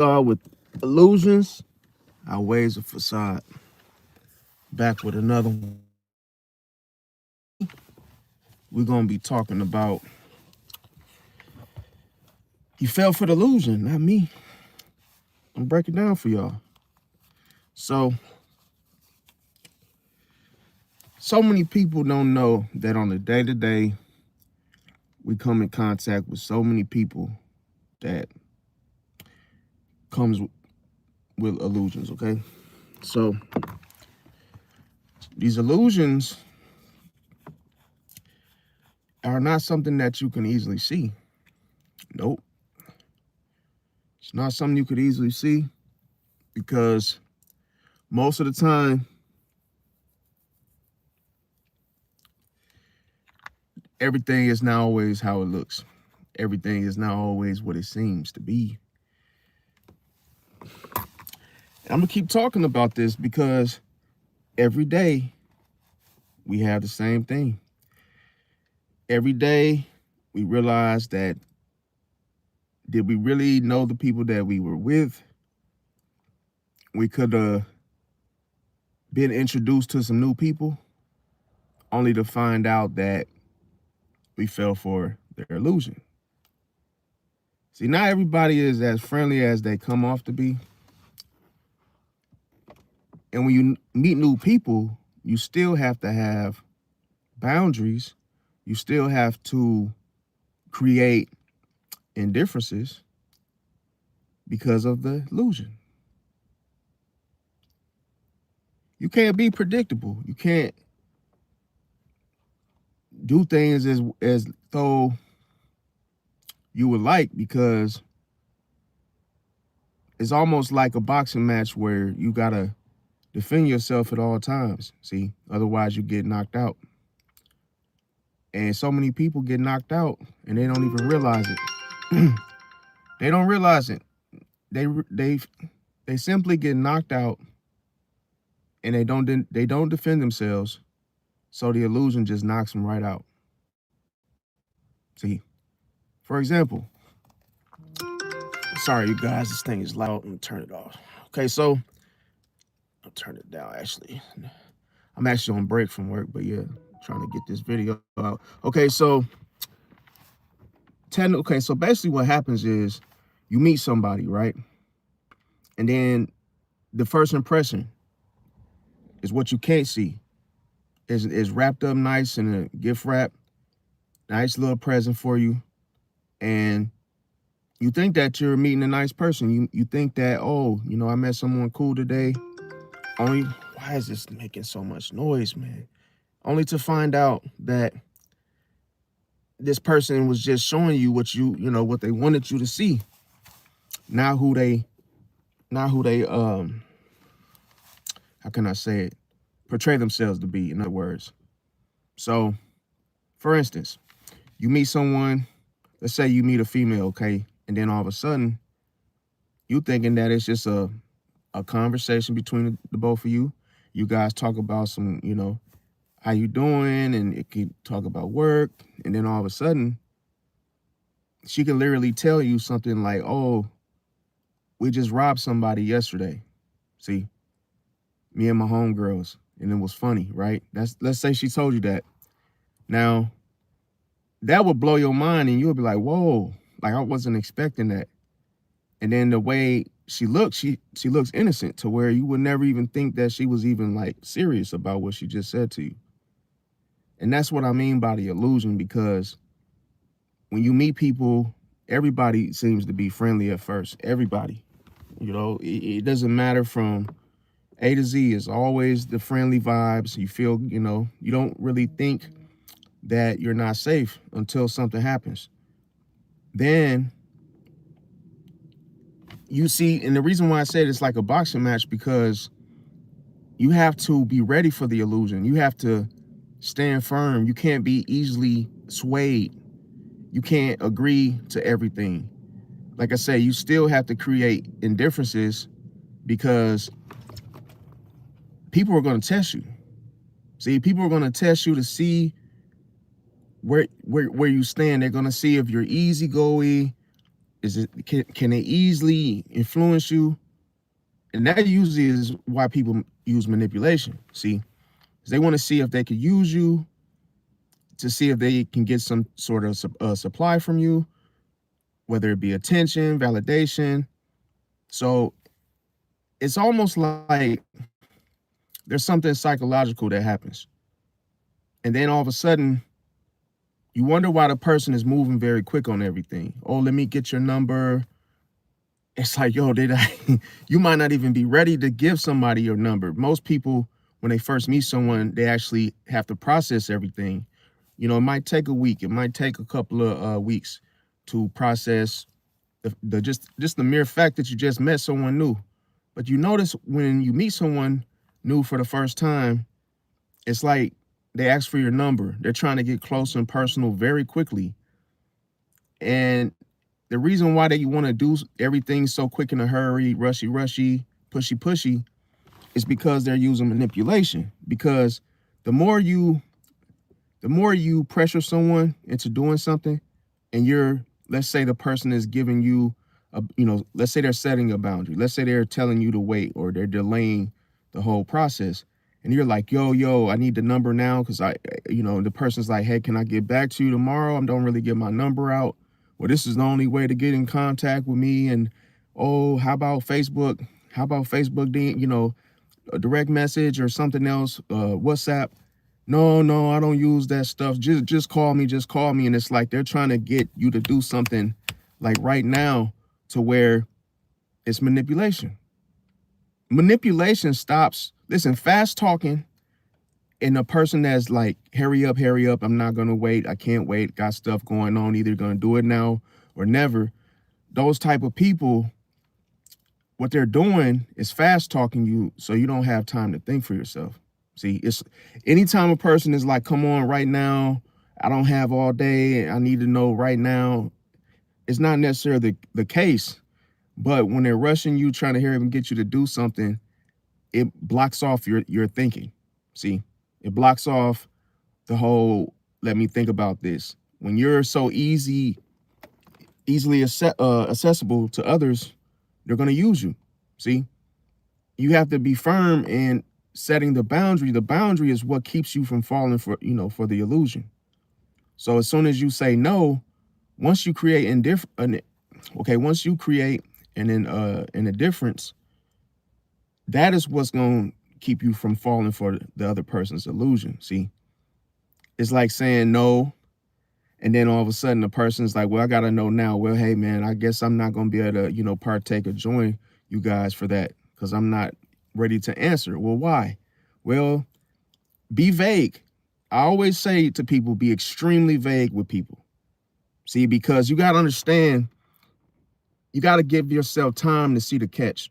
With illusions, our ways of facade. Back with another one. We're gonna be talking about you fell for the illusion, not me. I'm breaking down for y'all. So many people don't know that on the day-to-day, we come in contact with so many people that comes with illusions, okay? So these illusions are not something that you can easily see. Nope. It's not something you could easily see because most of the time, everything is not always how it looks. Everything is not always what it seems to be. I'm gonna keep talking about this because every day we have the same thing. Every day we realize that did we really know the people that we were with? We could have been introduced to some new people only to find out that we fell for their illusion. See, not everybody is as friendly as they come off to be. And when you meet new people, you still have to have boundaries. You still have to create indifferences because of the illusion. You can't be predictable. You can't do things as though you would like, because it's almost like a boxing match where you gotta defend yourself at all times. See, otherwise you get knocked out. And so many people get knocked out and they don't even realize it. They don't realize it. They simply get knocked out and they don't defend themselves. So the illusion just knocks them right out. See, for example, sorry, you guys, this thing is loud. I'm gonna turn it off. Okay, so I'll turn it down. Actually, I'm actually on break from work, but yeah, trying to get this video out. Okay, so basically what happens is you meet somebody, right? And then the first impression is what you can't see. Is wrapped up nice in a gift wrap, nice little present for you. And you think that you're meeting a nice person. You think that, oh, I met someone cool today. Only, why is this making so much noise, man? Only to find out that this person was just showing you what what they wanted you to see. Not who they how can I say it? Portray themselves to be, in other words. So, for instance, you meet someone, let's say you meet a female, okay? And then all of a sudden, you thinking that it's just a conversation between the both of you. You guys talk about some, how you doing, and it could talk about work. And then all of a sudden, she can literally tell you something like, oh, we just robbed somebody yesterday. See, me and my homegirls, and it was funny, right? Let's say she told you that. Now, that would blow your mind, and you'll be like, whoa, like I wasn't expecting that. And then the way she looks, she looks innocent to where you would never even think that she was even like serious about what she just said to you. And that's what I mean by the illusion, because when you meet people, everybody seems to be friendly at first. Everybody, it doesn't matter from A to Z. It's always the friendly vibes. You feel, you don't really think that you're not safe until something happens. Then you see, and the reason why I said it's like a boxing match, because you have to be ready for the illusion. You have to stand firm. You can't be easily swayed. You can't agree to everything. Like I say, you still have to create indifferences, because people are going to test you. See, people are going to test you to see where you stand. They're going to see if you're easygoing, Can they easily influence you? And that usually is why people use manipulation. See, they want to see if they could use you to see if they can get some sort of supply from you, whether it be attention, validation. So it's almost like there's something psychological that happens. And then all of a sudden, you wonder why the person is moving very quick on everything. Oh, let me get your number. It's like, yo, you might not even be ready to give somebody your number. Most people, when they first meet someone, they actually have to process everything. You know, it might take a week. It might take a couple of weeks to process just the mere fact that you just met someone new. But you notice when you meet someone new for the first time, it's like they ask for your number. They're trying to get close and personal very quickly. And the reason why they want to do everything so quick in a hurry, rushy, pushy, is because they're using manipulation. Because the more you pressure someone into doing something, and let's say the person is giving you let's say they're setting a boundary. Let's say they're telling you to wait, or they're delaying the whole process. And you're like, yo, I need the number now, because the person's like, hey, can I get back to you tomorrow? I don't really get my number out. Well, this is the only way to get in contact with me. And how about Facebook? How about Facebook, a direct message or something else, WhatsApp? No, I don't use that stuff. Just call me. And it's like they're trying to get you to do something like right now, to where it's manipulation. Manipulation stops. Listen, fast talking and a person that's like, hurry up, I'm not gonna wait, I can't wait, got stuff going on, either gonna do it now or never. Those type of people, what they're doing is fast talking you so you don't have time to think for yourself. See, it's anytime a person is like, come on right now, I don't have all day, I need to know right now, it's not necessarily the case. But when they're rushing you, trying to hurry up and get you to do something, it blocks off your thinking. See, it blocks off the whole, let me think about this. When you're so easily accessible to others, they're going to use you. See, you have to be firm in setting the boundary. The boundary is what keeps you from falling for the illusion. So as soon as you say no, once you create an indifference, that is what's going to keep you from falling for the other person's illusion. See, it's like saying no, and then all of a sudden the person's like, well, I got to know now. Well, hey, man, I guess I'm not going to be able to, partake or join you guys for that, because I'm not ready to answer. Well, why? Well, be vague. I always say to people, be extremely vague with people. See, because you got to understand, you got to give yourself time to see the catch.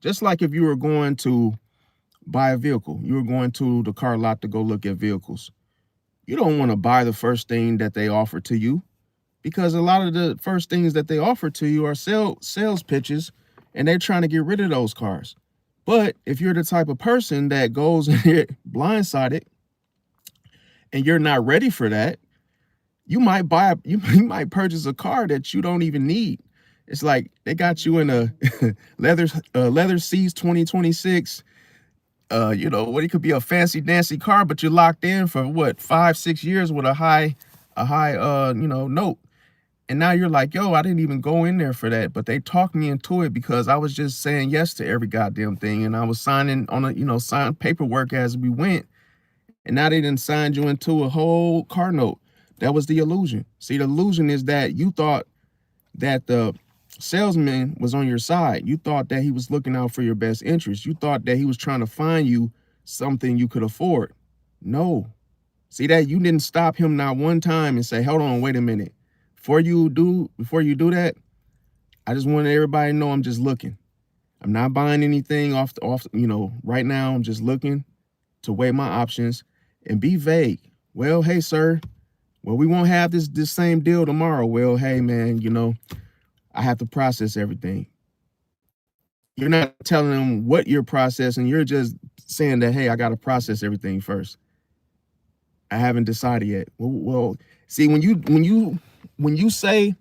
Just like if you were going to buy a vehicle, you were going to the car lot to go look at vehicles. You don't want to buy the first thing that they offer to you, because a lot of the first things that they offer to you are sales pitches, and they're trying to get rid of those cars. But if you're the type of person that goes in here blindsided and you're not ready for that, you might purchase a car that you don't even need. It's like they got you in a leather seats 2026. It could be a fancy dancy car, but you're locked in for what, 5-6 years with a high note. And now you're like, yo, I didn't even go in there for that, but they talked me into it because I was just saying yes to every goddamn thing, and I was signing on signed paperwork as we went, and now they done signed you into a whole car note. That was the illusion. See, the illusion is that you thought that the salesman was on your side. You thought that he was looking out for your best interest. You thought that he was trying to find you something you could afford. No. See, that you didn't stop him not one time and say, hold on, wait a minute. Before you do that, I just want everybody to know I'm just looking. I'm not buying anything off right now. I'm just looking to weigh my options and be vague. Well, hey, sir, well, we won't have this same deal tomorrow. Well, hey, man, I have to process everything. You're not telling them what you're processing. You're just saying that, hey, I got to process everything first. I haven't decided yet. Well, see, when you say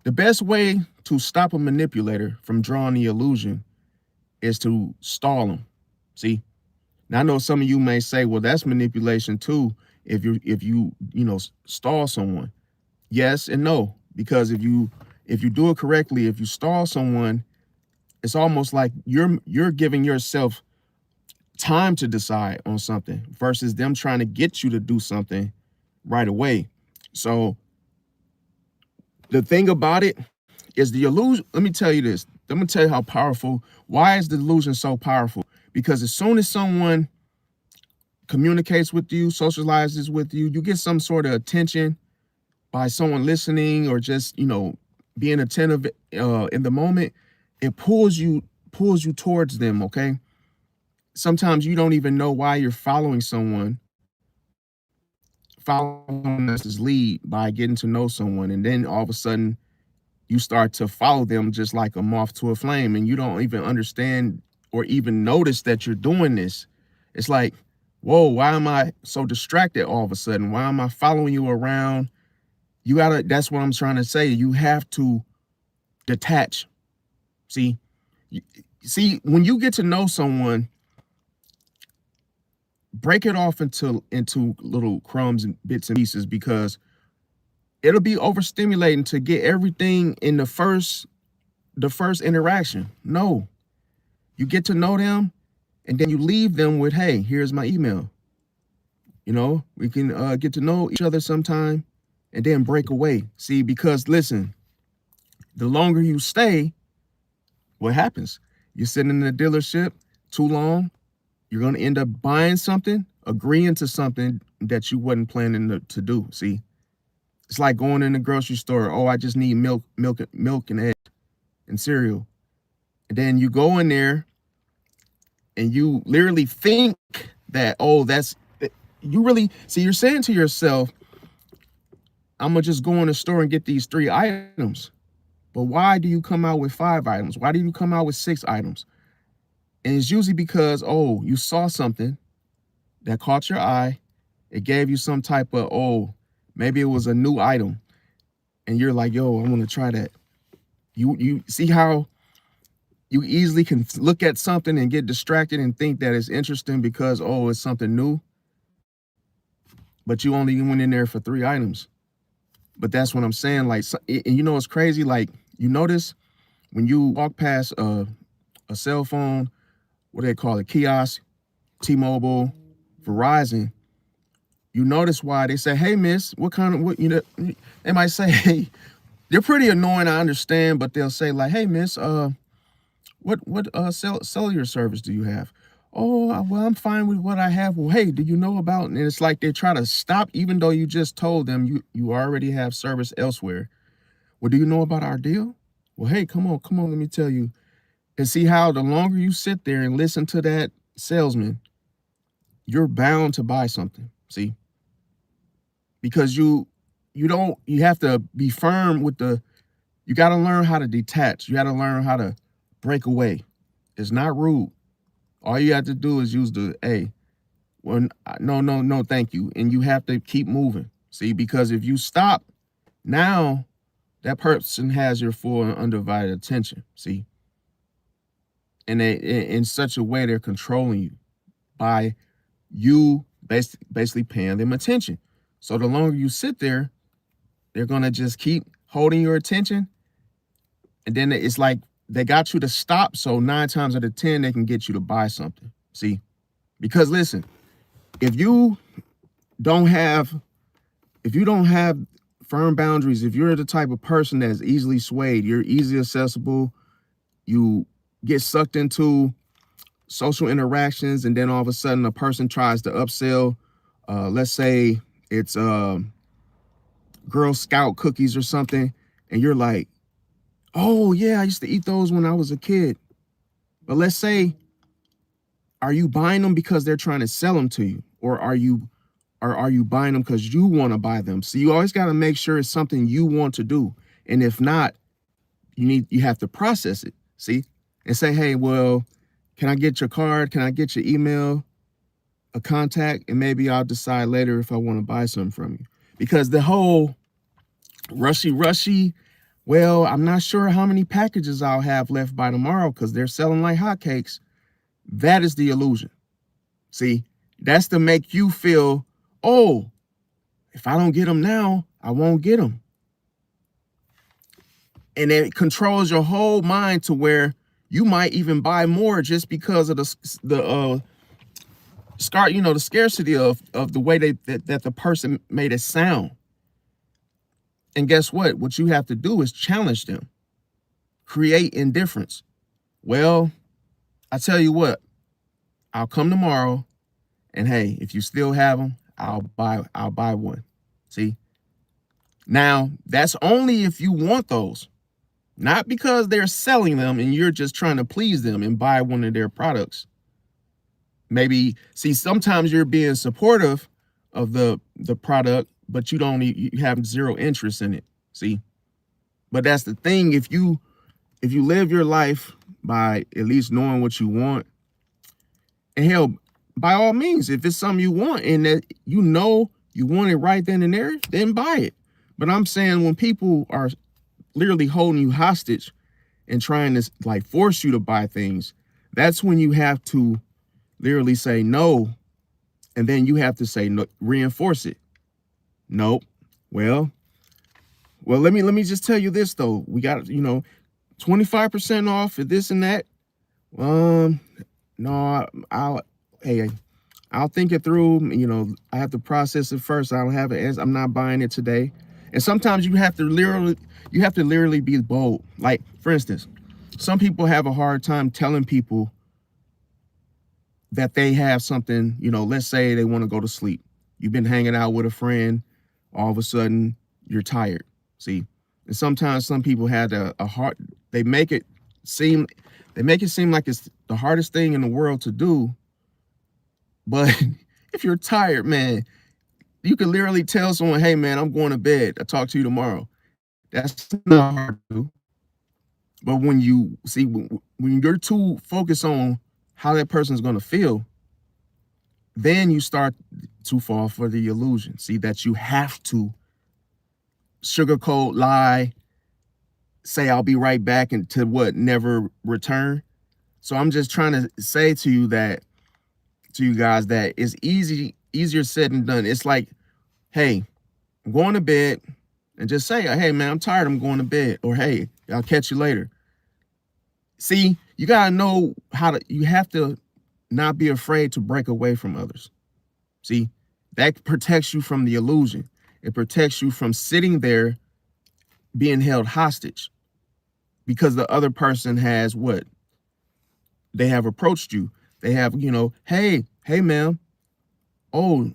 The best way to stop a manipulator from drawing the illusion is to stall them. See? Now I know some of you may say, well, that's manipulation too, if you stall someone. Yes and no, because if you do it correctly, if you stall someone, it's almost like you're giving yourself time to decide on something versus them trying to get you to do something right away. So the thing about it is the illusion. Let me tell you this. I'm gonna tell you how powerful. Why is the illusion so powerful? Because as soon as someone communicates with you, socializes with you, you get some sort of attention by someone listening or just, being attentive in the moment. It pulls you towards them, okay? Sometimes you don't even know why you're following someone else's lead by getting to know someone. And then all of a sudden you start to follow them just like a moth to a flame, and you don't even understand or even notice that you're doing this. It's like, whoa, why am I so distracted all of a sudden? Why am I following you around? That's what I'm trying to say. You have to detach. See, when you get to know someone, break it off into little crumbs and bits and pieces, because it'll be overstimulating to get everything in the first interaction. No, you get to know them, and then you leave them with, hey, here's my email. We can get to know each other sometime, and then break away. See, because listen, the longer you stay, what happens? You're sitting in the dealership too long, you're going to end up buying something, agreeing to something that you wasn't planning to do. See, it's like going in the grocery store. Oh, I just need milk and eggs and cereal. And then you go in there and you literally think that, you're saying to yourself, I'm going to just go in the store and get these 3 items. But why do you come out with 5 items? Why do you come out with 6 items? And it's usually because, you saw something that caught your eye. It gave you some type of, maybe it was a new item. And you're like, yo, I want to try that. You see how you easily can look at something and get distracted and think that it's interesting because, it's something new. But you only went in there for 3 items. But that's what I'm saying. Like, and it's crazy. Like, you notice when you walk past a cell phone, what do they call it? Kiosk, T-Mobile, Verizon. You notice why they say, hey, miss, they might say, hey, they're pretty annoying, I understand, but they'll say like, hey, miss, what cellular service do you have? Oh, well, I'm fine with what I have. Well, hey, do you know about? And it's like they try to stop, even though you just told them you already have service elsewhere. Well, do you know about our deal? Well, hey, come on, let me tell you. And see how the longer you sit there and listen to that salesman, you're bound to buy something. See, because you have to be firm with you got to learn how to detach. You got to learn how to break away. It's not rude. All you have to do is use the, hey, well, no, thank you. And you have to keep moving. See, because if you stop, now that person has your full and undivided attention. See, and in such a way, they're controlling you by you basically paying them attention. So the longer you sit there, they're going to just keep holding your attention. And then it's like they got you to stop. So 9 times out of 10, they can get you to buy something. See, because listen, if you don't have firm boundaries, if you're the type of person that's easily swayed, you're easily accessible, you get sucked into social interactions, and then all of a sudden a person tries to upsell, let's say it's Girl Scout cookies or something, and you're like, oh yeah, I used to eat those when I was a kid. But let's say, are you buying them because they're trying to sell them to you, or are you buying them because you want to buy them? So you always got to make sure it's something you want to do, and if not, you have to process it. See, and say, hey, well, can I get your card? Can I get your email, a contact? And maybe I'll decide later if I want to buy something from you. Because the whole rushy, Well, I'm not sure how many packages I'll have left by tomorrow because they're selling like hotcakes. That is the illusion. See, that's to make you feel, oh, if I don't get them now, I won't get them. And it controls your whole mind to where you might even buy more just because of the scarcity of the way that the person made it sound. And guess what? What you have to do is challenge them, create indifference. Well, I tell you what, I'll come tomorrow, and hey, if you still have them, I'll buy one. See? Now, that's only if you want those, not because they're selling them and you're just trying to please them and buy one of their products. Maybe, see, sometimes you're being supportive of the product, but you have zero interest in it. See? But that's the thing. If you live your life by at least knowing what you want, and hell, by all means, if it's something you want and that you know you want it right then and there, then buy it. But I'm saying when people are literally holding you hostage and trying to like force you to buy things, that's when you have to literally say no, and then you have to say no, reinforce it. Nope. Well, let me just tell you this though. We got 25% off for this and that. No, I'll think it through. I have to process it first. I don't have it. I'm not buying it today. And sometimes you have to literally be bold. Like, for instance, some people have a hard time telling people that they have something, let's say they want to go to sleep. You've been hanging out with a friend, all of a sudden you're tired. See? And sometimes some people have a hard, they make it seem like it's the hardest thing in the world to do. But if you're tired, man, you can literally tell someone, hey man, I'm going to bed. I'll talk to you tomorrow. That's not hard to do. But when you're too focused on how that person's going to feel, then you start to fall for the illusion. See, that you have to sugarcoat, lie, say I'll be right back, and to what, never return. So I'm just trying to say to you guys that it's easier said than done. It's like, hey, I'm going to bed, and just say, hey man, I'm tired, I'm going to bed, or hey, I'll catch you later. See, you gotta know you have to not be afraid to break away from others. See, that protects you from the illusion. It protects you from sitting there being held hostage because the other person has what? They have approached you. They have, hey ma'am, oh,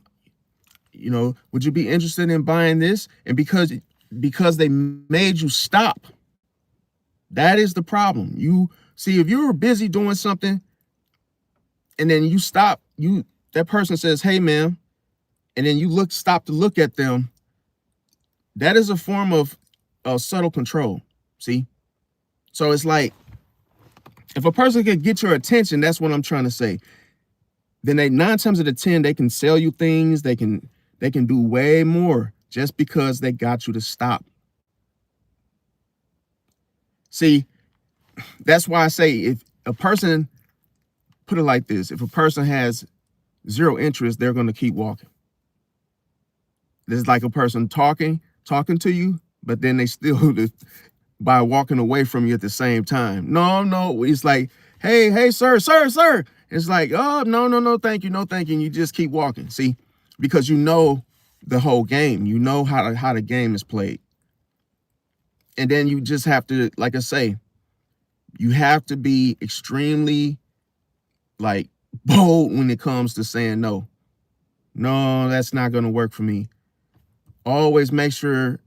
would you be interested in buying this? And because they made you stop, that is the problem. You see, if you're busy doing something and then you stop, that person says, hey ma'am, and then you stop to look at them, that is a form of subtle control. See? So it's like, if a person can get your attention, that's what I'm trying to say. Then 9 times out of 10, they can sell you things. They can do way more just because they got you to stop. See, that's why I say, if a person, put it like this, if a person has zero interest, they're going to keep walking. This is like a person talking to you, but then they still, by walking away from you at the same time. No, it's like, hey, sir. It's like, oh, no, thank you, no, thank you. And you just keep walking. See, because you know the whole game. You know how the game is played. And then you just have to, like I say, you have to be extremely bold when it comes to saying no. No, that's not going to work for me. Always make sure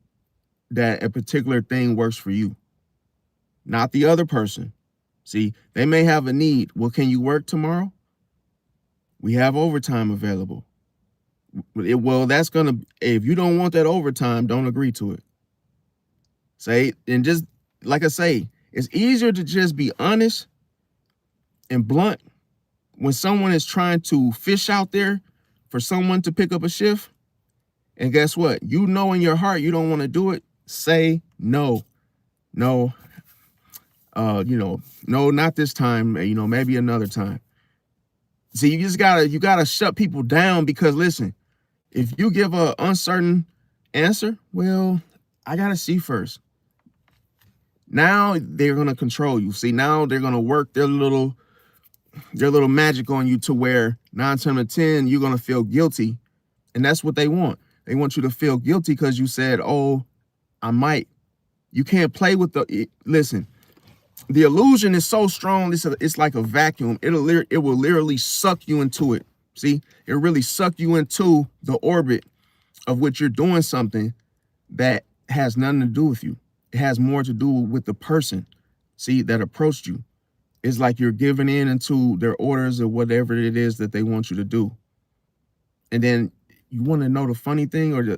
that a particular thing works for you, not the other person. See, they may have a need. Well, can you work tomorrow? We have overtime available. Well, that's going to, if you don't want that overtime, don't agree to it. Say, and just like I say, it's easier to just be honest and blunt when someone is trying to fish out there for someone to pick up a shift. And guess what? In your heart, you don't want to do it. Say no. No, no, not this time, maybe another time. See, you gotta shut people down, because listen, if you give a uncertain answer, well, I gotta see first. Now they're gonna control you. See, now they're gonna work their little magic on you, to where 9 times out of 10 you're gonna feel guilty, and that's what they want. They want you to feel guilty because you said, "Oh, I might." You can't play with listen. The illusion is so strong. It's like a vacuum. It will literally suck you into it. See, it really suck you into the orbit of which you're doing something that has nothing to do with you. It has more to do with the person, see, that approached you. It's like you're giving in into their orders or whatever it is that they want you to do. And then you want to know the funny thing, or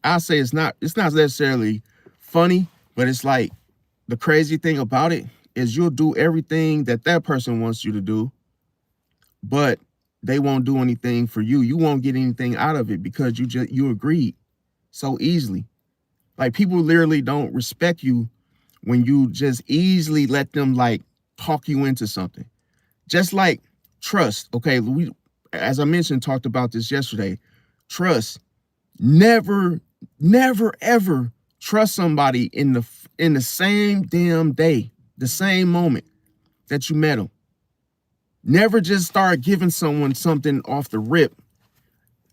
I say it's not necessarily funny, but it's like, the crazy thing about it is you'll do everything that person wants you to do, but they won't do anything for you. You won't get anything out of it because you agreed so easily. Like, people literally don't respect you when you just easily let them like talk you into something. Just like trust. Okay, we, as I mentioned, talked about this yesterday. Trust. Never ever trust somebody in the same damn day, the same moment that you met them. Never just start giving someone something off the rip,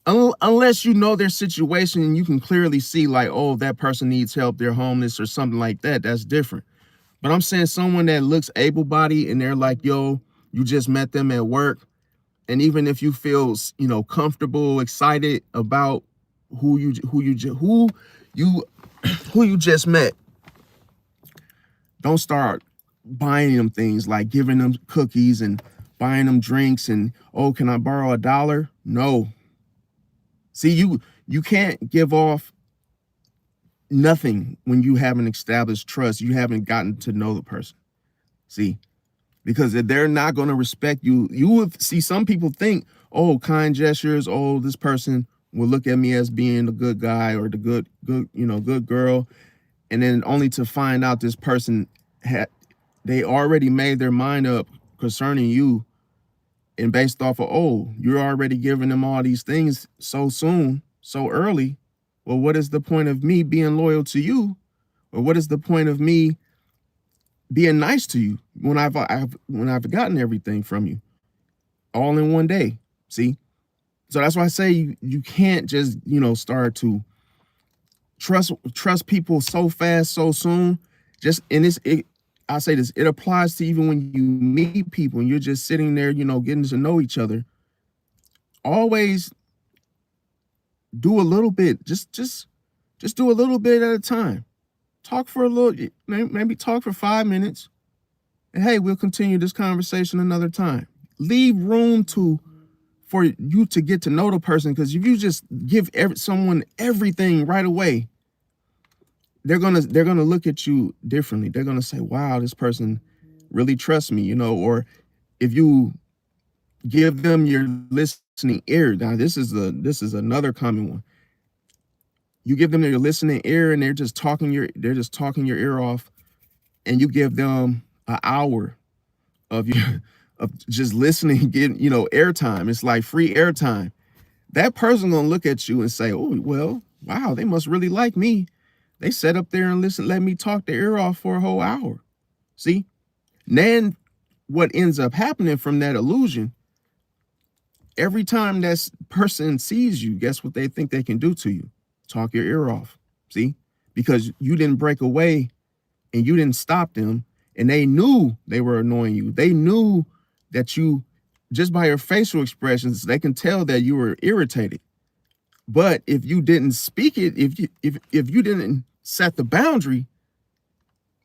unless you know their situation and you can clearly see like, oh, that person needs help, they're homeless or something like that. That's different. But I'm saying someone that looks able-bodied and they're like, yo, you just met them at work, and even if you feel, comfortable, excited about who you just met, don't start buying them things, like giving them cookies and buying them drinks and, oh, can I borrow $1? No. See, you can't give off nothing when you haven't established trust. You haven't gotten to know the person. See, because if they're not going to respect you, you will see some people think, oh, kind gestures, oh, this person will look at me as being the good guy or the good girl. And then only to find out this person they already made their mind up concerning you, and based off of, oh, you're already giving them all these things so soon, so early. Well, what is the point of me being loyal to you? Or what is the point of me being nice to you when I've gotten everything from you all in one day? See? So that's why I say you can't just, start to trust people so fast, so soon. I say this, it applies to even when you meet people and you're just sitting there, getting to know each other. Always do a little bit, just do a little bit at a time. Talk for a little, maybe talk for 5 minutes. And hey, we'll continue this conversation another time. Leave room for you to get to know the person, because if you just give someone everything right away, they're gonna look at you differently. They're gonna say, wow, this person really trusts me, or if you give them your listening ear. Now, this is another common one. You give them your listening ear and they're just talking your ear off, and you give them an hour of just listening, getting, airtime. It's like free airtime. That person gonna look at you and say, oh, well, wow, they must really like me. They sat up there and let me talk their ear off for a whole hour. See? Then what ends up happening from that illusion, every time that person sees you, guess what they think they can do to you? Talk your ear off. See? Because you didn't break away and you didn't stop them, and they knew they were annoying you. They knew that you, just by your facial expressions, they can tell that you were irritated. But if you didn't speak it, if you didn't set the boundary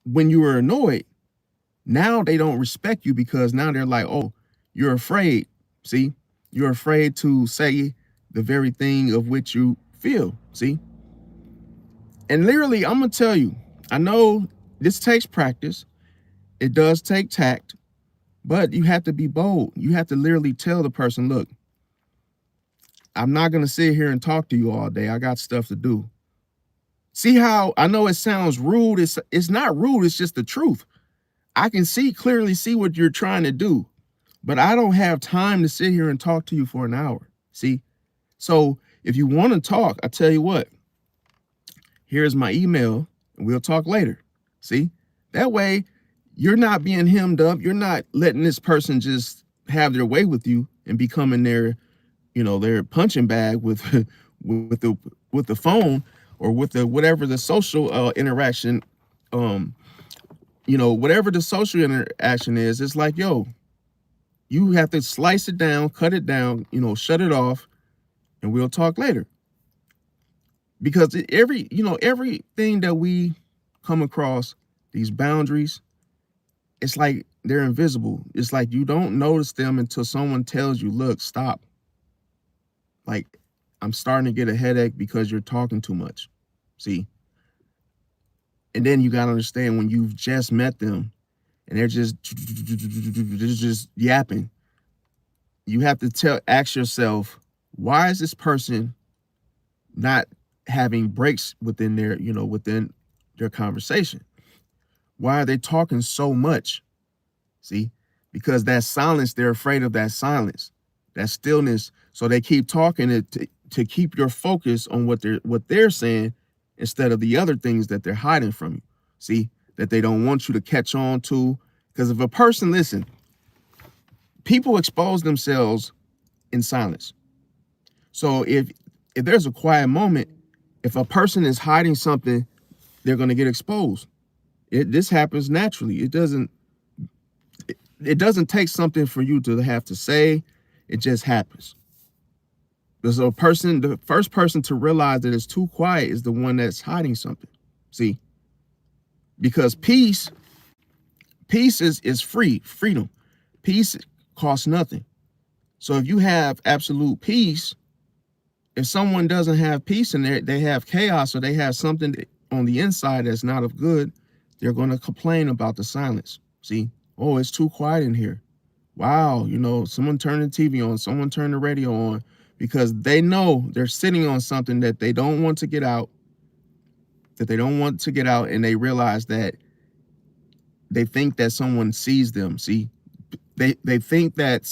when you were annoyed, now they don't respect you, because now they're like, oh, you're afraid. See, you're afraid to say the very thing of which you feel. See, and literally, I'm gonna tell you, I know this takes practice. It does take tact, but you have to be bold. You have to literally tell the person, look, I'm not gonna sit here and talk to you all day. I got stuff to do. See how I know it sounds rude. It's not rude. It's just the truth. I can clearly see what you're trying to do, but I don't have time to sit here and talk to you for an hour. See? So if you want to talk, I tell you what, here's my email and we'll talk later. See? That way you're not being hemmed up. You're not letting this person just have their way with you and becoming their, their punching bag with with the phone or with the whatever the social interaction, whatever the social interaction is. It's like, yo, you have to slice it down, cut it down, shut it off, and we'll talk later. Because everything that we come across, these boundaries, it's like they're invisible. It's like you don't notice them until someone tells you, look, stop. Like, I'm starting to get a headache because you're talking too much. See? And then you got to understand when you've just met them and they're just yapping, you have to ask yourself, why is this person not having breaks within their conversation? Why are they talking so much? See, because that silence, they're afraid of that silence, that stillness. So they keep talking to keep your focus on what they're saying instead of the other things that they're hiding from you. See, that they don't want you to catch on to. Because if a person, listen, people expose themselves in silence. So if there's a quiet moment, if a person is hiding something, they're going to get exposed. This happens naturally. It doesn't take something for you to have to say. It just happens. There's the first person to realize that it's too quiet is the one that's hiding something. See, because peace is freedom. Peace costs nothing. So if you have absolute peace, if someone doesn't have peace in there, they have chaos or they have something on the inside that's not of good, they're going to complain about the silence. See, oh, it's too quiet in here. Wow, someone turned the TV on, someone turned the radio on, because they know they're sitting on something that they don't want to get out, and they realize that they think that someone sees them. See, they think that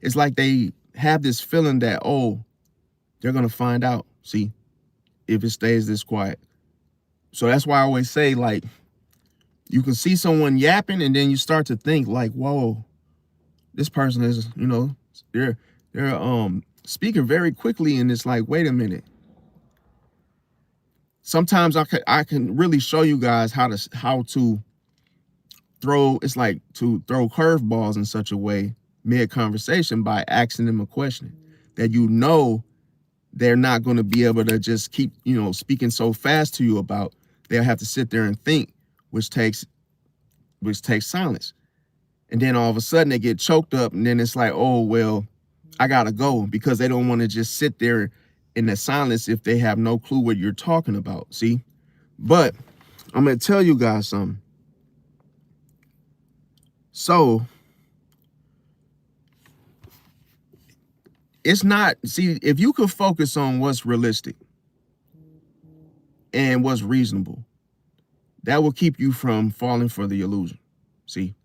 it's like they have this feeling that, oh, they're going to find out, see, if it stays this quiet. So that's why I always say, like, you can see someone yapping and then you start to think like, whoa, this person is, they're speaking very quickly, and it's like, wait a minute. Sometimes I can really show you guys how to throw curveballs in such a way mid-conversation by asking them a question that they're not going to be able to just keep, speaking so fast to you about. They'll have to sit there and think, which takes silence. And then all of a sudden they get choked up, and then it's like, oh, well, I gotta go, because they don't want to just sit there in the silence if they have no clue what you're talking about. See, but I'm gonna tell you guys something. So it's not, see, if you could focus on what's realistic and what's reasonable, that will keep you from falling for the illusion. See,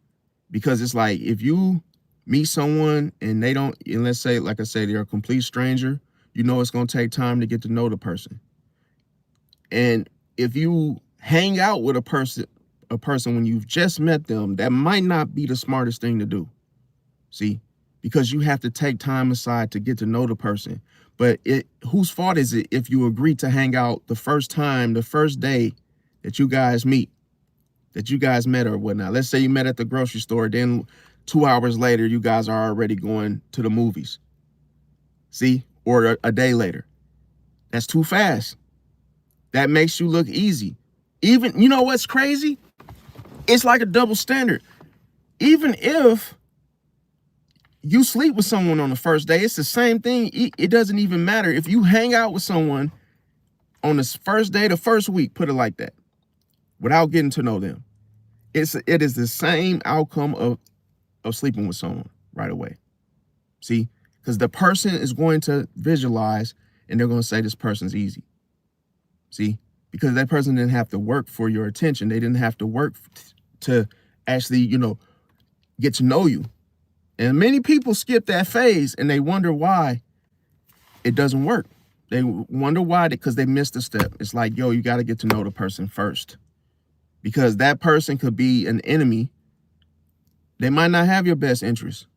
because it's like, if you meet someone and let's say, like I say, they're a complete stranger, it's going to take time to get to know the person. And if you hang out with a person when you've just met them, that might not be the smartest thing to do. See, because you have to take time aside to get to know the person. But whose fault is it if you agree to hang out the first day that you guys met or whatnot? Let's say you met at the grocery store, then 2 hours later, you guys are already going to the movies. See, or a day later. That's too fast. That makes you look easy. Even, you know what's crazy? It's like a double standard. Even if you sleep with someone on the first day, it's the same thing. It doesn't even matter. If you hang out with someone on the first day, the first week, put it like that, without getting to know them, it is the same outcome of sleeping with someone right away. See, because the person is going to visualize and they're going to say this person's easy. See, because that person didn't have to work for your attention. They didn't have to work to actually, you know, get to know you. And many people skip that phase and they wonder why it doesn't work. They wonder why, because they missed a step. It's like, yo, you got to get to know the person first, because that person could be an enemy. They might not have your best interest,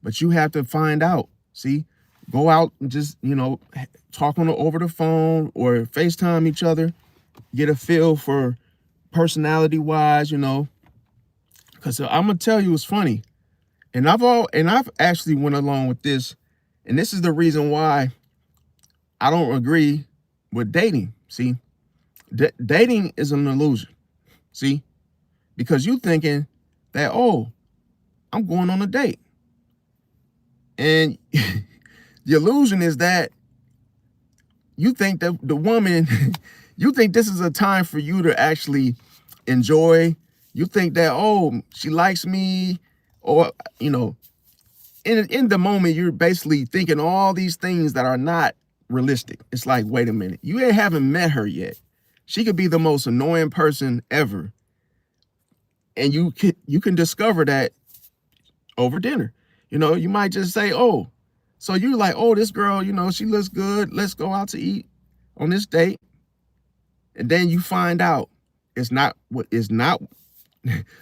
but you have to find out. See, go out and just, you know, talk over the phone or FaceTime each other, get a feel for personality wise, you know, because I'm going to tell you, it's funny. And I've actually went along with this. And this is the reason why I don't agree with dating. See, dating is an illusion. See, because you thinking that, oh, I'm going on a date. And the illusion is that you think that the woman, you think this is a time for you to actually enjoy. You think that, oh, she likes me, or, you know, in the moment, you're basically thinking all these things that are not realistic. It's like, wait a minute, you haven't met her yet. She could be the most annoying person ever. And you can discover that over dinner. You know, you might just say, oh, so you're like, oh, this girl, you know, she looks good. Let's go out to eat on this date. And then you find out it's not what is not.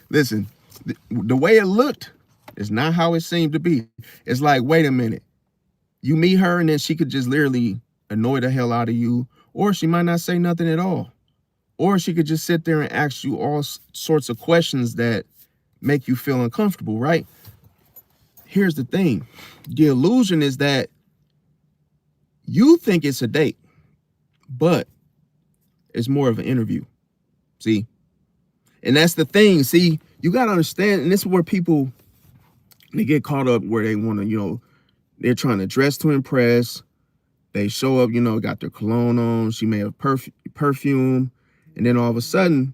Listen, the way it looked is not how it seemed to be. It's like, wait a minute. You meet her and then she could just literally annoy the hell out of you, or she might not say nothing at all. Or she could just sit there and ask you all sorts of questions that make you feel uncomfortable, right? Here's the thing. The illusion is that you think it's a date, but it's more of an interview. See? And that's the thing. See, you got to understand, and this is where people, they get caught up where they want to, you know, they're trying to dress to impress. They show up, you know, got their cologne on. She may have perfume. And then all of a sudden,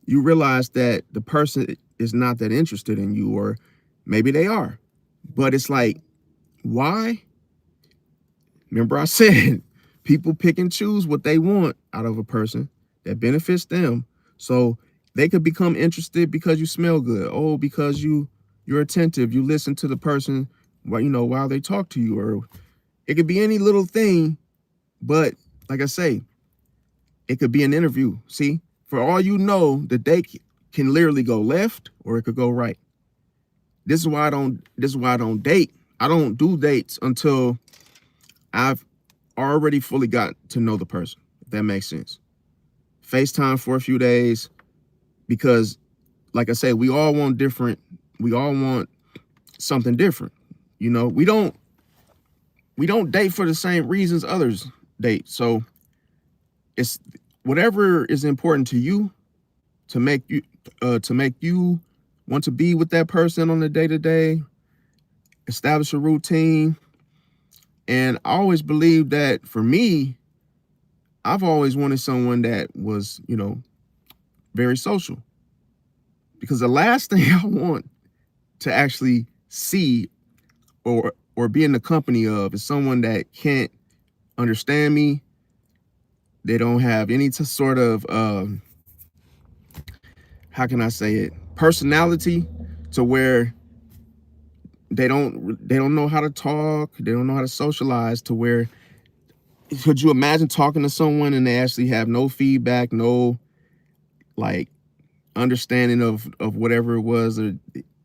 you realize that the person is not that interested in you, or maybe they are. But it's like, why? Remember I said, people pick and choose what they want out of a person that benefits them. So they could become interested because you smell good. Oh, because you're attentive. You listen to the person, you know, while they talk to you. Or it could be any little thing. But like I say, it could be an interview. See, for all you know, the date can literally go left or it could go right. This is why I don't date. I don't do dates until I've already fully got to know the person, if that makes sense. FaceTime for a few days, because like I say, we all want something different. You know, we don't date for the same reasons others date. So it's whatever is important to you to make you want to be with that person on a day-to-day, establish a routine. And I always believe that for me, I've always wanted someone that was, you know, very social. Because the last thing I want to actually see or be in the company of is someone that can't understand me. They don't have any sort of, how can I say it, personality, to where they don't know how to talk. They don't know how to socialize, to where, could you imagine talking to someone and they actually have no feedback, no like understanding of whatever it was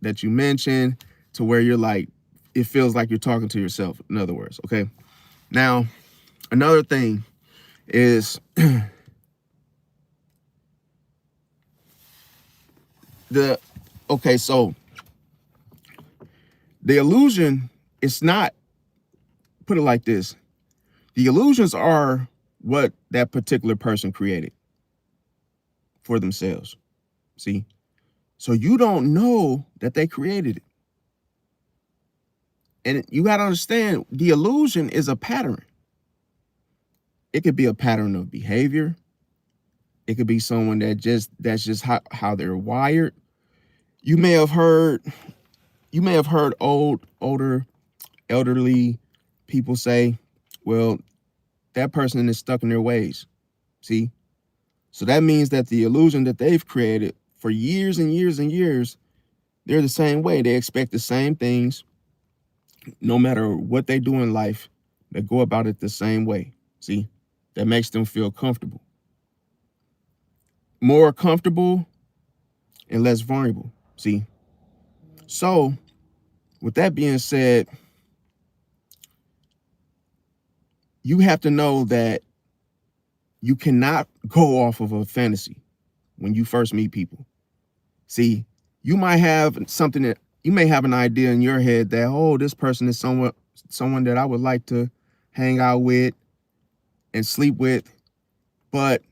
that you mentioned, to where you're like, it feels like you're talking to yourself, in other words. Okay. Now, another thing is so the illusion, it's not, put it like this. The illusions are what that particular person created for themselves. See? So you don't know that they created it. And you got to understand, the illusion is a pattern. It could be a pattern of behavior. It could be someone that's just how they're wired. You may have heard elderly people say, well, that person is stuck in their ways. See, So that means that the illusion that they've created for years and years and years, they're the same way. They expect the same things no matter what they do in life. They go about it the same way. See, that makes them feel comfortable. More comfortable and less vulnerable. See, so with that being said, you have to know that you cannot go off of a fantasy when you first meet people. See, you might have something that you may have an idea in your head that, oh, this person is someone that I would like to hang out with and sleep with, but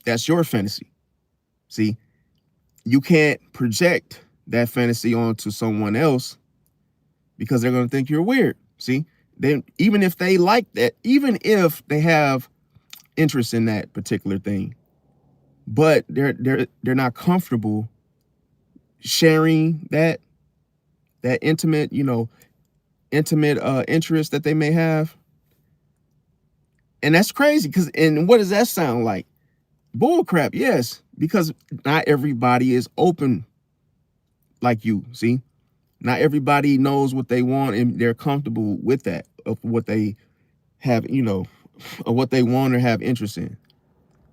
that's your fantasy. See, you can't project that fantasy onto someone else because they're going to think you're weird. See, then even if they like that, even if they have interest in that particular thing, but they're not comfortable sharing that intimate, interest that they may have. And that's crazy and what does that sound like? Bull crap, yes, because not everybody is open like you. See, not everybody knows what they want and they're comfortable with that, of what they have, or what they want or have interest in.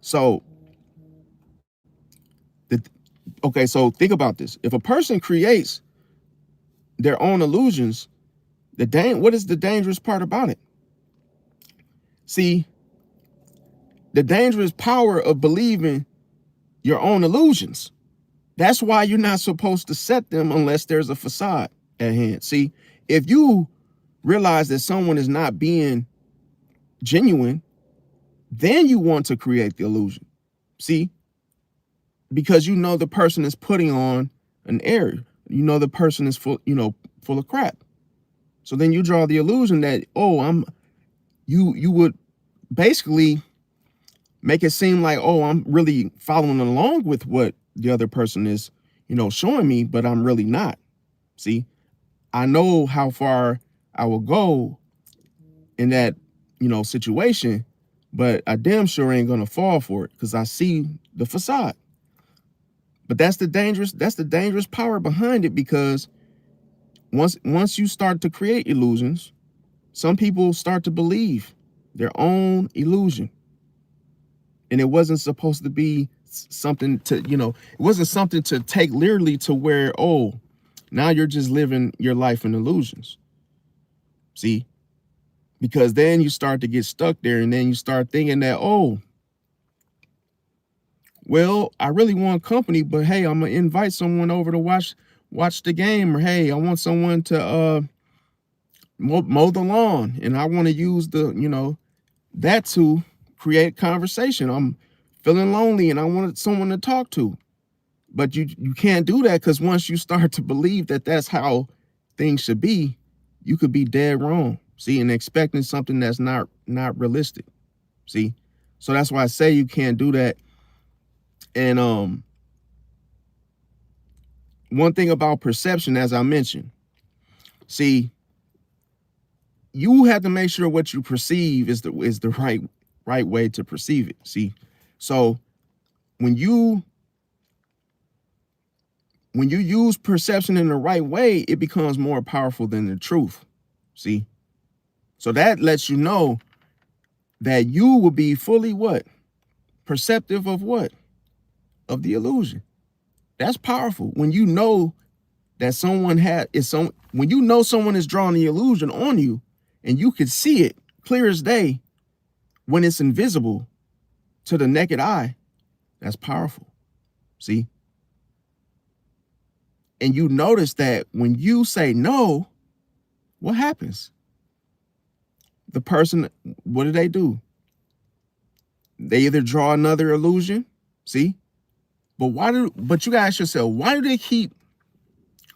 So, so think about this. If a person creates their own illusions, what is the dangerous part about it? See, the dangerous power of believing your own illusions. That's why you're not supposed to set them unless there's a facade at hand. See, if you realize that someone is not being genuine, then you want to create the illusion. See, because you know the person is putting on an air. You know the person is full of crap. So then you draw the illusion that, you would basically make it seem like, I'm really following along with what the other person is, showing me, but I'm really not. See, I know how far I will go in that, situation, but I damn sure ain't gonna fall for it because I see the facade. But that's the dangerous power behind it, because once you start to create illusions, some people start to believe their own illusion. And it wasn't supposed to be something to, it wasn't something to take literally to where, now you're just living your life in illusions. See, because then you start to get stuck there, and then you start thinking that, well, I really want company, but hey, I'm gonna invite someone over to watch the game, or hey, I want someone to mow the lawn, and I want to use that to create conversation. I'm feeling lonely and I wanted someone to talk to. But you can't do that, because once you start to believe that that's how things should be, you could be dead wrong. See, and expecting something that's not realistic. See, so that's why I say you can't do that. And one thing about perception, as I mentioned, see, you have to make sure what you perceive is the right way to perceive it. See, so when you use perception in the right way, it becomes more powerful than the truth. See, so that lets you know that you will be fully what? Perceptive of what? Of the illusion. That's powerful. When you know that when you know someone is drawing the illusion on you, and you can see it clear as day when it's invisible to the naked eye, that's powerful. See? And you notice that when you say no, what happens? The person, what do? They either draw another illusion, see? But you gotta ask yourself, why do they keep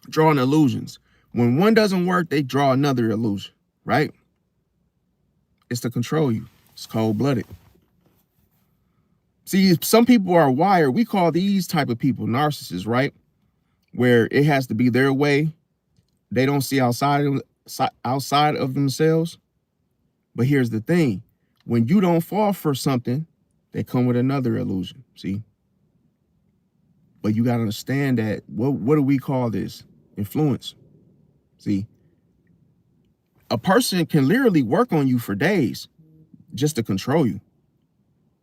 drawing illusions? When one doesn't work, they draw another illusion, right? It's to control you. It's cold-blooded. See, some people are wired. We call these type of people narcissists, right? Where it has to be their way. They don't see outside of themselves. But here's the thing. When you don't fall for something, they come with another illusion, see? But you got to understand that, what do we call this? Influence, see? A person can literally work on you for days just to control you.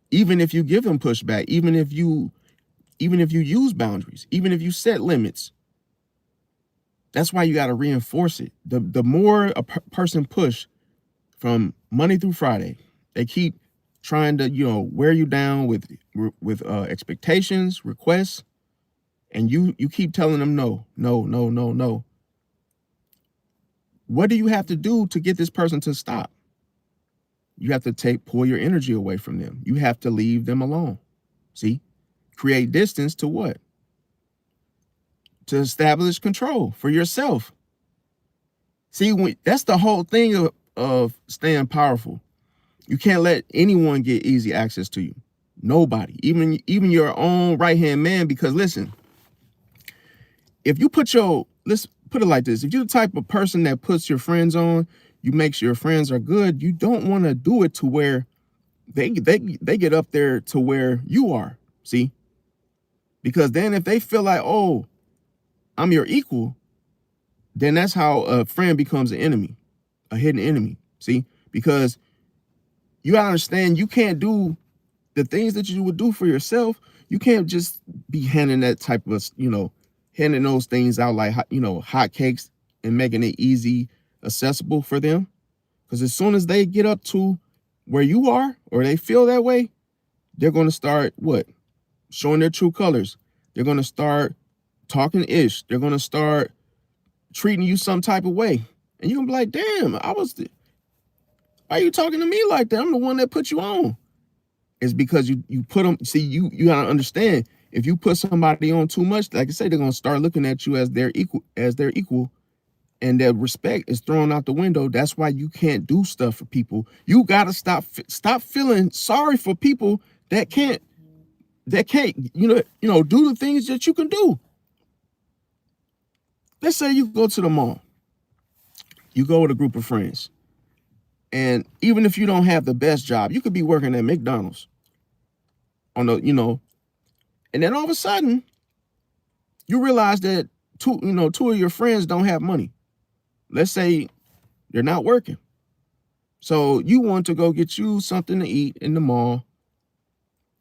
Even if you give them pushback, even if you use boundaries, even if you set limits. That's why you got to reinforce it. The more a person push from Monday through Friday, they keep trying to, wear you down with expectations, requests, and you keep telling them no, no, no, no, no. What do you have to do to get this person to stop? You have to pull your energy away from them. You have to leave them alone. See? Create distance to what? To establish control for yourself. See, that's the whole thing of staying powerful. You can't let anyone get easy access to you. Nobody, even your own right-hand man, because listen, if you let's put it like this, if you're the type of person that puts your friends on, you make sure your friends are good, you don't want to do it to where they get up there to where you are, see? Because then if they feel like, oh, I'm your equal, then that's how a friend becomes an enemy, a hidden enemy, see? Because you gotta understand, you can't do the things that you would do for yourself. You can't just be handing that type of, handing those things out like, hot cakes and making it easy, accessible for them. Because as soon as they get up to where you are, or they feel that way, they're going to start what? Showing their true colors. They're going to start talking ish. They're going to start treating you some type of way. And you're going to be like, damn, why are you talking to me like that? I'm the one that put you on. It's because you put them, see, you got to understand, if you put somebody on too much, like I say, they're going to start looking at you as their equal, and their respect is thrown out the window. That's why you can't do stuff for people. You got to stop feeling sorry for people that can't, do the things that you can do. Let's say you go to the mall. You go with a group of friends. And even if you don't have the best job, you could be working at McDonald's and then all of a sudden you realize that two of your friends don't have money. Let's say they're not working. So you want to go get you something to eat in the mall,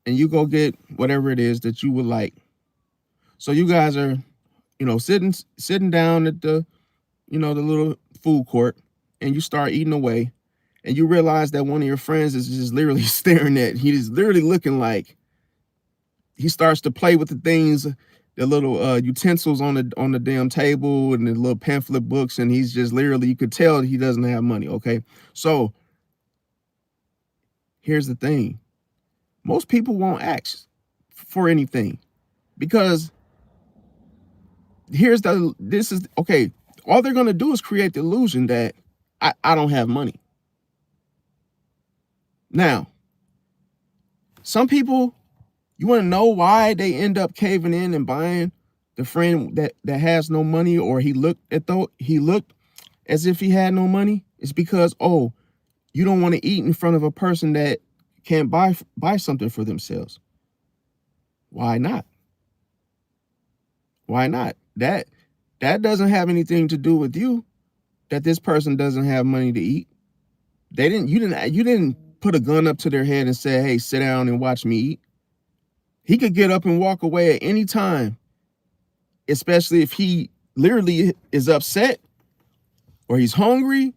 and you go get whatever it is that you would like. So you guys are, sitting down at the little food court, and you start eating away, and you realize that one of your friends is just literally staring at, he's literally looking like, he starts to play with the things, the little utensils on the damn table and the little pamphlet books, and he's just literally, you could tell he doesn't have money, okay? So here's the thing. Most people won't ask for anything because all they're going to do is create the illusion that I don't have money. Now, some people, you want to know why they end up caving in and buying the friend that has no money, or he looked as if he had no money? It's because, you don't want to eat in front of a person that can't buy something for themselves. Why not? Why not? That doesn't have anything to do with you, that this person doesn't have money to eat. You didn't put a gun up to their head and say, hey, sit down and watch me eat. He could get up and walk away at any time, especially if he literally is upset or he's hungry,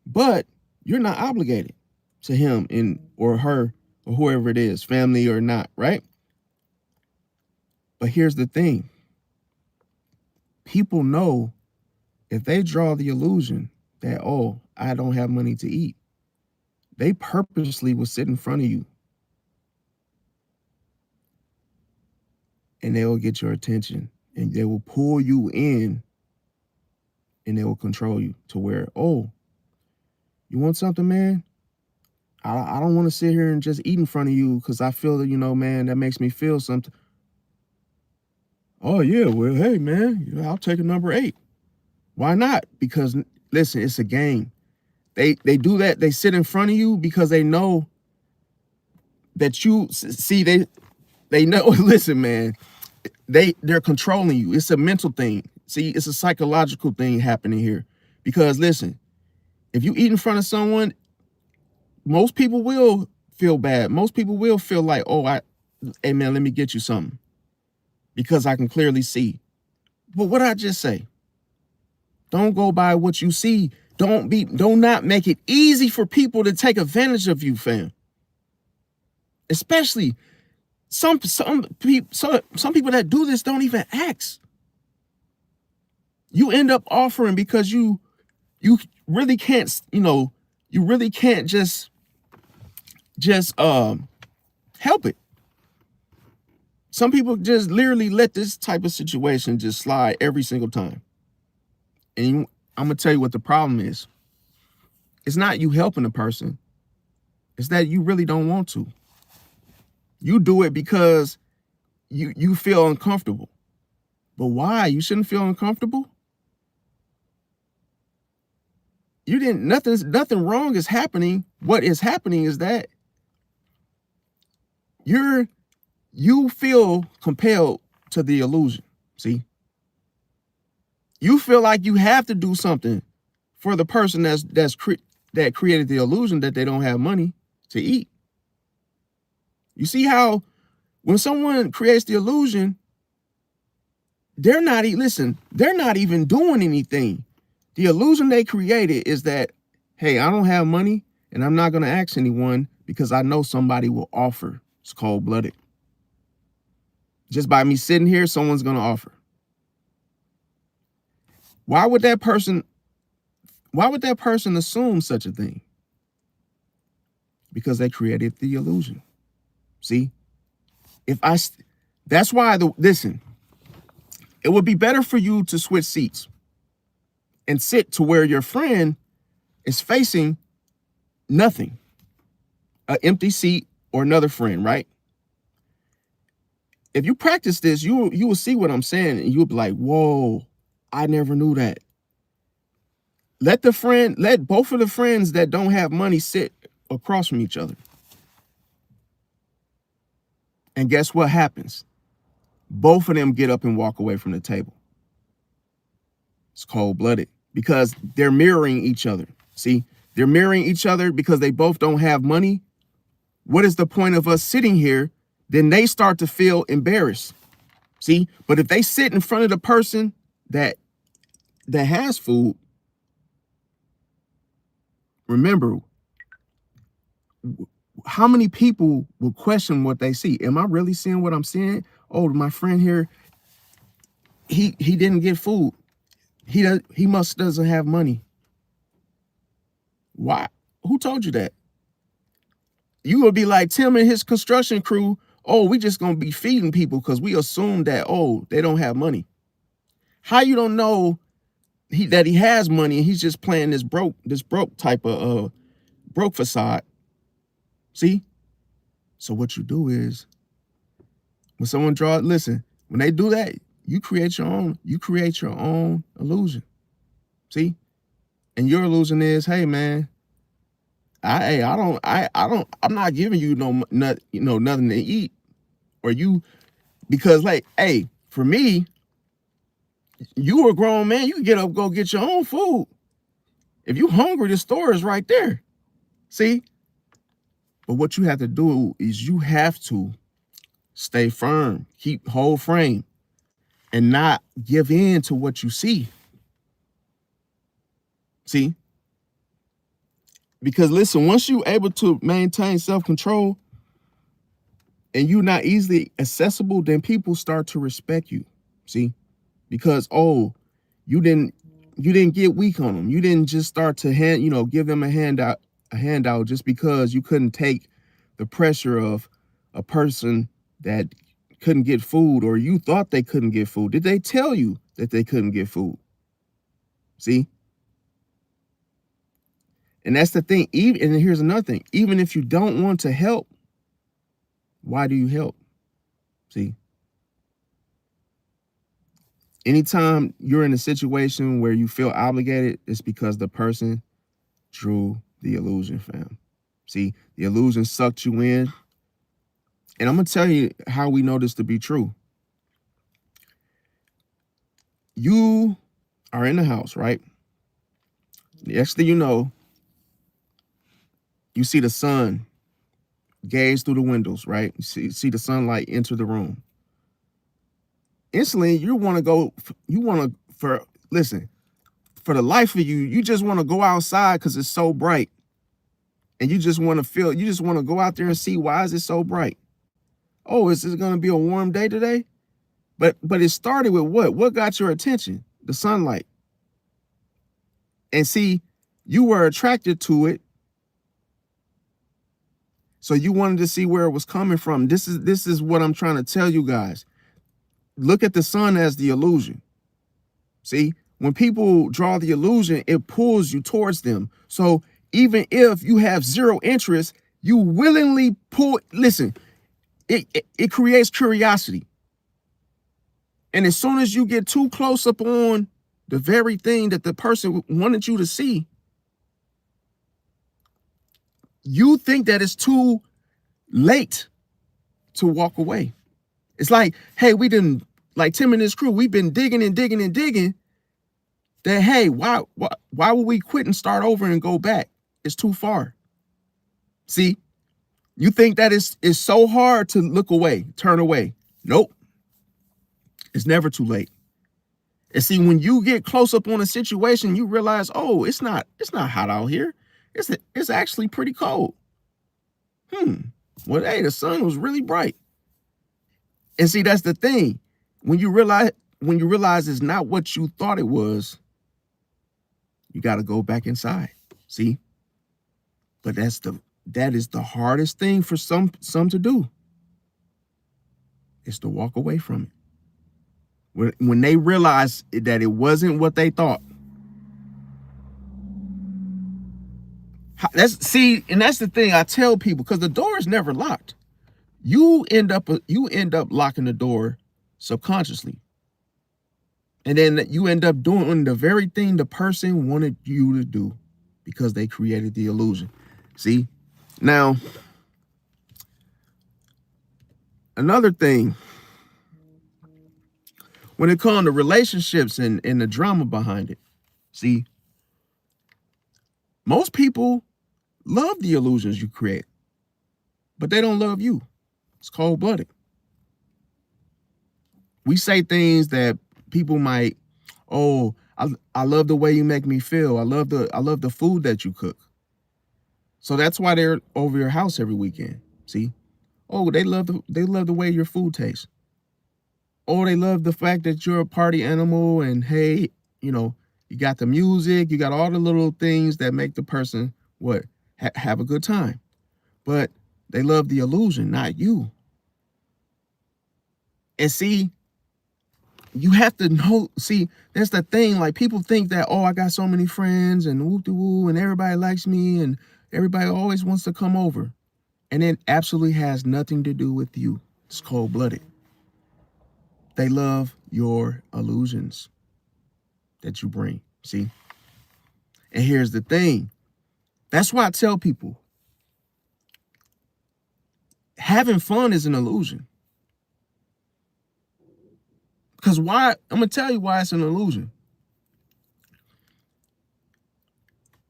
but you're not obligated to him or her or whoever it is, family or not, right? But here's the thing. People know if they draw the illusion that, I don't have money to eat, they purposely will sit in front of you and they will get your attention, and they will pull you in, and they will control you to where, you want something, man? I don't want to sit here and just eat in front of you because I feel that, man, that makes me feel something. Oh, yeah, well, hey, man, I'll take a number 8. Why not? Because, listen, it's a game. They do that. They sit in front of you because they know that you see, they know, listen, man, they're controlling you. It's a mental thing. See, it's a psychological thing happening here. Because listen, if you eat in front of someone, most people will feel bad. Most people will feel like, oh, hey man, let me get you something. Because I can clearly see. But what I just say? Don't go by what you see. Do not make it easy for people to take advantage of you, fam. Especially some people that do this don't even ask. You end up offering because you really can't, you really can't just help it. Some people just literally let this type of situation just slide every single time. And I'm gonna tell you what the problem is. It's not you helping the person. It's that you really don't want to. You do it because you feel uncomfortable. But why? You shouldn't feel uncomfortable. You didn't, nothing wrong is happening. What is happening is that you feel compelled to the illusion. See? You feel like you have to do something for the person that created the illusion that they don't have money to eat. You see how when someone creates the illusion, they're not even doing anything. The illusion they created is that, hey, I don't have money and I'm not going to ask anyone because I know somebody will offer. It's cold-blooded. Just by me sitting here, someone's going to offer. Why would that person assume such a thing? Because they created the illusion. See? That's why listen, it would be better for you to switch seats and sit to where your friend is facing nothing, an empty seat or another friend, right? If you practice this, you will see what I'm saying, and you'll be like, whoa, I never knew that. Let both of the friends that don't have money sit across from each other. And guess what happens? Both of them get up and walk away from the table. It's cold-blooded because they're mirroring each other. See, they're mirroring each other because they both don't have money. What is the point of us sitting here? Then they start to feel embarrassed. See, but if they sit in front of the person that has food, remember, how many people will question what they see? Am I really seeing what I'm seeing? Oh, my friend here, he didn't get food. He doesn't have money. Why? Who told you that? You will be like Tim and his construction crew. Oh, we just gonna be feeding people because we assume that, oh, they don't have money. How you don't know that he has money and he's just playing this broke type of broke facade? See? So what you do is when someone when they do that, you create your own illusion. See? And your illusion is, hey man, I'm not giving you nothing to eat. Or because like, hey, for me, you a grown man, you can get up, go get your own food. If you hungry, the store is right there. See? But what you have to do is you have to stay firm, keep whole frame, and not give in to what you see. See? Because listen, once you're able to maintain self-control and you're not easily accessible, then people start to respect you. See? Because, oh, you didn't get weak on them. You didn't just start to give them a handout just because you couldn't take the pressure of a person that couldn't get food, or you thought they couldn't get food. Did they tell you that they couldn't get food? See? And that's the thing. And here's another thing. Even if you don't want to help, why do you help? See? Anytime you're in a situation where you feel obligated, it's because the person drew the illusion, fam. See, the illusion sucked you in, And I'm going to tell you how we know this to be true. You are in the house, right? The next thing you know, you see the sun gaze through the windows, right? You see the sunlight enter the room. Instantly, you want to go, listen, for the life of you, you just want to go outside because it's so bright. And you just want to go out there and see, why is it so bright? Oh, is it going to be a warm day today? But it started with what? What got your attention? The sunlight. And see, you were attracted to it. So you wanted to see where it was coming from. This is what I'm trying to tell you guys. Look at the sun as the illusion. See, when people draw the illusion, it pulls you towards them. So even if you have zero interest, you willingly pull. Listen, it creates curiosity. And as soon as you get too close up on the very thing that the person wanted you to see, you think that it's too late to walk away. It's like, hey, like Tim and his crew, we've been digging and digging and digging. That, hey, why would we quit and start over and go back? It's too far. See, you think that it's so hard to look away, turn away. Nope. It's never too late. And see, when you get close up on a situation, you realize, oh, it's not hot out here. It's actually pretty cold. Well, hey, the sun was really bright. And see, that's the thing. When you realize it's not what you thought it was, you got to go back inside. See? But that is the hardest thing for some to do. Is to walk away from it. When they realize that it wasn't what they thought. That's the thing I tell people, because the door is never locked. You end up locking the door subconsciously. And then you end up doing the very thing the person wanted you to do because they created the illusion. See? Now, another thing, when it comes to relationships and the drama behind it, see, most people love the illusions you create, but they don't love you. It's cold-blooded. We say things that people might, oh, I love the way you make me feel. I love the food that you cook. So that's why they're over your house every weekend. See? Oh, they love the way your food tastes. Oh, they love the fact that you're a party animal, and hey, you got the music, you got all the little things that make the person have a good time. But they love the illusion, not you. And see, you have to know, see, that's the thing. Like, people think that, oh, I got so many friends and woo-de-woo and everybody likes me and everybody always wants to come over. And it absolutely has nothing to do with you. It's cold-blooded. They love your illusions that you bring, see? And here's the thing. That's why I tell people, having fun is an illusion. Because why? I'm going to tell you why it's an illusion.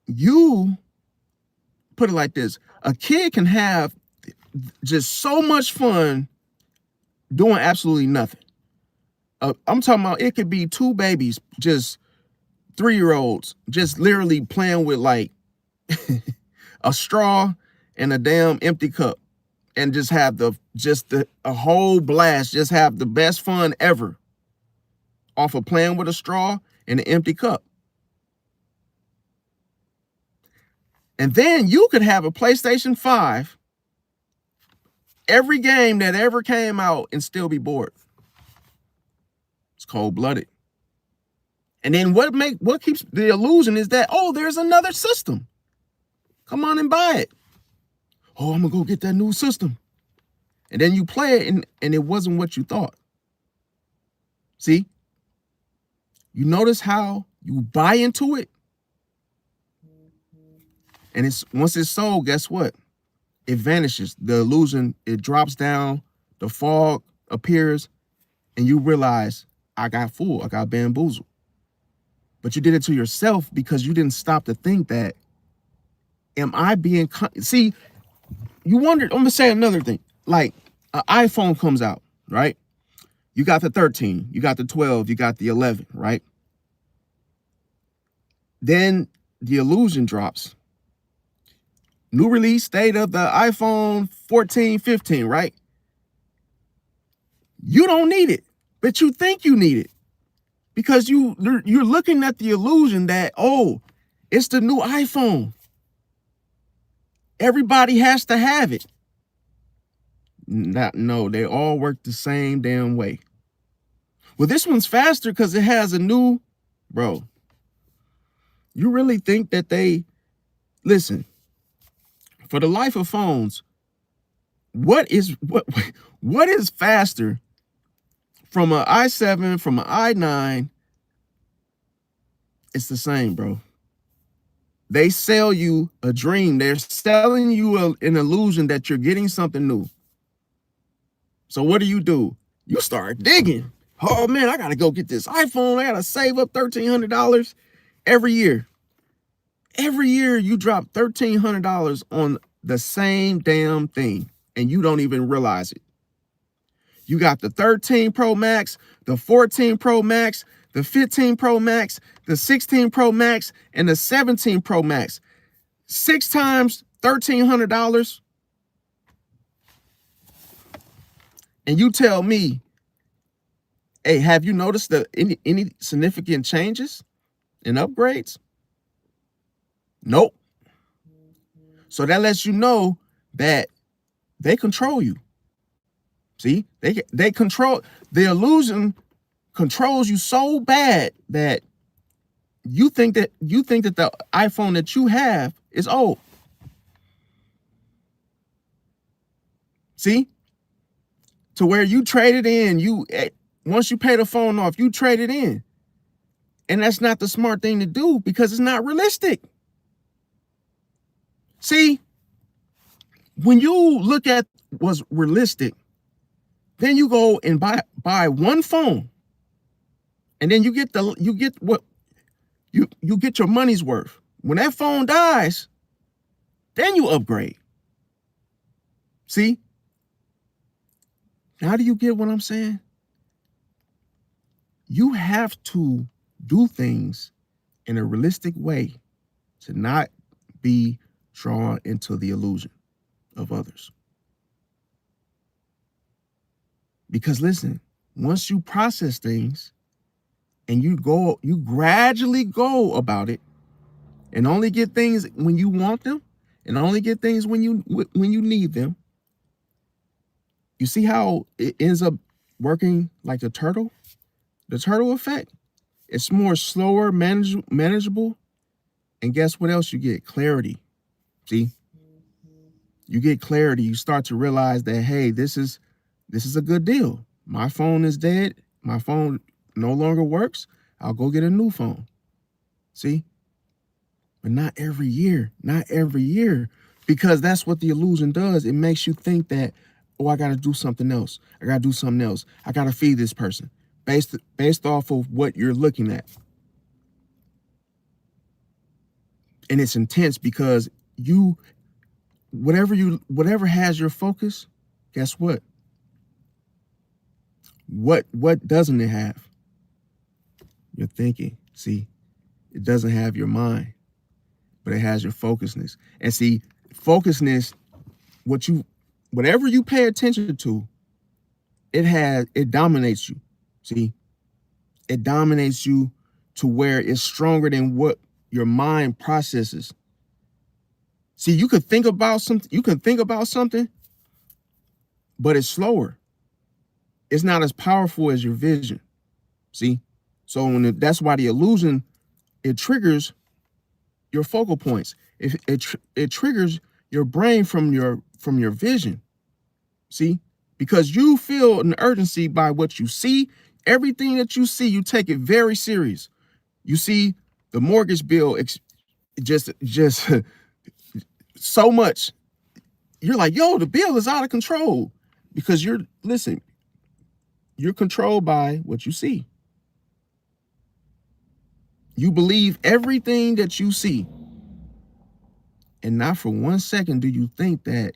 You put it like this. A kid can have just so much fun doing absolutely nothing. I'm talking about, it could be two babies, just 3-year-olds, just literally playing with like a straw and a damn empty cup, and just have a whole blast, just have the best fun ever off of playing with a straw and an empty cup. And then you could have a PlayStation 5, every game that ever came out, and still be bored. It's cold-blooded. And then what keeps the illusion is that, oh, there's another system. Come on and buy it. Oh, I'm gonna go get that new system. And then you play it, and it wasn't what you thought. See? You notice how you buy into it? And once it's sold, guess what? it vanishes. The illusion, it drops down, the fog appears, and you realize, I got fooled, I got bamboozled. But you did it to yourself because you didn't stop to think that, am I being, see, you wondered, I'm gonna say another thing. Like an iPhone comes out, right? You got the 13, you got the 12, you got the 11, right? Then the illusion drops. New release date of the iPhone 14, 15, right? You don't need it, but you think you need it because you're looking at the illusion that, oh, it's the new iPhone. Everybody has to have it. No, they all work the same damn way. Well, this one's faster because it has a new, bro. You really think that listen, for the life of phones, what is faster from an i7, from an i9? It's the same, bro. They sell you a dream. They're selling you an illusion that you're getting something new. So what do? You start digging. Oh man, I gotta go get this iPhone. I gotta save up $1,300 every year. Every year you drop $1,300 on the same damn thing, and you don't even realize it. You got the 13 Pro Max, the 14 Pro Max, the 15 Pro Max, the 16 Pro Max, and the 17 Pro Max. 6 times $1,300. And you tell me, hey, have you noticed any significant changes and upgrades? Nope. So that lets you know that they control you. See, they control, the illusion controls you so bad that you think that the iPhone that you have is old. See, to where you trade it in, once you pay the phone off, you trade it in. And that's not the smart thing to do because it's not realistic. See, when you look at what's realistic, then you go and buy one phone, and then you get your money's worth. When that phone dies, then you upgrade. See? Now do you get what I'm saying? You have to do things in a realistic way to not be drawn into the illusion of others. Because listen, once you process things and you gradually go about it and only get things when you want them and only get things when you need them, you see how it ends up working like the turtle effect? It's more slower, manageable. And guess what else you get? Clarity. See? You get clarity. You start to realize that, hey, this is a good deal. My phone is dead. My phone no longer works. I'll go get a new phone. See? But not every year. Not every year. Because that's what the illusion does. It makes you think that, oh, I got to do something else. I got to do something else. I got to feed this person. Based off of what you're looking at. And it's intense because whatever has your focus, guess what? What doesn't it have? Your thinking. See, it doesn't have your mind, but it has your focusness. And see, focusness, whatever you pay attention to, it dominates you. See, it dominates you to where it's stronger than what your mind processes. See, you could think about something, but it's slower. It's not as powerful as your vision. See? So that's why the illusion, it triggers your focal points. It triggers your brain from your vision. See? Because you feel an urgency by what you see. Everything that you see, you take it very serious. You see the mortgage bill just so much. you're like, yo, the bill is out of control. Because you're controlled by what you see. You believe everything that you see. And not for 1 second do you think that,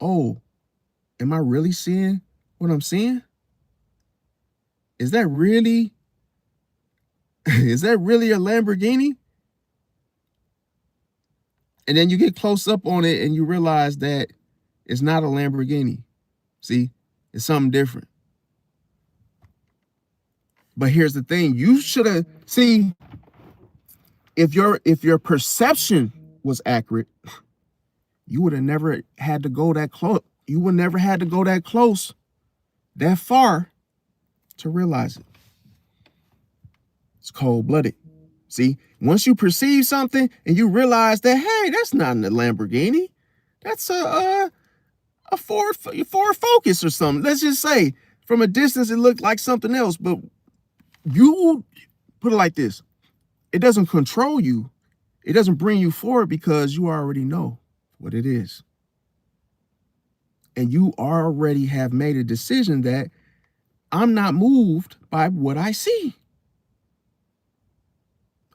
oh, am I really seeing what I'm seeing? Is that really a Lamborghini? And then you get close up on it and you realize that it's not a Lamborghini. See, it's something different. But here's the thing, you should have, see, if your perception was accurate, you would have never had to go that close. You would never had to go that close, that far to realize it. It's cold-blooded. See, once you perceive something and you realize that, hey, that's not a Lamborghini, that's a Ford Focus or something. Let's just say from a distance it looked like something else, but you put it like this: it doesn't control you, it doesn't bring you forward because you already know what it is, and you already have made a decision that I'm not moved by what I see.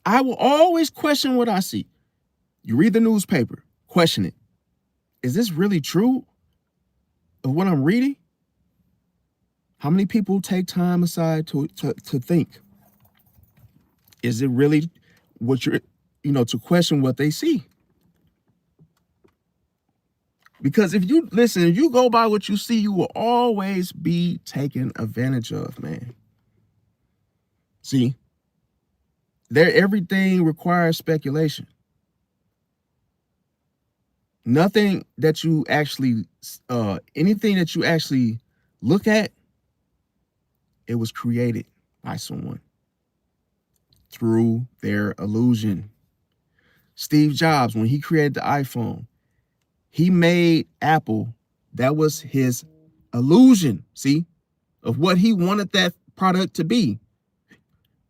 I will always question what I see. You read the newspaper, question it. Is this really true of what I'm reading? How many people take time aside to think? Is it really what you're, to question what they see? Because if you listen, if you go by what you see, you will always be taken advantage of, man. See, everything requires speculation. Nothing that you actually, anything that you actually look at, it was created by someone through their illusion. Steve Jobs, when he created the iPhone, he made Apple. That was his illusion, see, of what he wanted that product to be,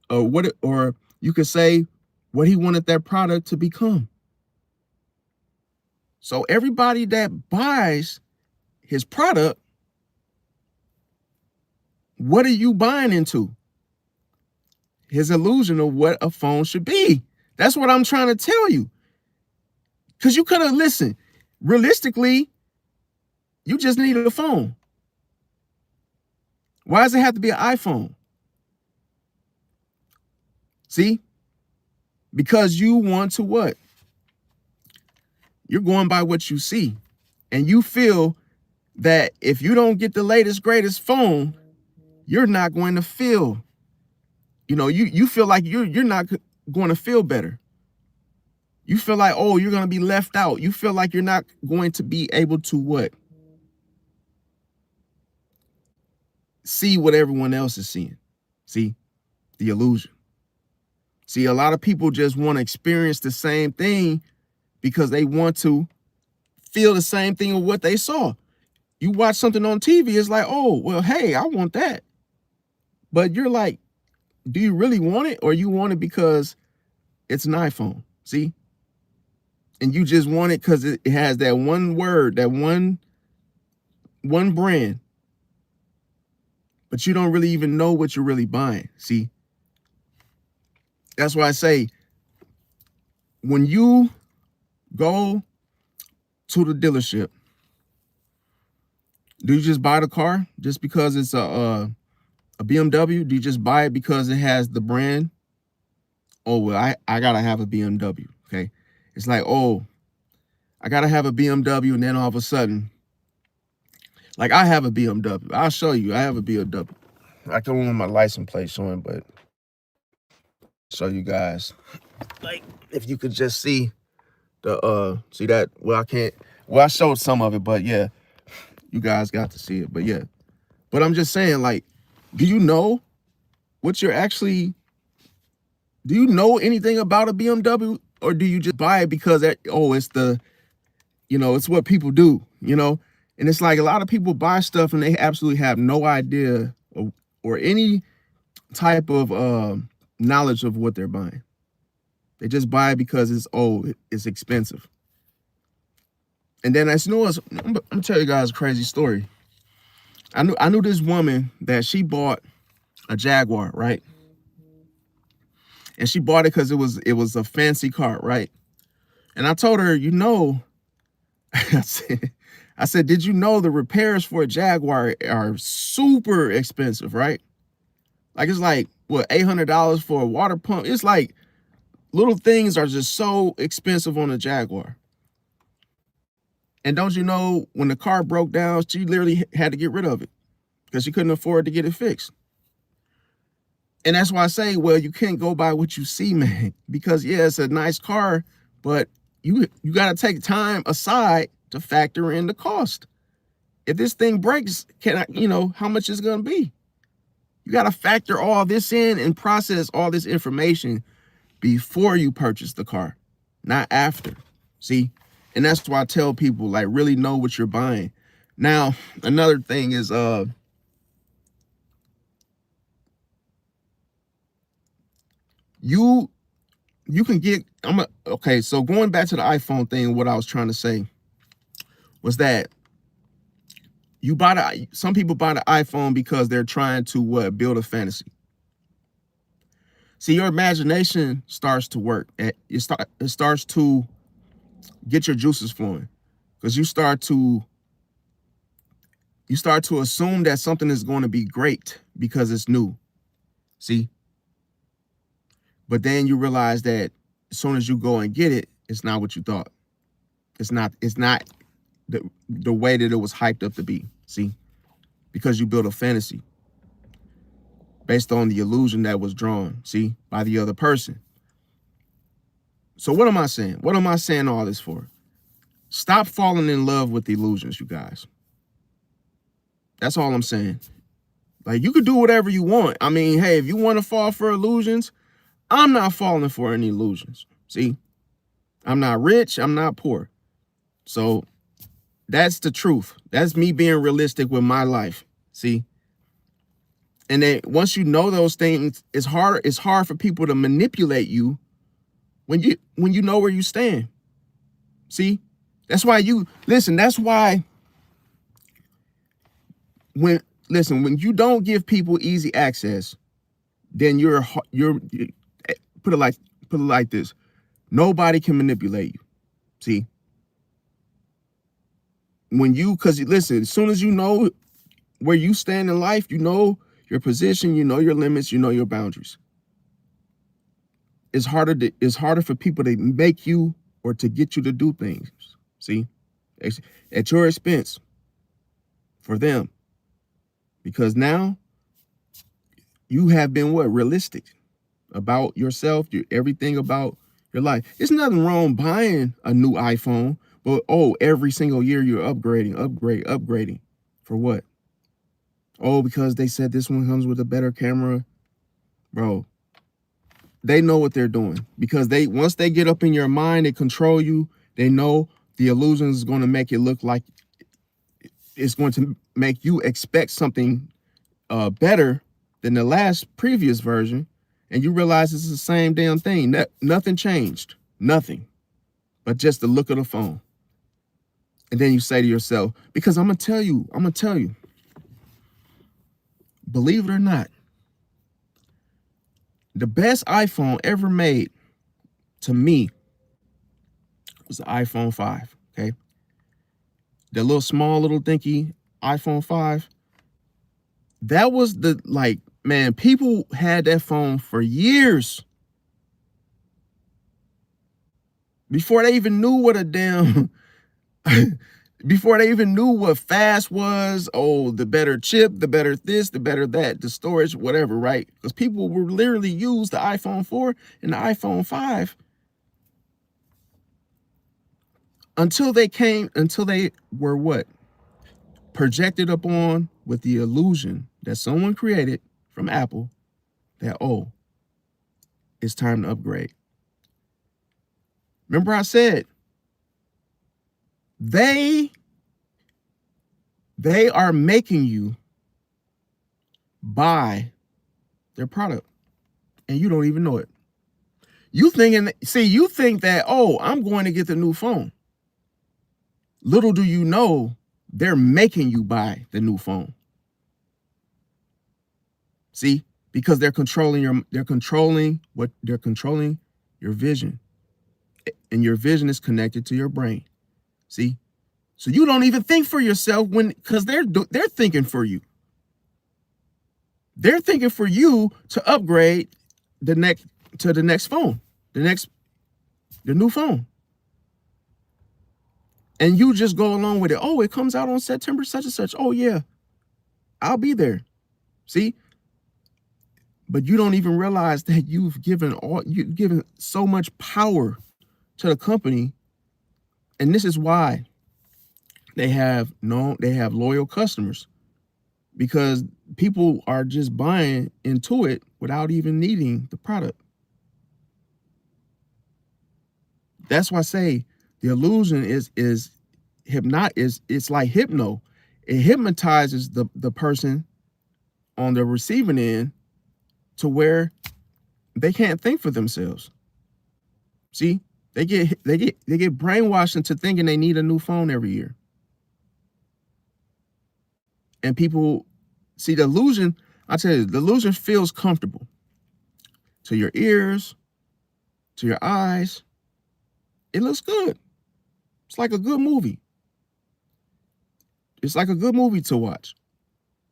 or you could say what he wanted that product to become. So everybody that buys his product, what are you buying into? His illusion of what a phone should be. That's what I'm trying to tell you. Because you could have listened. Realistically, you just needed a phone. Why does it have to be an iPhone? See? Because you want to what? You're going by what you see. And you feel that if you don't get the latest, greatest phone, you're not going to feel, you feel like you're not going to feel better. You feel like, oh, you're going to be left out. You feel like you're not going to be able to what? See what everyone else is seeing. See? The illusion. See, a lot of people just want to experience the same thing because they want to feel the same thing of what they saw. You watch something on TV, it's like, oh, well, hey, I want that. But you're like, do you really want it, or you want it because it's an iPhone? See? And you just want it because it has that one word, that one brand. But you don't really even know what you're really buying. See? That's why I say, when you go to the dealership, do you just buy the car just because it's a BMW? Do you just buy it because it has the brand? Oh, well, I gotta have a BMW. Okay. It's like, oh, I gotta have a BMW, and then all of a sudden, like, I have a BMW. I'll show you. I have a BMW. I don't want my license plate showing, but show you guys. Like, if you could just see see that. Well, I can't. Well, I showed some of it, but yeah, you guys got to see it. But yeah, but I'm just saying, like, do you know what you're actually? Do you know anything about a BMW, or do you just buy it because it's the, it's what people do, And it's like a lot of people buy stuff and they absolutely have no idea or any type of knowledge of what they're buying. They just buy it because it's expensive. And then I'm gonna tell you guys a crazy story. I knew this woman that she bought a Jaguar, right? And she bought it because it was a fancy car, right? And I told her, you know, I said, did you know the repairs for a Jaguar are super expensive, right? Like it's like what, $800 for a water pump? It's like little things are just so expensive on a Jaguar. And don't you know, when the car broke down, she literally had to get rid of it because she couldn't afford to get it fixed. And that's why I say, well, you can't go by what you see, man, because yeah, it's a nice car, but you got to take time aside to factor in the cost. If this thing breaks, how much is it going to be? You got to factor all this in and process all this information before you purchase the car, not after. See? And that's why I tell people, like, really know what you're buying. Now, another thing is, you can get, okay, so going back to the iPhone thing, what I was trying to say was that some people buy the iPhone because they're trying to build a fantasy. See, your imagination starts to work. It starts to get your juices flowing, because you start to assume that something is going to be great because it's new. See? But then you realize that as soon as you go and get it, it's not what you thought. It's not the way that it was hyped up to be. See? Because you built a fantasy based on the illusion that was drawn, see, by the other person. So what am I saying? What am I saying all this for? Stop falling in love with illusions, you guys. That's all I'm saying. Like, you could do whatever you want. I mean, hey, if you want to fall for illusions, I'm not falling for any illusions. See, I'm not rich. I'm not poor. So that's the truth. That's me being realistic with my life. See, and then once you know those things, it's hard for people to manipulate you when you know where you stand. See, that's why that's why when you don't give people easy access, then you're put it like this. Nobody can manipulate you. See, because listen, as soon as you know where you stand in life, you know your position, you know your limits, you know your boundaries. It's harder for people to make you or to get you to do things. See, at your expense for them, because now you have been realistic about yourself, everything about your life. There's nothing wrong buying a new iPhone, but every single year you're upgrading. For what? Oh, because they said this one comes with a better camera. Bro, they know what they're doing, because once they get up in your mind, they control you. They know the illusion is going to make it look like it's going to make you expect something better than the previous version. And you realize it's the same damn thing. Nothing changed. Nothing. But just the look of the phone. And then you say to yourself, because I'm going to tell you, believe it or not, the best iPhone ever made to me was the iPhone 5, okay? The little small little dinky iPhone 5. That was man, people had that phone for years before they even knew what before they even knew what fast was. Oh, the better chip, the better this, the better that, the storage, whatever, right? Because people were literally use the iPhone 4 and the iPhone 5 until they were what? Projected upon with the illusion that someone created from Apple that, it's time to upgrade. Remember I said, they are making you buy their product and you don't even know it. You think that, I'm going to get the new phone. Little do you know, they're making you buy the new phone. See, because they're controlling your vision, and your vision is connected to your brain. See, so you don't even think for yourself because they're thinking for you. They're thinking for you to upgrade the next phone, the new phone. And you just go along with it. Oh, it comes out on September such and such. Oh yeah, I'll be there. See? But you don't even realize that you've given so much power to the company. And this is why they have loyal customers, because people are just buying into it without even needing the product. That's why I say the illusion is it's like hypno. It hypnotizes the person on the receiving end to where they can't think for themselves. See, they get brainwashed into thinking they need a new phone every year. And people see the illusion. I tell you, the illusion feels comfortable to your ears, to your eyes. It looks good. It's like a good movie. It's like a good movie to watch.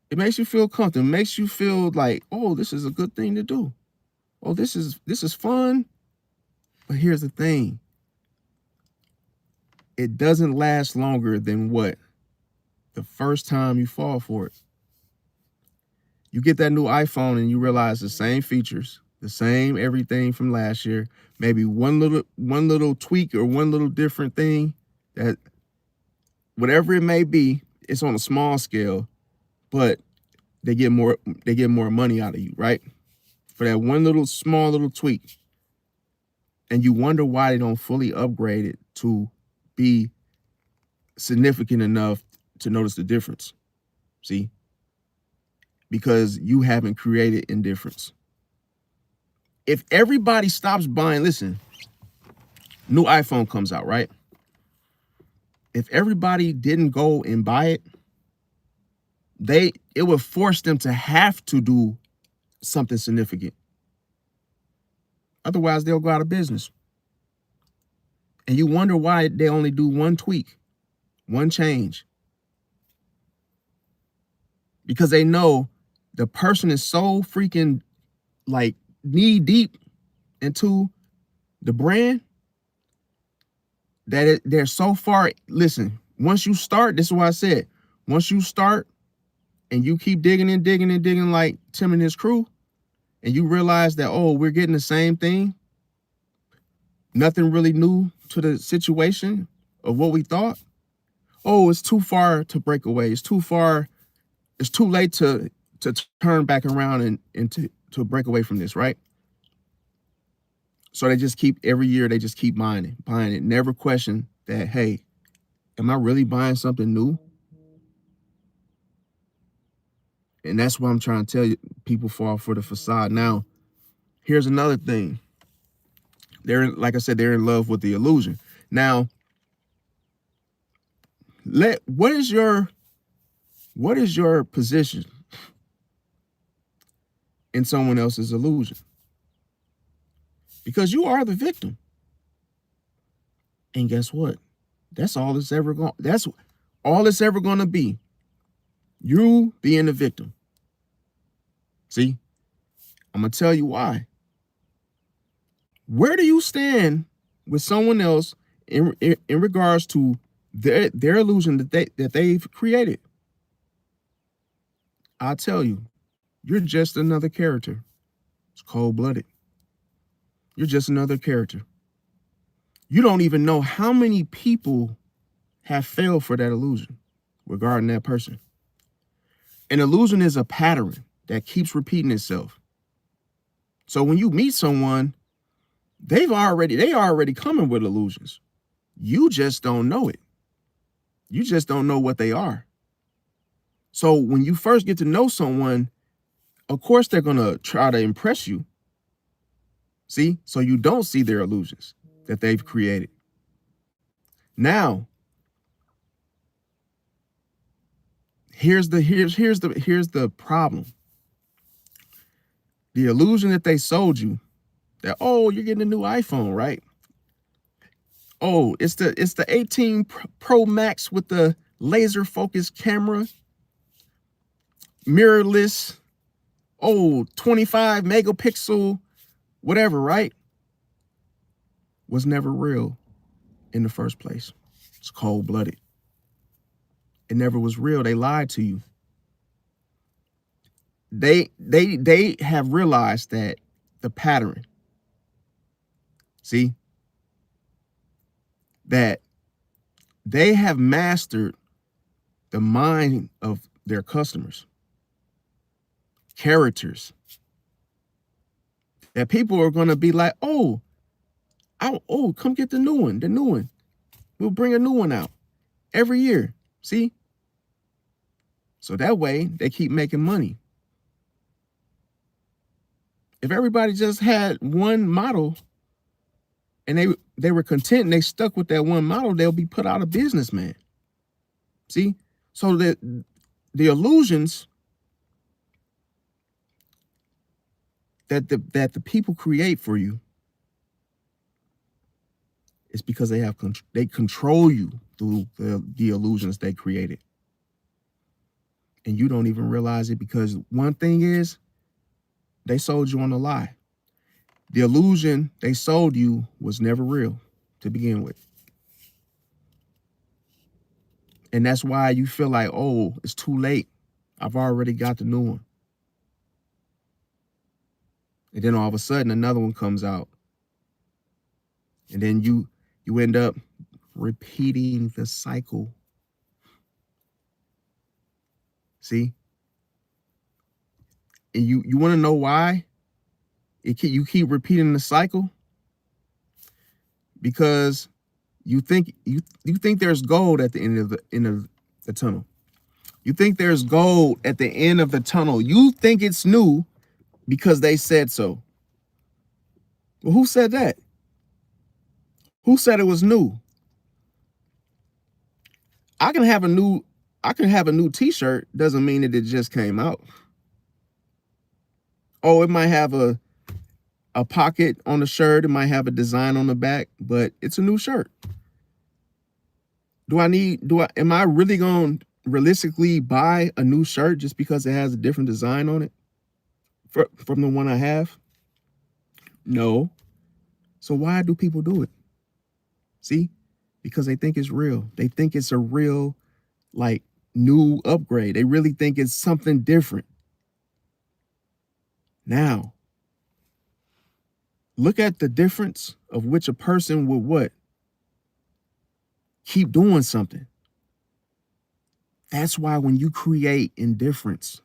It makes you feel comfortable. It makes you feel like, oh, this is a good thing to do. Oh, this is fun. But here's the thing. It doesn't last longer than what? The first time you fall for it. You get that new iPhone and you realize the same features, the same everything from last year, maybe one little tweak or one little different thing, that whatever it may be, it's on a small scale, but they get more money out of you, right? For that one small little tweak. And you wonder why they don't fully upgrade it to be significant enough to notice the difference. See? Because you haven't created indifference. If everybody stops buying, listen, new iPhone comes out, right? If everybody didn't go and buy it, it would force them to have to do something significant. Otherwise, they'll go out of business. And you wonder why they only do one tweak, one change. Because they know the person is so freaking like knee deep into the brand that they're so far. Listen, once you start, this is what I said. Once you start and you keep digging and digging and digging like Tim and his crew, and you realize that, oh, we're getting the same thing. Nothing really new to the situation of what we thought. Oh, it's too far to break away. It's too far. It's too late to turn back around and to break away from this, right? So they just keep, every year, they just keep buying it. Never question that, hey, am I really buying something new? And that's what I'm trying to tell you. People fall for the facade. Now, here's another thing. Like I said, they're in love with the illusion. Now, what is your position in someone else's illusion? Because you are the victim. And guess what? That's all it's ever going to be. You being the victim. See? I'm going to tell you why. Where do you stand with someone else in regards to their illusion that they've created? I'll tell you, you're just another character. It's cold-blooded. You're just another character. You don't even know how many people have failed for that illusion regarding that person. An illusion is a pattern that keeps repeating itself. So when you meet someone, they already coming with illusions. You just don't know it. You just don't know what they are. So when you first get to know someone, of course they're going to try to impress you. See? So you don't see their illusions that they've created. Now, Here's the problem. The illusion that they sold you that, oh, you're getting a new iPhone, right? Oh, it's the 18 Pro Max with the laser focused camera, mirrorless, 25 megapixel, whatever, right? Was never real in the first place. It's cold-blooded. It never was real. They lied to you. They have realized that the pattern, see, that they have mastered the mind of their customers, characters, that people are going to be like, oh, come get the new one. We'll bring a new one out every year. See? So that way they keep making money. If everybody just had one model and they were content and they stuck with that one model, they'll be put out of business, man. See? So that the illusions that the people create for you is because they control you through the illusions they created. And you don't even realize it, because one thing is, they sold you on a lie. The illusion they sold you was never real to begin with. And that's why you feel like, oh, it's too late. I've already got the new one. And then all of a sudden another one comes out. And then you end up repeating the cycle. See? And you want to know why you keep repeating the cycle? Because you think there's gold at the end of the tunnel. You think there's gold at the end of the tunnel. You think it's new because they said so. Well, who said that? Who said it was new? I can have a new t-shirt, doesn't mean that it just came out. Oh, it might have a pocket on the shirt, it might have a design on the back, but it's a new shirt. Am I really going to realistically buy a new shirt just because it has a different design on it from the one I have? No. So why do people do it? See? Because they think it's real. They think it's a real, like, new upgrade. They really think it's something different. Now, look at the difference of which a person would what? Keep doing something. That's why when you create indifference,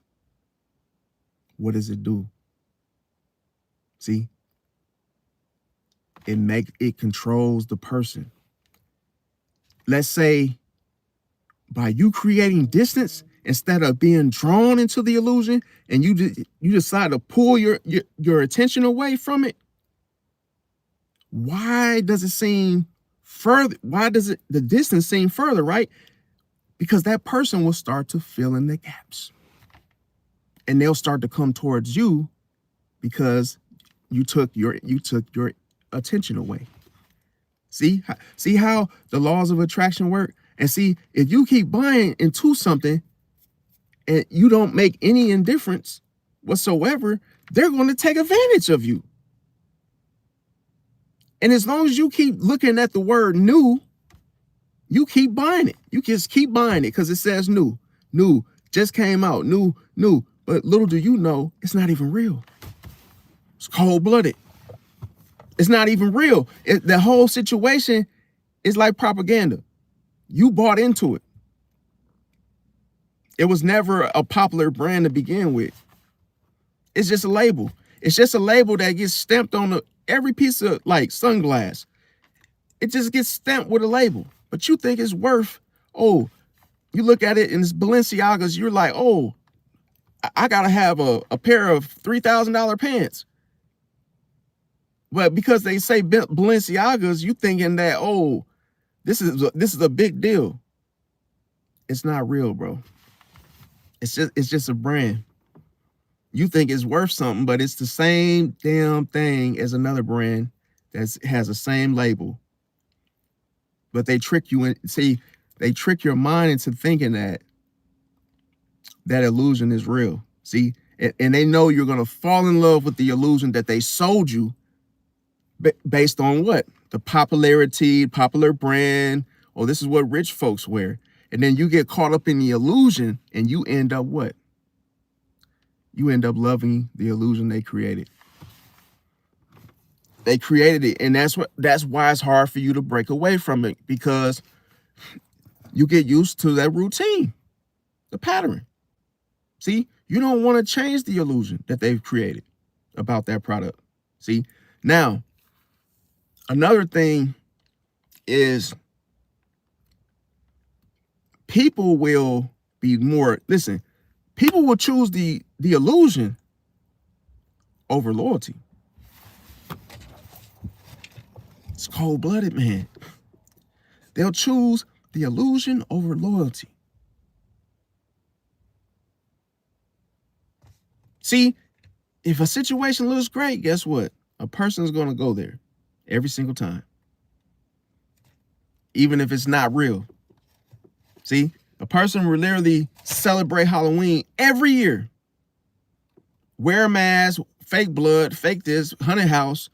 what does it do? See? It controls the person. Let's say by you creating distance, instead of being drawn into the illusion, and you decide to pull your attention away from it, why does it seem further? Why does the distance seem further, right? Because that person will start to fill in the gaps. And they'll start to come towards you because you took your attention away. See how the laws of attraction work? And see, if you keep buying into something and you don't make any indifference whatsoever, they're going to take advantage of you. And as long as you keep looking at the word new, you keep buying it. You just keep buying it because it says new, just came out, new. But little do you know, it's not even real. It's cold-blooded. It's not even real. The whole situation is like propaganda. You bought into it. It was never a popular brand to begin with. It's just a label. It's just a label that gets stamped on every piece of, like, sunglass. It just gets stamped with a label. But you think it's worth, you look at it and it's Balenciagas, you're like, I gotta have a pair of $3,000 pants. But because they say Balenciagas, you thinking that, this is a big deal. It's not real, bro. It's just a brand. You think it's worth something, but it's the same damn thing as another brand that has the same label. But they trick you in. See, they trick your mind into thinking that illusion is real. See, and they know you're gonna fall in love with the illusion that they sold you based on what? The popularity, popular brand. Oh, this is what rich folks wear. And then you get caught up in the illusion and you end up what? You end up loving the illusion they created. They created it, and that's why it's hard for you to break away from it, because you get used to that routine, the pattern. See, you don't want to change the illusion that they've created about that product. See, now, another thing is people will be more, listen, people will choose the illusion over loyalty. It's cold-blooded, man. They'll choose the illusion over loyalty. See, if a situation looks great, guess what? A person's going to go there every single time, even if it's not real. See, a person will literally celebrate Halloween every year. Wear a mask, fake blood, fake this, haunted house,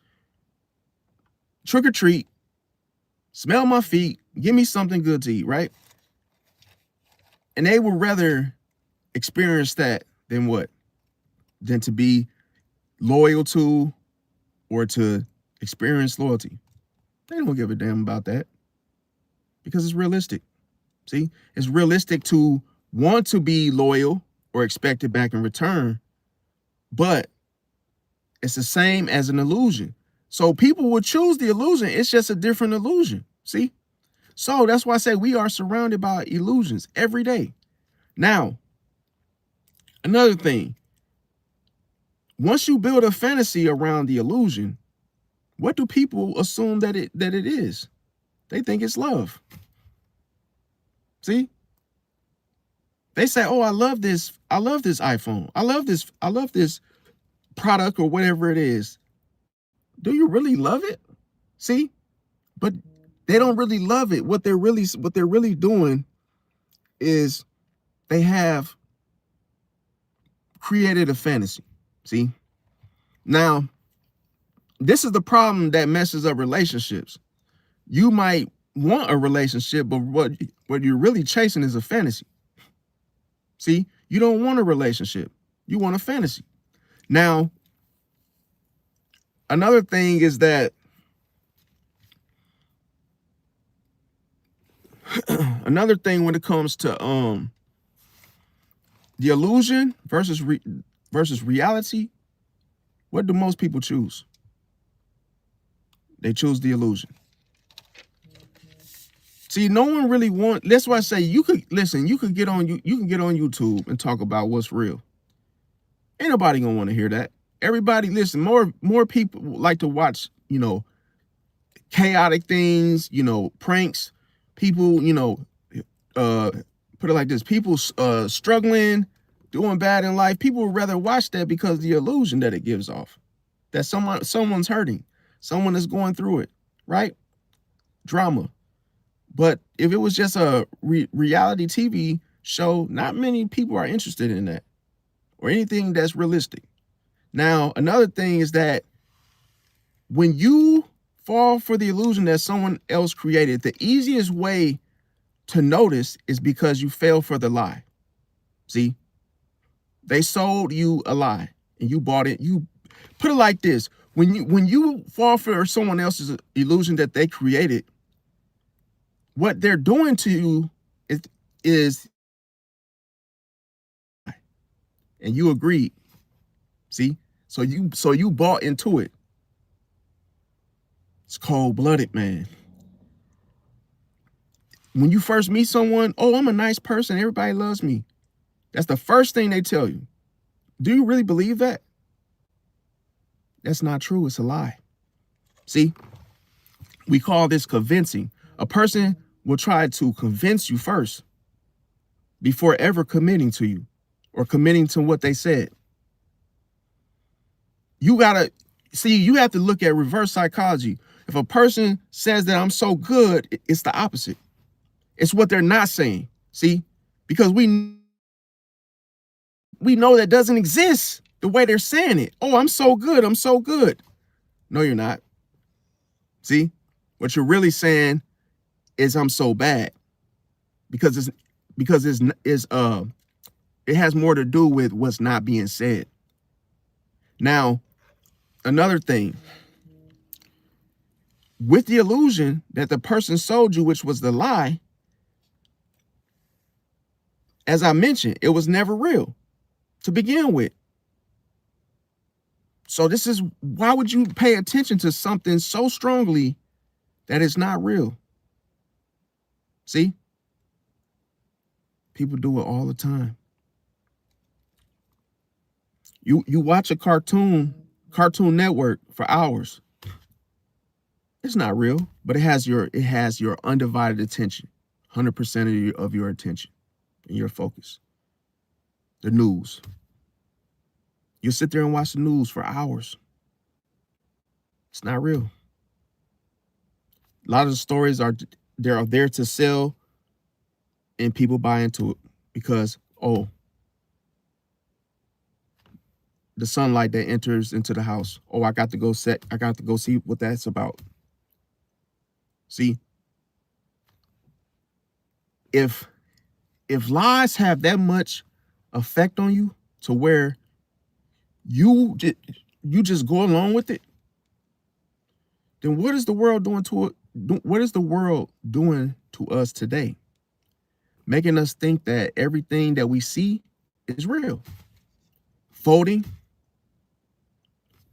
trick or treat, smell my feet, give me something good to eat, right? And they would rather experience that than what? Than to be loyal to or to experience loyalty. They don't give a damn about that because it's realistic. See, it's realistic to want to be loyal or expect it back in return, but it's the same as an illusion. So people will choose the illusion. It's just a different illusion. See? So that's why I say we are surrounded by illusions every day. Now, another thing, once you build a fantasy around the illusion, what do people assume that it is? They think it's love. See? They say, "Oh, I love this iPhone. I love this product or whatever it is." Do you really love it? See? But they don't really love it. What they're really doing is they have created a fantasy. See? Now, this is the problem that messes up relationships. You might want a relationship, but what you're really chasing is a fantasy. See? You don't want a relationship. You want a fantasy. Now, another thing is that another thing when it comes to the illusion versus reality, what do most people choose? They choose the illusion. See, no one really that's why I say you can get on YouTube and talk about what's real. Ain't nobody gonna want to hear that. Everybody, listen, more people like to watch, chaotic things, pranks, people, put it like this, people struggling, doing bad in life. People would rather watch that because of the illusion that it gives off, that someone's hurting, someone is going through it, right? Drama. But if it was just a reality TV show, not many people are interested in that or anything that's realistic. Now, another thing is that when you fall for the illusion that someone else created, the easiest way to notice is because you fell for the lie. See, they sold you a lie and you bought it. You put it like this. When you fall for someone else's illusion that they created, what they're doing to you is and you agreed. See? So you bought into it. It's cold-blooded, man. When you first meet someone, "Oh, I'm a nice person. Everybody loves me." That's the first thing they tell you. Do you really believe that? That's not true. It's a lie. See? We call this convincing. A person will try to convince you first before ever committing to you. or committing to what they said. You gotta see, you have to look at reverse psychology. If a person says that I'm so good, it's the opposite. It's what they're not saying. See, because we know that doesn't exist the way they're saying it. Oh, I'm so good. I'm so good. No, you're not. See, what you're really saying is I'm so bad, because it has more to do with what's not being said. Now, another thing, with the illusion that the person sold you, which was the lie, as I mentioned, it was never real to begin with. So this is, why would you pay attention to something so strongly that it's not real? See? People do it all the time. You watch a Cartoon Network for hours. It's not real, but it has your undivided attention, 100% of your attention and your focus. The news. You sit there and watch the news for hours. It's not real. A lot of the stories are there to sell, and people buy into it because, oh, the sunlight that enters into the house. Oh, I got to go see what that's about. See, if lies have that much effect on you to where you just go along with it, then what is the world doing to it? What is the world doing to us today? Making us think that everything that we see is real. Voting,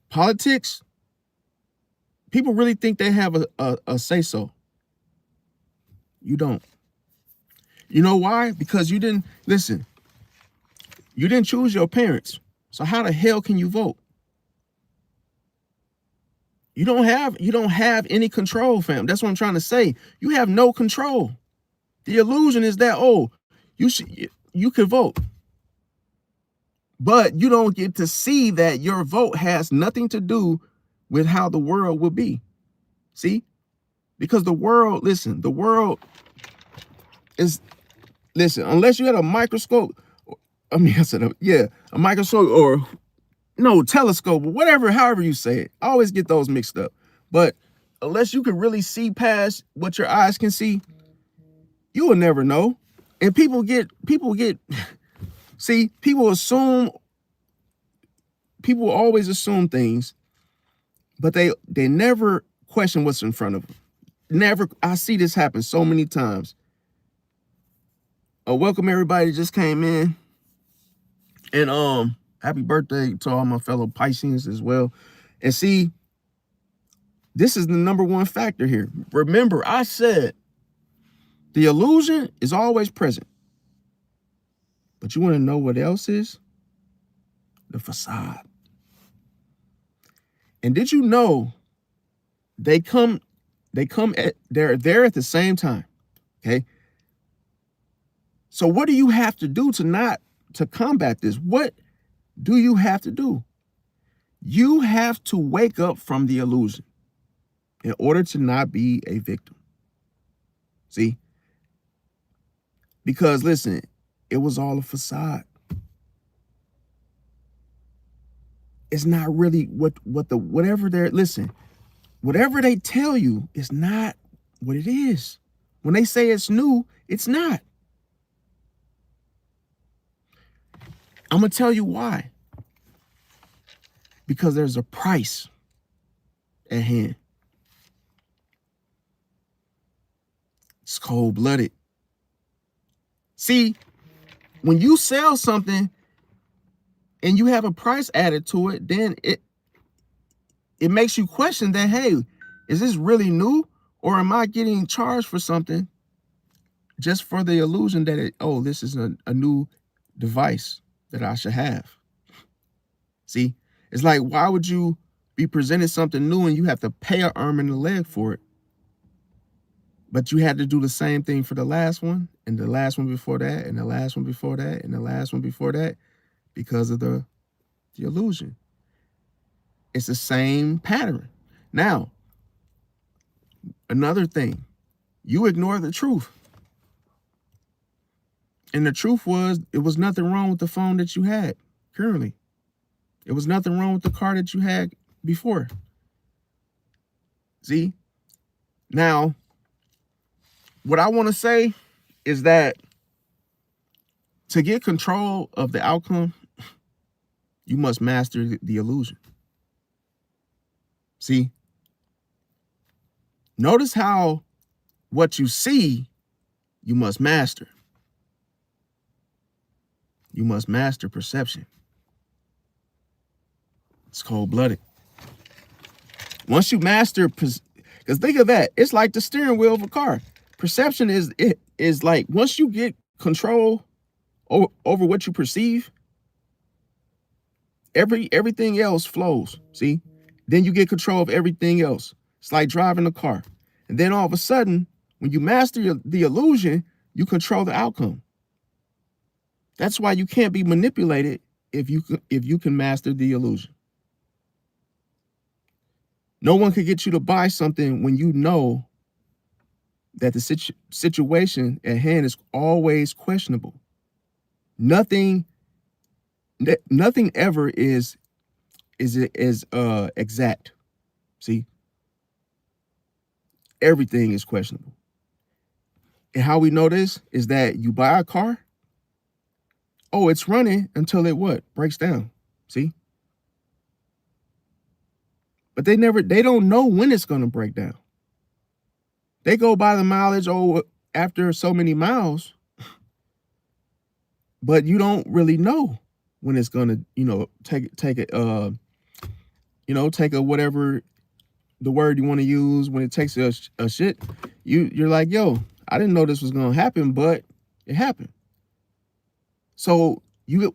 politics, people really think they have a say-so. You don't. You know why? Because you didn't listen. You didn't choose your parents. So how the hell can you vote? You don't have any control, fam. That's what I'm trying to say. You have no control. The illusion is that, oh, you could vote. But you don't get to see that your vote has nothing to do with how the world will be. See? Because the world is, unless you had a microscope, a microscope or no, telescope or whatever, however you say it. I always get those mixed up. But unless you can really see past what your eyes can see, you will never know. And people always assume things, but they never question what's in front of them. Never. I see this happen so many times. Welcome everybody that just came in. And happy birthday to all my fellow Pisces as well. And see, this is the number one factor here. Remember, I said the illusion is always present. But you want to know what else is? The facade. And did you know they're there at the same time? Okay. So what do you have to do to combat this? What do you have to do? You have to wake up from the illusion in order to not be a victim. See? Because listen, it was all a facade. It's not really whatever they tell you is not what it is. When they say it's new, it's not. I'm going to tell you why. Because there's a price at hand. It's cold-blooded. See, when you sell something and you have a price added to it, then it makes you question that, hey, is this really new? Or am I getting charged for something just for the illusion that this is a new device that I should have? See, it's like, why would you be presented something new and you have to pay an arm and a leg for it? But you had to do the same thing for the last one, and the last one before that, and the last one before that, and the last one before that. because of the illusion. It's the same pattern. Now, another thing, you ignore the truth. And the truth was, it was nothing wrong with the phone that you had currently. It was nothing wrong with the car that you had before. See? Now, what I want to say is that to get control of the outcome, you must master the illusion. See? Notice how what you see, you must master. You must master perception. It's cold-blooded. Once you master, because think of that, it's like the steering wheel of a car. Perception is like, once you get control over what you perceive, everything else flows. See? Then you get control of everything else. It's like driving a car. And then all of a sudden, when you master the illusion, you control the outcome. That's why you can't be manipulated if you can master the illusion. No one could get you to buy something when you know that the situation at hand is always questionable. Nothing ever is exact. See? Everything is questionable. And how we know this is that you buy a car. Oh, it's running until it what? Breaks down. See? But they don't know when it's going to break down. They go by the mileage, after so many miles, but you don't really know when it's going to, take a whatever the word you want to use, when it takes a shit, you're like, yo, I didn't know this was going to happen, but it happened. So the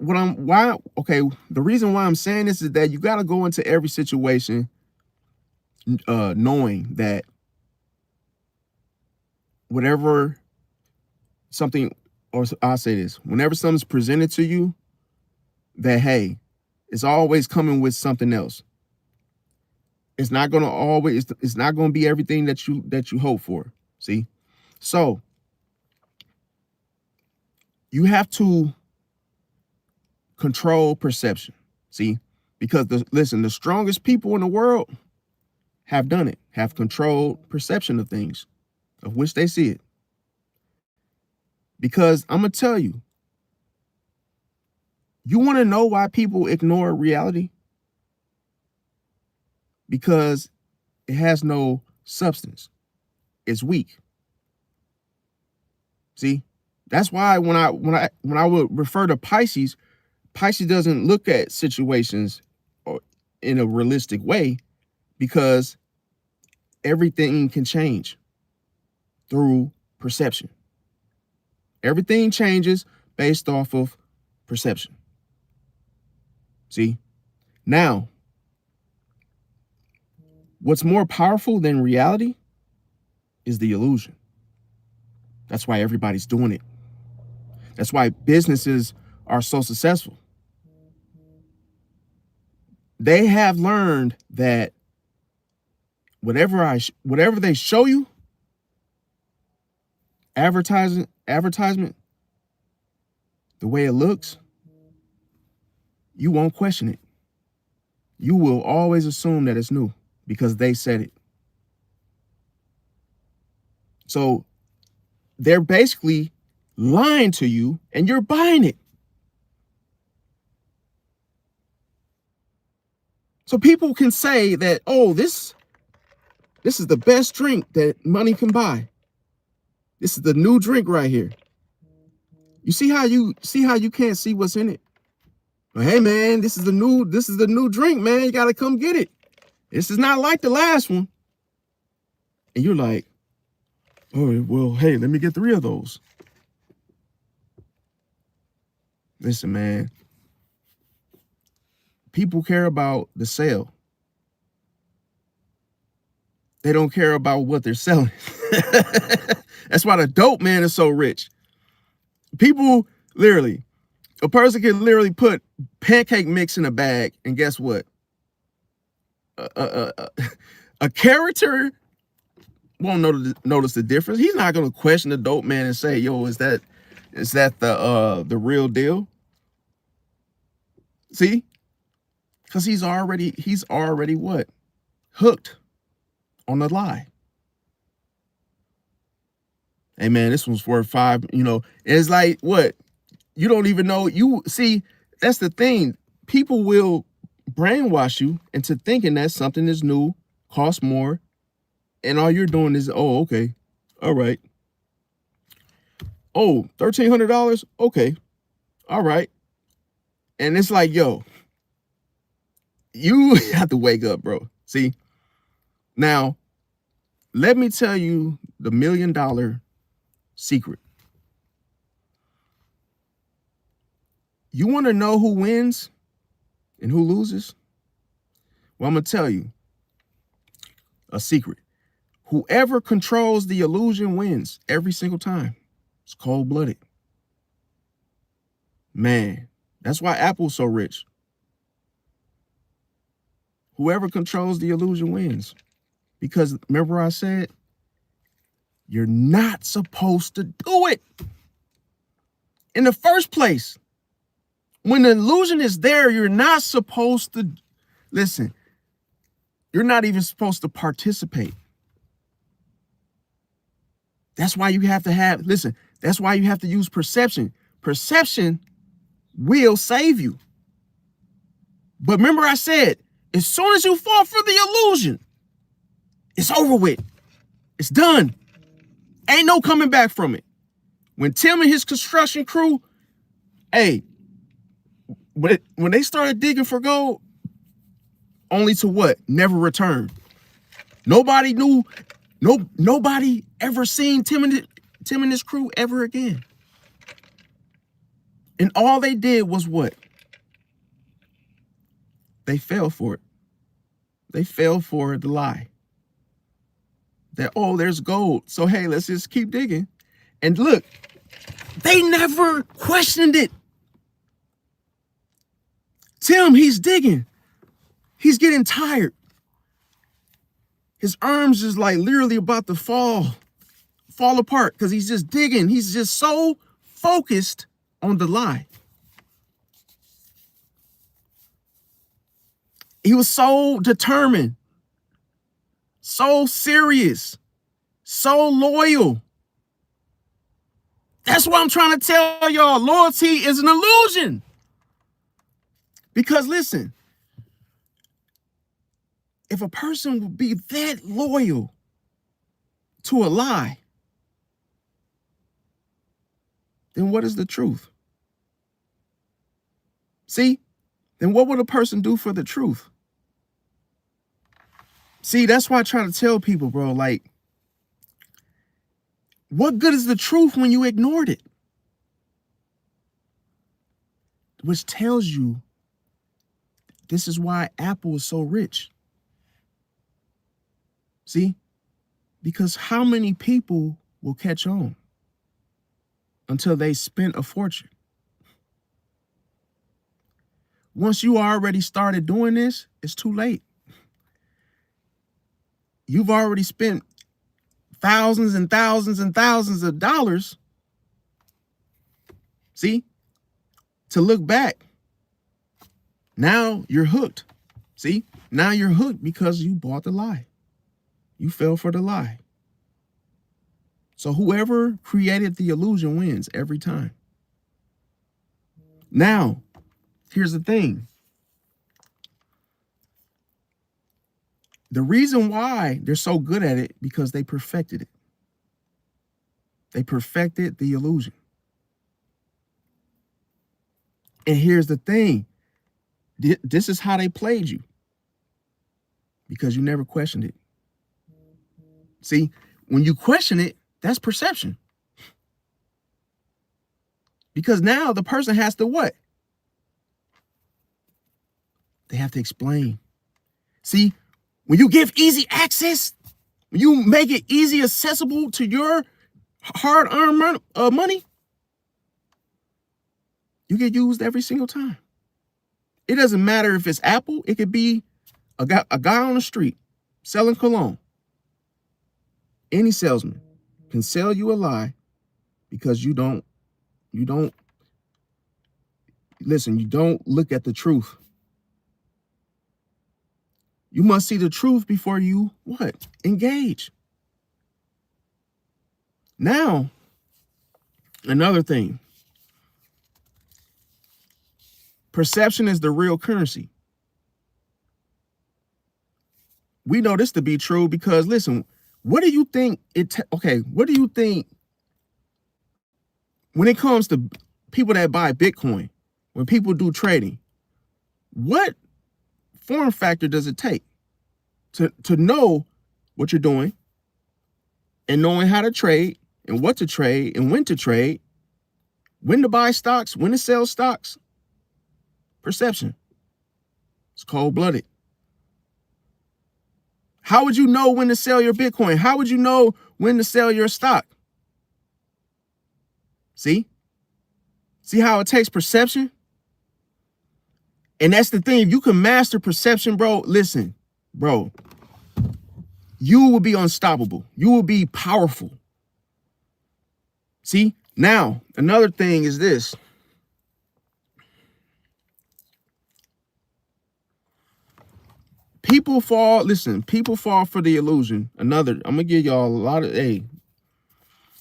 reason why I'm saying this is that you got to go into every situation knowing that whenever something's presented to you, that, hey, it's always coming with something else. It's not going to be everything that you hope for. See? So you have to control perception. See? Because the strongest people in the world have done it, have controlled perception of things, of which they see it. Because I'm going to tell you, you want to know why people ignore reality? Because it has no substance. It's weak. See? That's why when I would refer to Pisces, Pisces doesn't look at situations in a realistic way, because everything can change through perception. Everything changes based off of perception. See? Now, what's more powerful than reality is the illusion. That's why everybody's doing it. That's why businesses are so successful. They have learned that whatever they show you, advertisement, the way it looks, you won't question it. You will always assume that it's new because they said it. So they're basically lying to you and you're buying it. So people can say that, oh, this is the best drink that money can buy. This is the new drink right here. You see how you can't see what's in it? But hey man, this is the new drink, man. You gotta come get it. This is not like the last one. And you're like, oh, well, hey, let me get 3 of those. Listen, man. People care about the sale. They don't care about what they're selling. That's why the dope man is so rich. People, literally, A person can literally put pancake mix in a bag, and guess what? A character won't notice the difference. He's not going to question the dope man and say, "Yo, is that the real deal?" See, because he's already what? Hooked on the lie. Hey man, this one's worth 5. You know, it's like what? You don't even know. You see, that's the thing. People will brainwash you into thinking that something is new, costs more, and all you're doing is, oh, okay, all right. Oh, $1,300? Okay, all right. And it's like, yo, you have to wake up, bro. See, now, let me tell you the $1 million secret. You want to know who wins and who loses? Well, I'm going to tell you a secret. Whoever controls the illusion wins every single time. It's cold-blooded. Man, that's why Apple's so rich. Whoever controls the illusion wins. Because remember I said, you're not supposed to do it in the first place. When the illusion is there, you're not supposed to, listen, you're not even supposed to participate. That's why you have to have, listen, that's why you have to use perception. Perception will save you. But remember I said, as soon as you fall for the illusion, it's over with. It's done. Ain't no coming back from it. When Tim and his construction crew, hey, when they started digging for gold, only to what? Never return. Nobody knew, nobody ever seen Tim and his crew ever again. And all they did was what? They fell for it. They fell for the lie. That, oh, there's gold. So, hey, let's just keep digging. And look, they never questioned it. Tim, he's digging. He's getting tired. His arms is like literally about to fall apart because he's just digging. He's just so focused on the lie. He was so determined, so serious, so loyal. That's what I'm trying to tell y'all. Loyalty is an illusion. Because listen, if a person would be that loyal to a lie, then what is the truth? See? Then what would a person do for the truth? See, that's why I try to tell people, bro, like, what good is the truth when you ignored it? Which tells you this is why Apple is so rich. See? Because how many people will catch on until they spent a fortune? Once you already started doing this, it's too late. You've already spent thousands and thousands and thousands of dollars, see, to look back. Now you're hooked. See, now you're hooked because you bought the lie. You fell for the lie. So whoever created the illusion wins every time. Now, here's the thing. The reason why they're so good at it, because they perfected it. They perfected the illusion. And here's the thing. This is how they played you. Because you never questioned it. See, when you question it, that's perception. Because now the person has to what? They have to explain. See, when you give easy access, when you make it easy accessible to your hard-earned money, You get used every single time. It doesn't matter if it's Apple. It could be a guy on the street selling cologne. Any salesman can sell you a lie because you don't listen, you don't look at the truth. You must see the truth before you what? Engage. Now, another thing. Perception is the real currency. We know this to be true because listen, what do you think what do you think when it comes to people that buy Bitcoin, when people do trading, what form factor does it take to know what you're doing and knowing how to trade and what to trade and when to buy stocks, when to sell stocks? Perception. It's cold-blooded. How would you know when to sell your Bitcoin? How would you know when to sell your stock? See? See how it takes perception? And that's the thing. If you can master perception, bro, listen, bro, you will be unstoppable. You will be powerful. See? Now, another thing is this. People fall for the illusion. I'm gonna give y'all a lot of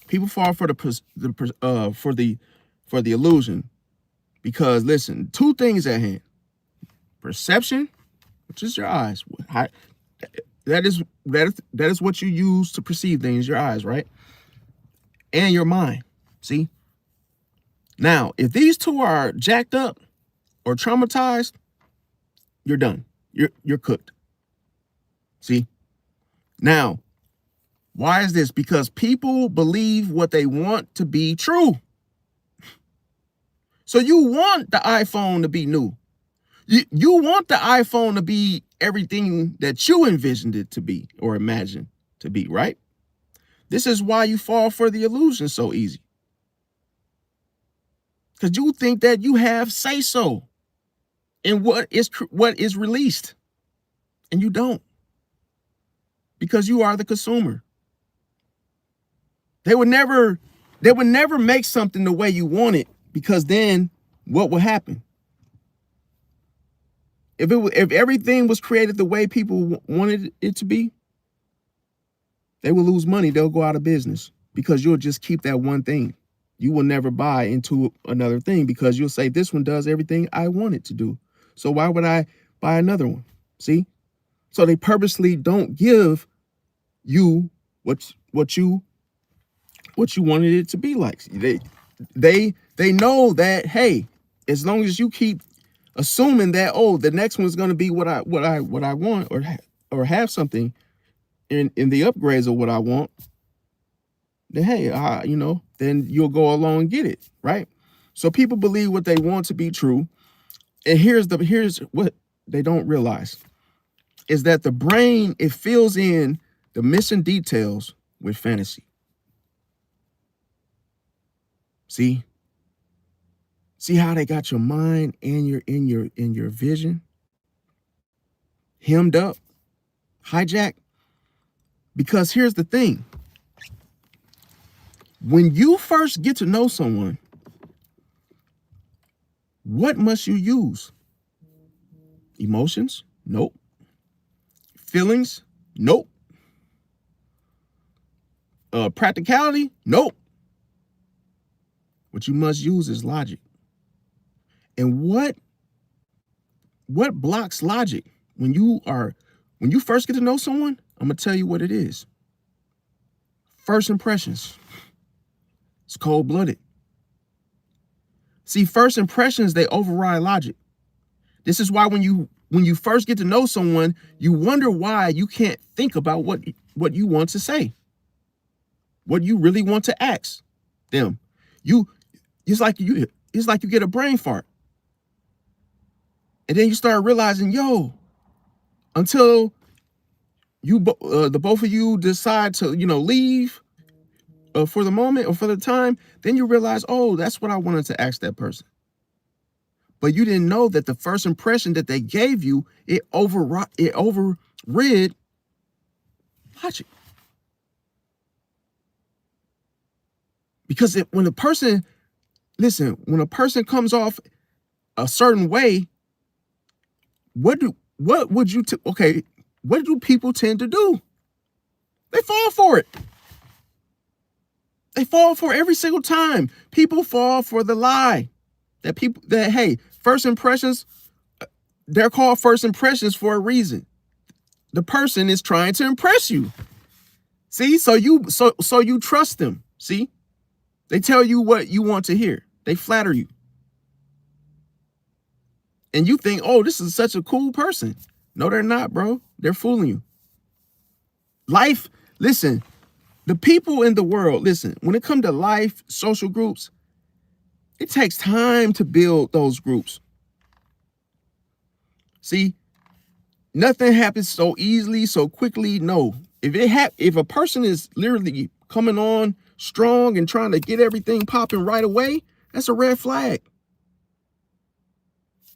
people fall for the illusion because listen, two things at hand. Perception, which is your eyes. That is what you use to perceive things, your eyes, right? And your mind. See? Now, if these two are jacked up or traumatized, you're done. You're cooked. See? Now, why is this? Because people believe what they want to be true. So you want the iPhone to be new. You want the iPhone to be everything that you envisioned it to be or imagined to be, right? This is why you fall for the illusion so easy. Because you think that you have say-so in what is released. And you don't. Because you are the consumer. They would never make something the way you want it, because then what would happen? If everything was created the way people wanted it to be, they will lose money. They'll go out of business because you'll just keep that one thing. You will never buy into another thing because you'll say, this one does everything I want it to do. So why would I buy another one? See? So they purposely don't give you what you wanted it to be like. They know that, hey, as long as you keep assuming that, oh, the next one's going to be what I want or have something in the upgrades of what I want, then hey, then you'll go along and get it, right? So people believe what they want to be true. And here's what they don't realize is that the brain, it fills in the missing details with fantasy. See how they got your mind and your vision hemmed up, hijacked? Because here's the thing. When you first get to know someone, what must you use? Emotions? Nope. Feelings? Nope. Practicality? Nope. What you must use is logic. And what blocks logic when you first get to know someone? I'm gonna tell you what it is. First impressions. It's cold-blooded. See, first impressions, they override logic. This is why when you first get to know someone, you wonder why you can't think about what you want to say, what you really want to ask them. It's like you get a brain fart. And then you start realizing, until the both of you decide to, leave for the moment or for the time, then you realize, oh, that's what I wanted to ask that person. But you didn't know that the first impression that they gave you, it overrid logic. Because when a person comes off a certain way, what do people tend to do? They fall for it. They fall for it every single time. People fall for the lie hey, first impressions, they're called first impressions for a reason. The person is trying to impress you. See, so you trust them. See, they tell you what you want to hear. They flatter you. And you think, oh, this is such a cool person. No, they're not, bro. They're fooling you. Life, listen, the people in the world, listen, when it comes to life, social groups, it takes time to build those groups. See, nothing happens so easily, so quickly. No, if a person is literally coming on strong and trying to get everything popping right away, that's a red flag.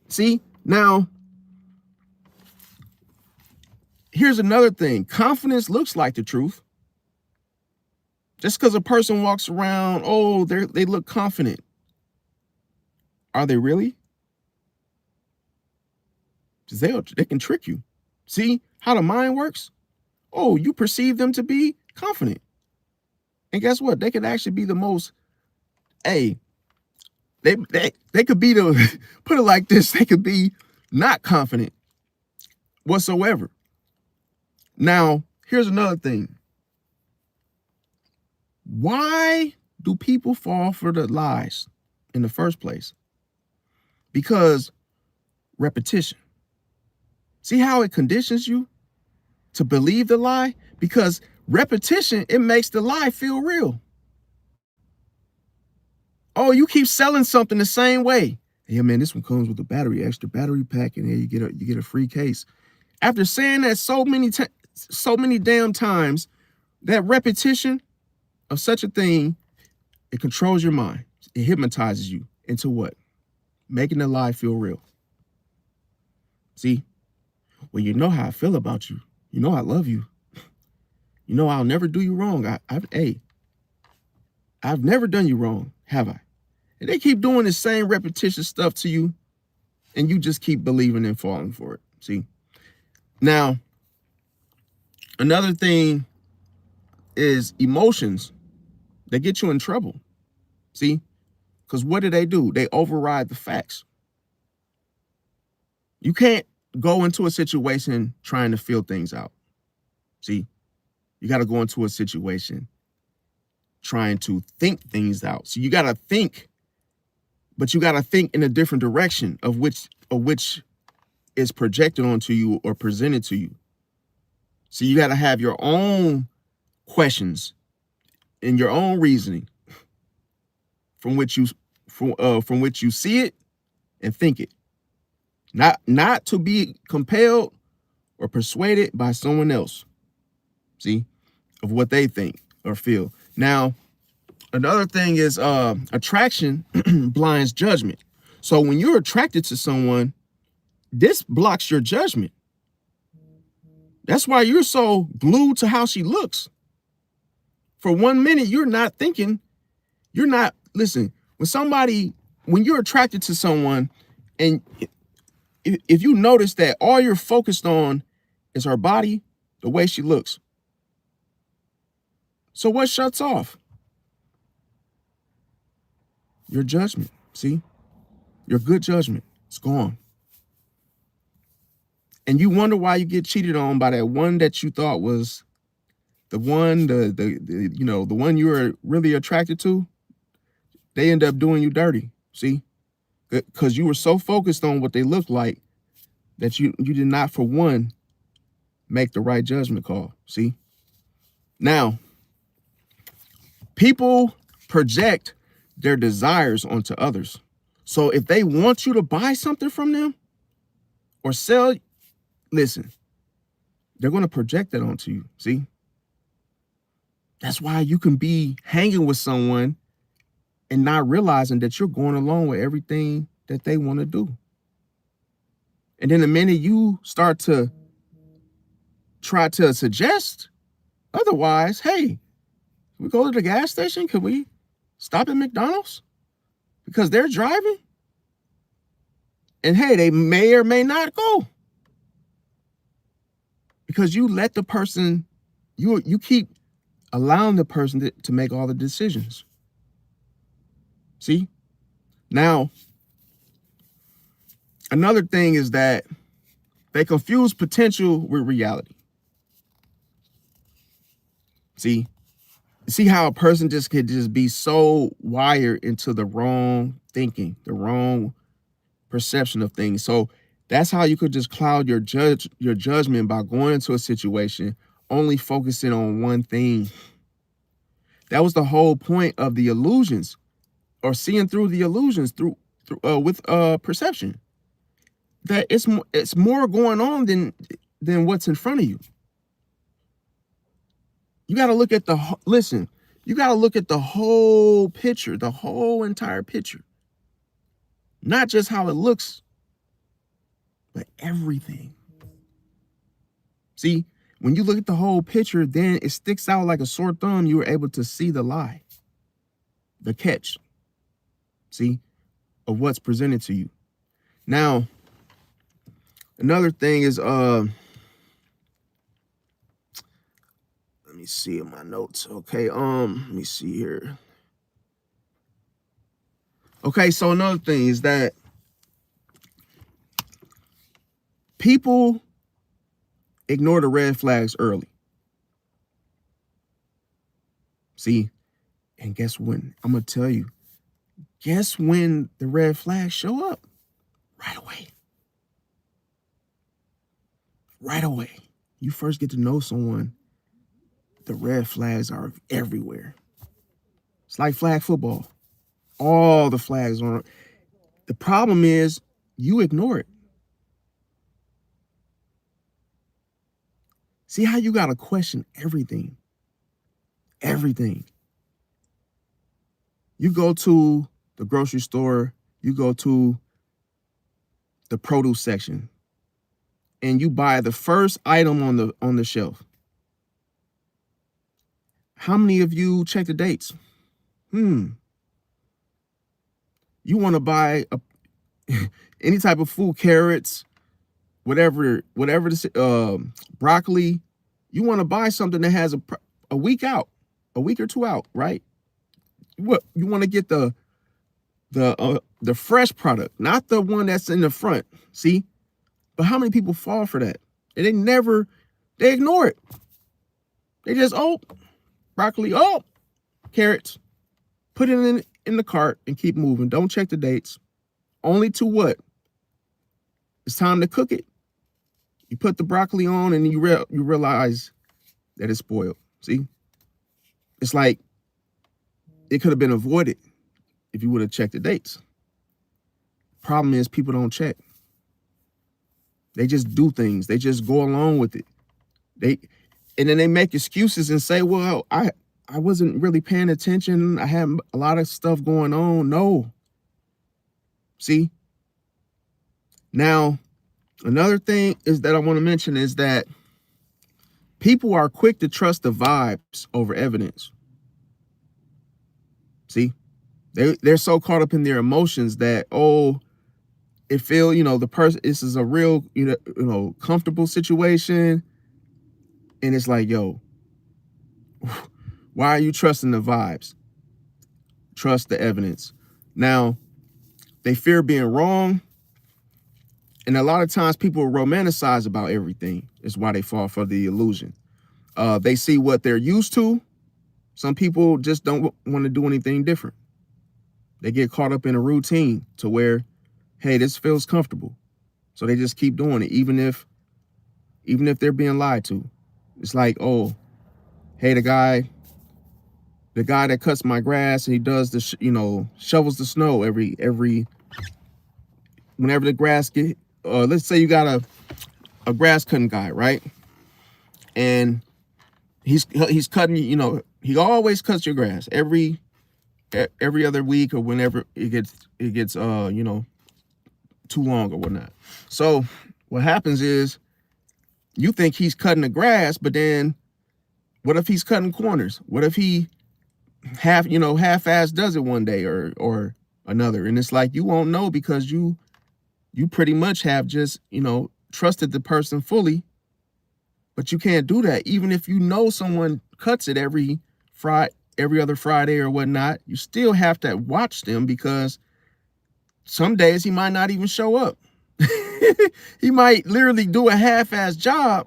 See, now, here's another thing. Confidence looks like the truth. Just because a person walks around, oh, they look confident. Are they really? Because they can trick you. See how the mind works? Oh, you perceive them to be confident. And guess what? They could actually be the most, hey, they could be the, put it like this, they could be not confident whatsoever. Now, here's another thing. Why do people fall for the lies in the first place? Because repetition. See how it conditions you to believe the lie? Because repetition, it makes the lie feel real. Oh, you keep selling something the same way. Yeah, man, this one comes with a extra battery pack, and you get a free case. After saying that so many damn times, that repetition of such a thing, it controls your mind. It hypnotizes you into what? Making the lie feel real. See, well, you know how I feel about you. You know I love you. You know I'll never do you wrong. I've never done you wrong, have I? And they keep doing the same repetitious stuff to you, and you just keep believing and falling for it. See? Now, another thing is emotions. They get you in trouble. See? Because what do? They override the facts. You can't go into a situation trying to feel things out. See? You got to go into a situation trying to think things out. So you got to think, but you got to think in a different direction of which is projected onto you or presented to you. So you got to have your own questions and your own reasoning from which you see it and think it. Not to be compelled or persuaded by someone else. See, of what they think or feel. Now, another thing is attraction blinds judgment. So when you're attracted to someone, this blocks your judgment. That's why you're so glued to how she looks. For 1 minute, you're not thinking, listen, when you're attracted to someone, and if you notice that all you're focused on is her body, the way she looks. So what shuts off? Your judgment, see? Your good judgment, it's gone. And you wonder why you get cheated on by that one that you thought was the one, the one you were really attracted to. They end up doing you dirty, see? Because you were so focused on what they look like that you did not, for one, make the right judgment call, see? Now, people project their desires onto others. So if they want you to buy something from them or sell, listen, they're going to project that onto you, see? That's why you can be hanging with someone and not realizing that you're going along with everything that they want to do. And then the minute you start to try to suggest otherwise, hey, we go to the gas station, could we stop at McDonald's? Because they're driving. And hey, they may or may not go. Because you let the person, you keep allowing the person to make all the decisions. See? Now, another thing is that they confuse potential with reality. See how a person just could just be so wired into the wrong thinking, the wrong perception of things. So that's how you could just cloud your judgment by going into a situation only focusing on one thing. That was the whole point of the illusions, or seeing through the illusions with perception. That it's more going on than what's in front of you. You got to look at you got to look at the whole picture, the whole entire picture. Not just how it looks, but everything. See, when you look at the whole picture, then it sticks out like a sore thumb. You were able to see the lie, the catch, see, of what's presented to you. Now, another thing is, let me see in my notes. Okay, let me see here. Okay, so another thing is that people ignore the red flags early. See, and guess when? I'm going to tell you. Guess when the red flags show up? Right away. Right away. You first get to know someone, the red flags are everywhere. It's like flag football. All the flags are. The problem is you ignore it. See how you got to question everything. Everything. You go to the grocery store, you go to the produce section, and you buy the first item on the shelf. How many of you check the dates? You want to buy any type of food, carrots, whatever the broccoli. You want to buy something that has a week out, a week or two out, right? What you want to get the fresh product, not the one that's in the front. See, but how many people fall for that? And they ignore it. They just broccoli, carrots, put it in the cart and keep moving. Don't check the dates. Only to what? It's time to cook it. You put the broccoli on and you realize that it's spoiled. See? It's like it could have been avoided if you would have checked the dates. Problem is people don't check. They just do things. They just go along with it. And then they make excuses and say, well, I wasn't really paying attention. I had a lot of stuff going on. No. See? Now, another thing is that I want to mention is that people are quick to trust the vibes over evidence. See? They're so caught up in their emotions that, it feel, the person, this is a real, comfortable situation. And it's like, yo, why are you trusting the vibes? Trust the evidence. Now, they fear being wrong. And a lot of times people romanticize about everything. Is why they fall for the illusion. They see what they're used to. Some people just don't want to do anything different. They get caught up in a routine to where, hey, this feels comfortable. So they just keep doing it, even if they're being lied to. It's like, hey, the guy that cuts my grass and he does the, shovels the snow every whenever the grass get, let's say you got a grass cutting guy, right? And he's cutting, he always cuts your grass every other week or whenever it gets too long or whatnot. So what happens is you think he's cutting the grass, but then what if he's cutting corners? What if he half-ass does it one day or another? And it's like you won't know because you pretty much have just, trusted the person fully, but you can't do that. Even if you know someone cuts it every other Friday or whatnot, you still have to watch them because some days he might not even show up. He might literally do a half-ass job,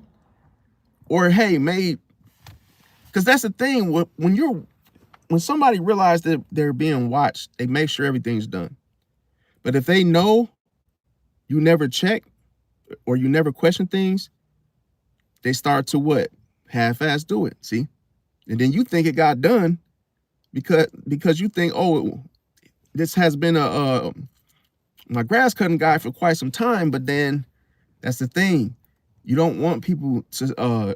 or hey, because that's the thing. When somebody realizes that they're being watched, they make sure everything's done. But if they know you never check or you never question things, they start to what? Half-ass do it, see? And then you think it got done because you think, oh, this has been my grass cutting guy for quite some time. But then that's the thing. You don't want people to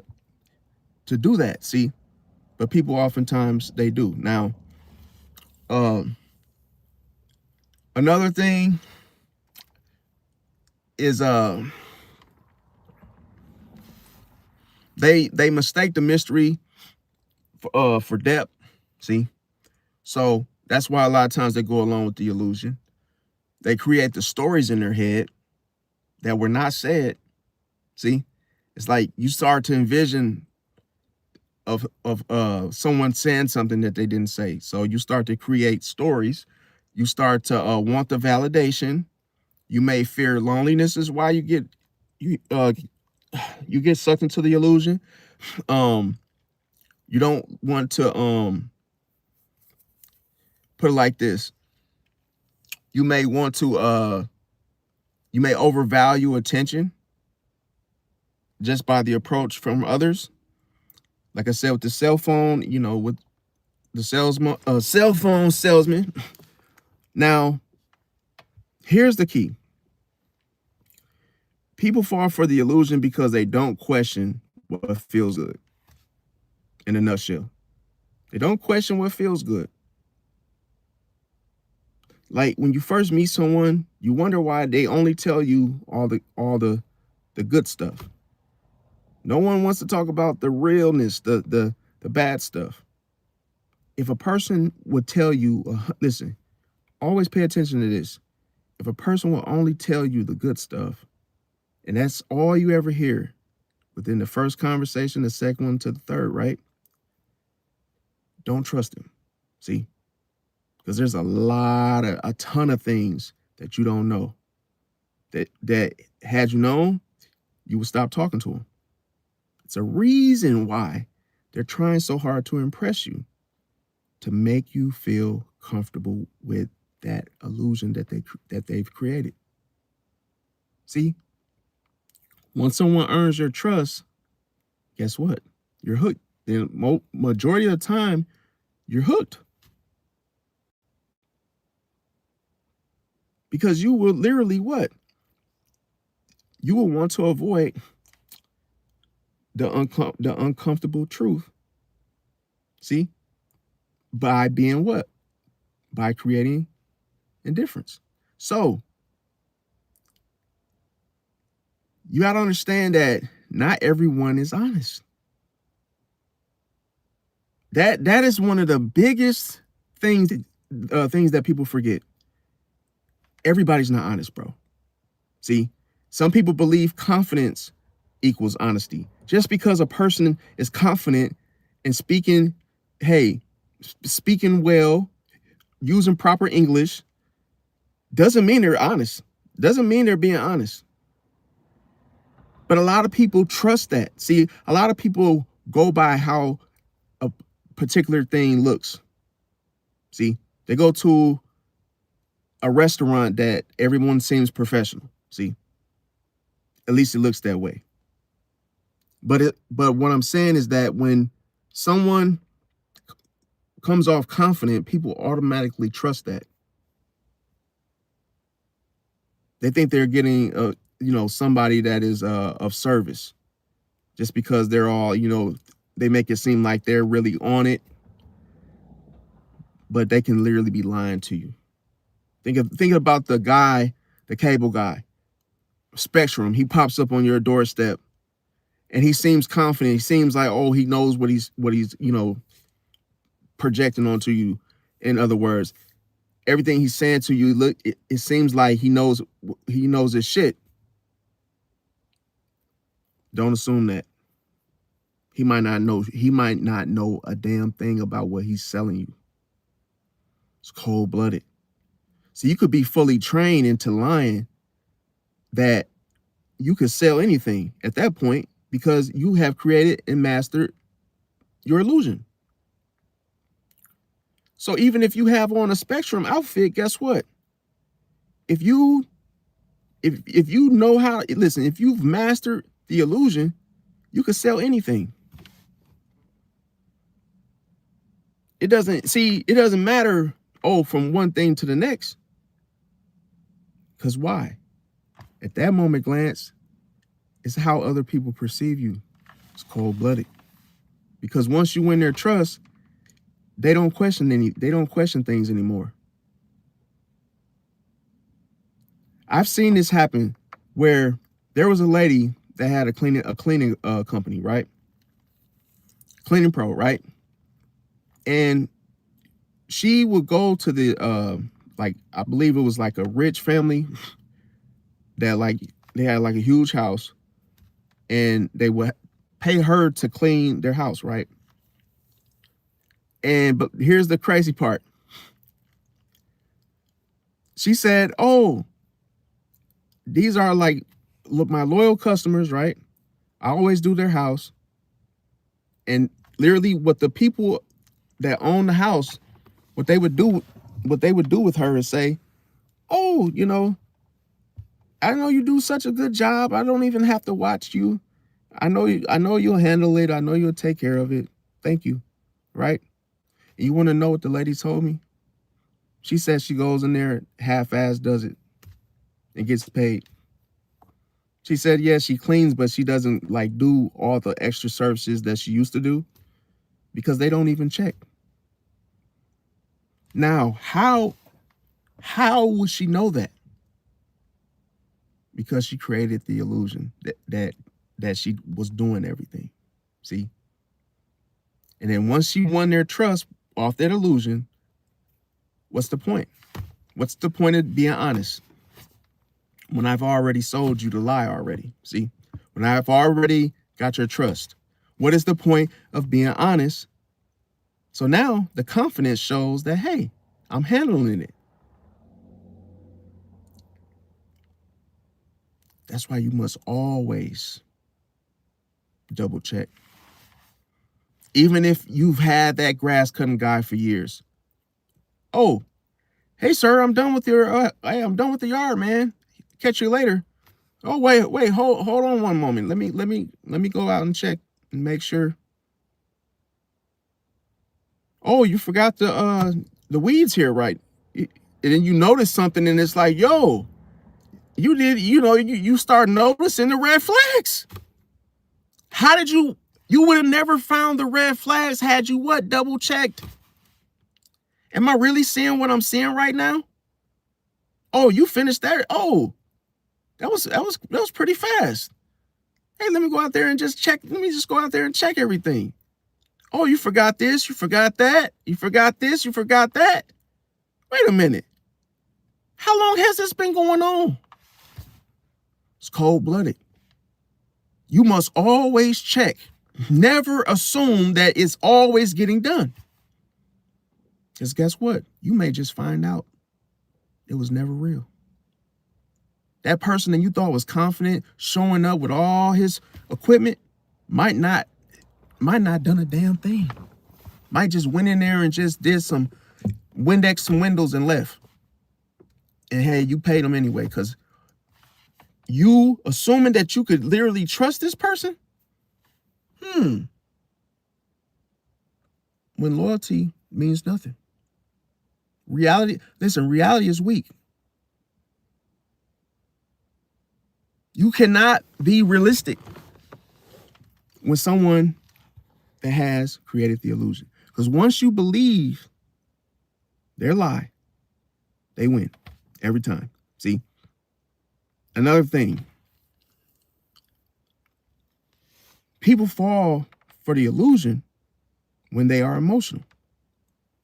do that, see? But people oftentimes they do. Now, another thing is they mistake the mystery for depth, see? So that's why a lot of times they go along with the illusion. They create the stories in their head that were not said, see? It's like you start to envision of someone saying something that they didn't say. So you start to create stories. You start to want the validation. You may fear loneliness is why you get sucked into the illusion. You don't want to put it like this. You may want to you may overvalue attention just by the approach from others. Like I said, with the cell phone, with the cell phone salesman. Now, here's the key. People fall for the illusion because they don't question what feels good. In a nutshell, they don't question what feels good. Like when you first meet someone, you wonder why they only tell you all the good stuff. No one wants to talk about the realness, the bad stuff. If a person would tell you, listen, always pay attention to this. If a person will only tell you the good stuff, and that's all you ever hear within the first conversation, the second one to the third, right? Don't trust them, see? Because there's a ton of things that you don't know that had you known, you would stop talking to them. It's a reason why they're trying so hard to impress you, to make you feel comfortable with that illusion that they've created. See, once someone earns your trust, guess what? You're hooked. The majority of the time, you're hooked. Because you will literally what? You will want to avoid the uncomfortable truth. See? By being what? By creating indifference. So, you got to understand that not everyone is honest. That is one of the biggest things that people forget. Everybody's not honest, bro. See, some people believe confidence equals honesty. Just because a person is confident in speaking well, using proper English, doesn't mean they're honest. Doesn't mean they're being honest. But a lot of people trust that. See, a lot of people go by how a particular thing looks. See, they go to a restaurant that everyone seems professional. See, at least it looks that way. But what I'm saying is that when someone comes off confident, people automatically trust that. They think they're getting somebody that is of service, just because they're all, they make it seem like they're really on it, but they can literally be lying to you. Think about the guy the cable guy, Spectrum, he pops up on your doorstep and he seems confident. He seems like, oh, he knows what he's, you know, projecting onto you. In other words, everything he's saying to you, look, it seems like he knows his shit. Don't assume that. He might not know a damn thing about what he's selling you. It's cold-blooded. So you could be fully trained into lying that you could sell anything at that point because you have created and mastered your illusion. So even if you have on a Spectrum outfit, guess what? If you know how, listen, if you've mastered the illusion, you could sell anything. It doesn't matter, oh, from one thing to the next. Because why? At that moment glance, it's how other people perceive you. It's cold-blooded. Because once you win their trust, they don't question things anymore. I've seen this happen where there was a lady that had a cleaning company, right? Cleaning pro, right? And she would go to the like, I believe it was like a rich family that like they had like a huge house, and they would pay her to clean their house, right? But here's the crazy part. She said, oh, these are like, look, my loyal customers, right? I always do their house. And literally what the people that own the house, what they would do with her is say, oh, you know, I know you do such a good job. I don't even have to watch you. I know you'll handle it. I know you'll take care of it. Thank you. Right? And you want to know what the lady told me? She said she goes in there, half-ass does it, and gets paid. She said, yeah, she cleans, but she doesn't like do all the extra services that she used to do because they don't even check. Now, how would she know that? Because she created the illusion that she was doing everything. See? And then once she won their trust off that illusion, what's the point? What's the point of being honest? When I've already sold you the lie already. See? When I've already got your trust. What is the point of being honest? So now the confidence shows that, hey, I'm handling it. That's why you must always double check. Even if you've had that grass cutting guy for years. Oh, hey sir, I'm done with I'm done with the yard, man. Catch you later. Oh, wait, hold on one moment. Let me go out and check and make sure. Oh, you forgot the weeds here, right? And then you notice something and it's like, yo, you start noticing the red flags. How did you would have never found the red flags had you what? Double checked. Am I really seeing what I'm seeing right now? Oh, you finished that? Oh, that was pretty fast. Hey, let me go out there and just check. Let me just go out there and check everything. Oh, you forgot this, you forgot that, you forgot this, you forgot that. Wait a minute. How long has this been going on? It's cold-blooded. You must always check. Never assume that it's always getting done. Because guess what? You may just find out it was never real. That person that you thought was confident, showing up with all his equipment, might not done a damn thing. Might just went in there and just did some Windex, some windows and left. And hey, you paid them anyway because you assuming that you could literally trust this person? When loyalty means nothing. Reality is weak. You cannot be realistic with someone that has created the illusion. Because once you believe their lie, they win every time. See? Another thing, people fall for the illusion when they are emotional.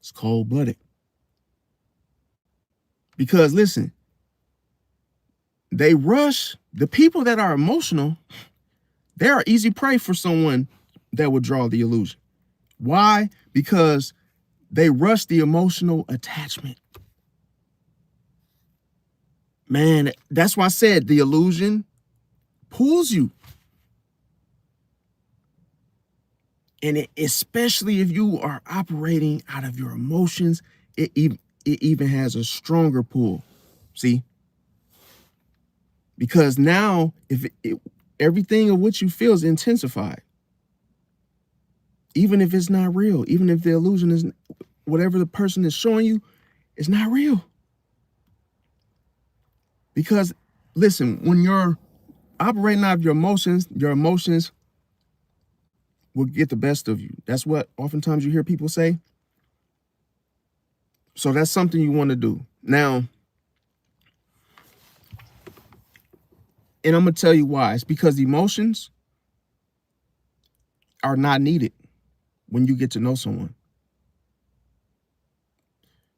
It's cold-blooded. Because listen, they rush, the people that are emotional, they are easy prey for someone that would draw the illusion. Why? Because they rush the emotional attachment. Man, that's why I said the illusion pulls you. And especially if you are operating out of your emotions, it even has a stronger pull. See? Because now, everything of what you feel is intensified. Even if it's not real, even if the illusion is, whatever the person is showing you is not real. Because, listen, when you're operating out of your emotions will get the best of you. That's what oftentimes you hear people say. So that's something you want to do. Now, and I'm going to tell you why. It's because emotions are not needed when you get to know someone.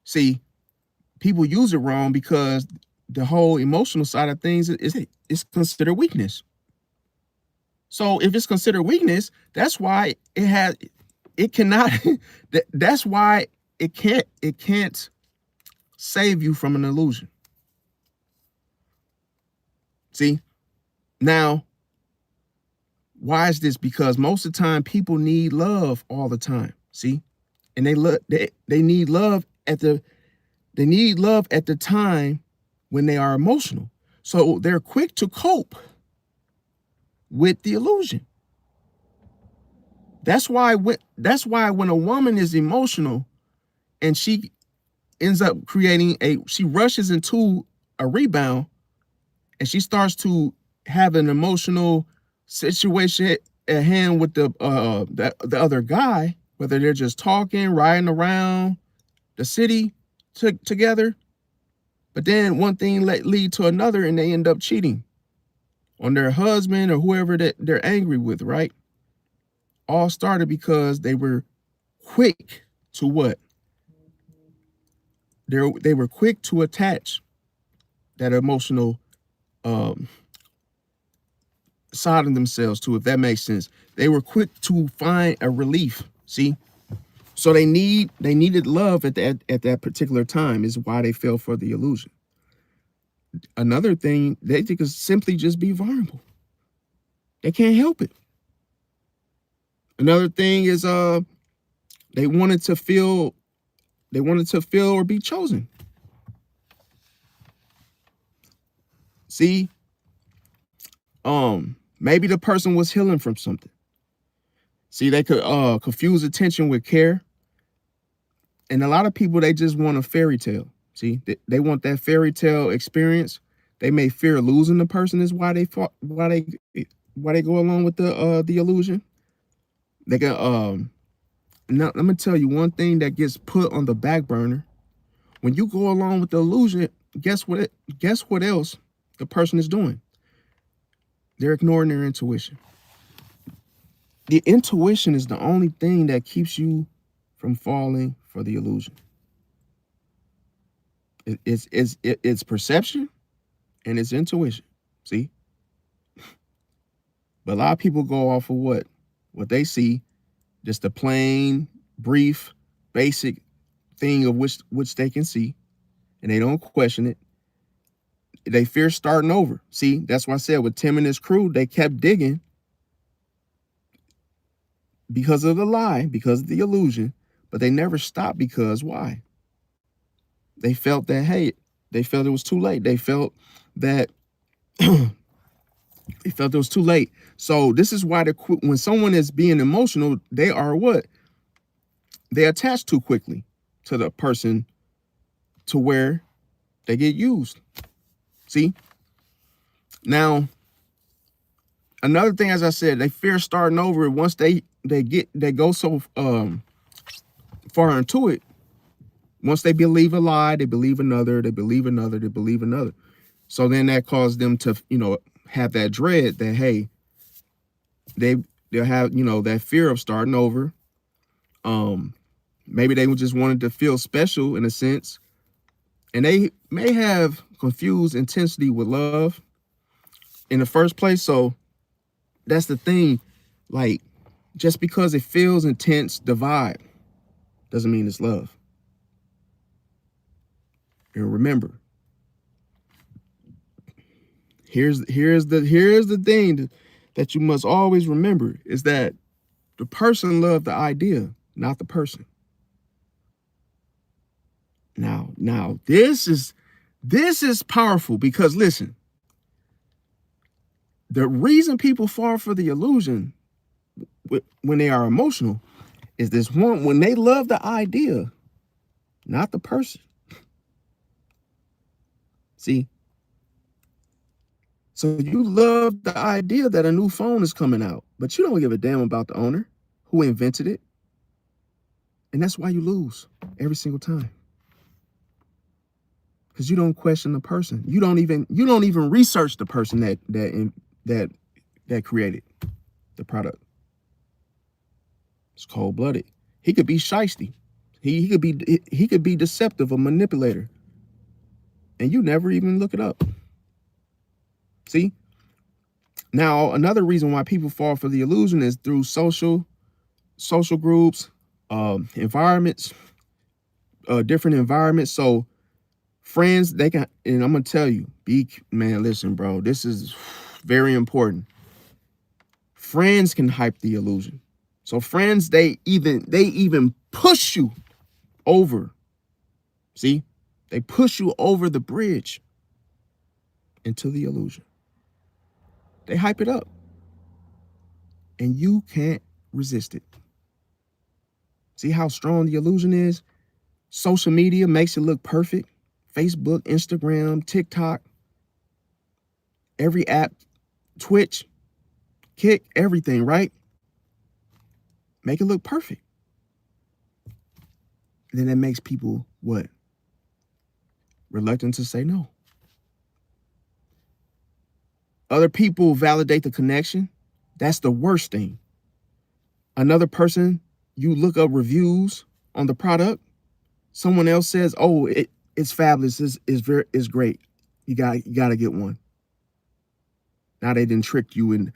See, people use it wrong because the whole emotional side of things is considered weakness. So if it's considered weakness, that's why it cannot, that's why it can't save you from an illusion. See, now, why is this? Because most of the time people need love all the time. See, and they need love at the time when they are emotional. So they're quick to cope with the illusion. That's why when a woman is emotional and she ends up she rushes into a rebound and she starts to have an emotional situation at hand with the other guy, whether they're just talking, riding around the city together, but then one thing lead to another and they end up cheating on their husband or whoever that they're angry with, right? All started because they were quick to what? They were quick to attach that emotional side of themselves to, if that makes sense. They were quick to find a relief. See, so they needed love at that particular time is why they fell for the illusion. Another thing, they could simply just be vulnerable. They can't help it. Another thing is they wanted to feel or be chosen. See, maybe the person was healing from something. See, they could confuse attention with care. And a lot of people, they just want a fairy tale. See, they want that fairy tale experience. They may fear losing the person is why they go along with the illusion. They can now let me tell you one thing that gets put on the back burner. When you go along with the illusion, guess what else the person is doing? They're ignoring their intuition. The intuition is the only thing that keeps you from falling for the illusion. It's perception and it's intuition. See? But a lot of people go off of what they see, just a plain, brief, basic thing of which they can see, and they don't question it. They fear starting over. See, that's why I said with Tim and his crew, they kept digging because of the lie, because of the illusion, but they never stopped because why? They felt that, hey, they felt it was too late. They felt that it was too late. So this is why when someone is being emotional, they are what? They attach too quickly to the person to where they get used. See? Now, another thing, as I said, they fear starting over. Once they go so far into it, once they believe a lie, they believe another, they believe another, they believe another. So then that caused them to, have that dread that, hey, they'll have, that fear of starting over. Maybe they just wanted to feel special in a sense. And they may have confused intensity with love in the first place. So that's the thing. Like, just because it feels intense, the vibe, doesn't mean it's love. And remember, here's the thing that you must always remember is that the person loved the idea, not the person. Now this is powerful because listen, the reason people fall for the illusion when they are emotional is this one, when they love the idea, not the person. See? So you love the idea that a new phone is coming out, but you don't give a damn about the owner who invented it. And that's why you lose every single time. Because you don't question the person. You don't even research the person that created the product. It's cold-blooded. He could be shiesty. He could be deceptive, a manipulator. And you never even look it up. See? Now, another reason why people fall for the illusion is through social groups, environments, different environments. So friends, they can, and I'm gonna tell you, man, listen, bro, this is very important. Friends can hype the illusion. So friends, they even push you over. See? They push you over the bridge into the illusion. They hype it up. And you can't resist it. See how strong the illusion is? Social media makes it look perfect. Facebook, Instagram, TikTok, every app, Twitch, Kick, everything, right? Make it look perfect. And then that makes people what? Reluctant to say no. Other people validate the connection. That's the worst thing. Another person, you look up reviews on the product. Someone else says, "Oh, it's fabulous. It's great. You gotta get one." Now they didn't trick you and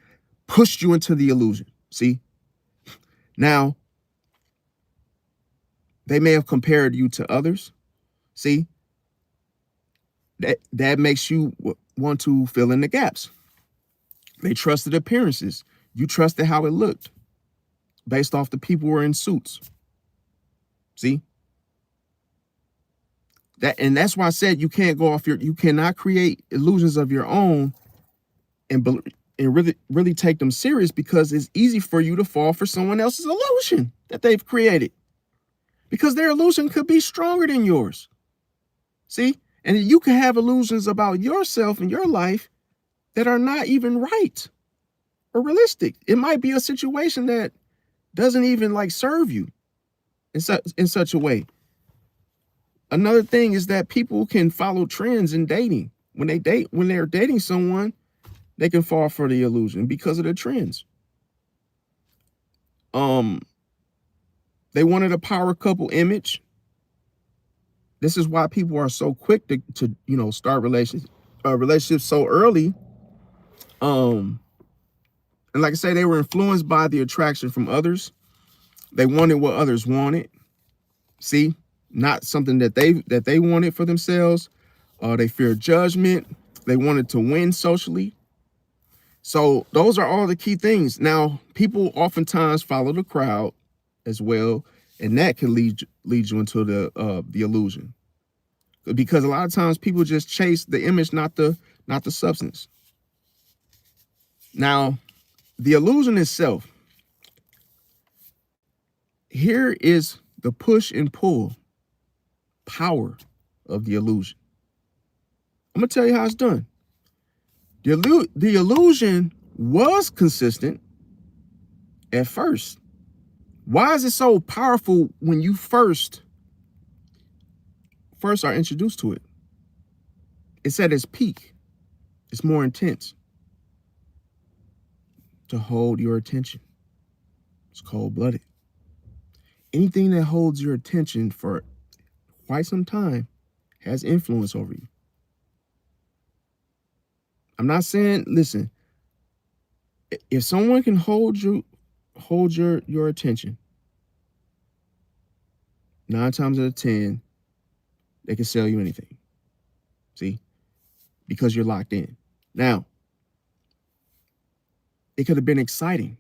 pushed you into the illusion. See? Now they may have compared you to others. See? That makes you want to fill in the gaps. They trusted appearances. You trusted how it looked based off the people who were in suits. See? That's why I said you can't go off you cannot create illusions of your own and really take them serious, because it's easy for you to fall for someone else's illusion that they've created, because their illusion could be stronger than yours. See? And you can have illusions about yourself and your life that are not even right or realistic. It might be a situation that doesn't even serve you in such a way. Another thing is that people can follow trends in dating. When they're dating someone, they can fall for the illusion because of the trends. They wanted a power couple image. This is why people are so quick to start relationships so early. And like I say, they were influenced by the attraction from others. They wanted what others wanted. See, not something that they wanted for themselves. They feared judgment. They wanted to win socially. So those are all the key things. Now, people oftentimes follow the crowd as well, and that can lead you into the illusion, because a lot of times people just chase the image, not the substance. Now, the illusion itself. Here is the push and pull power of the illusion. I'm gonna tell you how it's done. The illusion was consistent at first. Why is it so powerful when you first are introduced to it? It's at its peak. It's more intense to hold your attention. It's cold-blooded. Anything that holds your attention for quite some time has influence over you. I'm not saying, listen, if someone can hold your attention, 9 times out of 10, they can sell you anything. See? Because you're locked in. Now, it could have been exciting.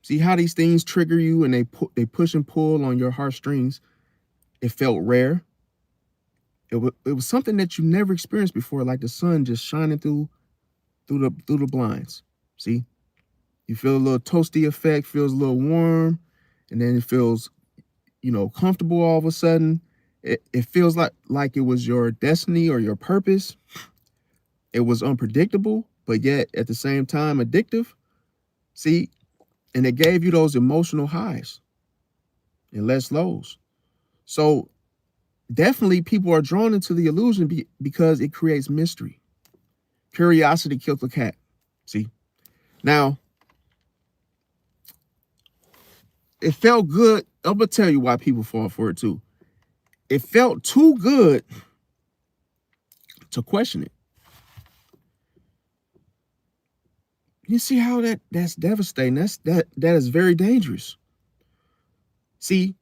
See how these things trigger you and they push and pull on your heartstrings. It felt rare. It was something that you never experienced before, like the sun just shining through the blinds. See? You feel a little toasty effect, feels a little warm, and then it feels, comfortable all of a sudden. It feels like it was your destiny or your purpose. It was unpredictable, but yet at the same time addictive. See? And it gave you those emotional highs and less lows. So definitely people are drawn into the illusion because it creates mystery. Curiosity killed the cat. See? Now, it felt good. I'm going to tell you why people fall for it too. It felt too good to question it. You see how that's devastating. That is very dangerous. See,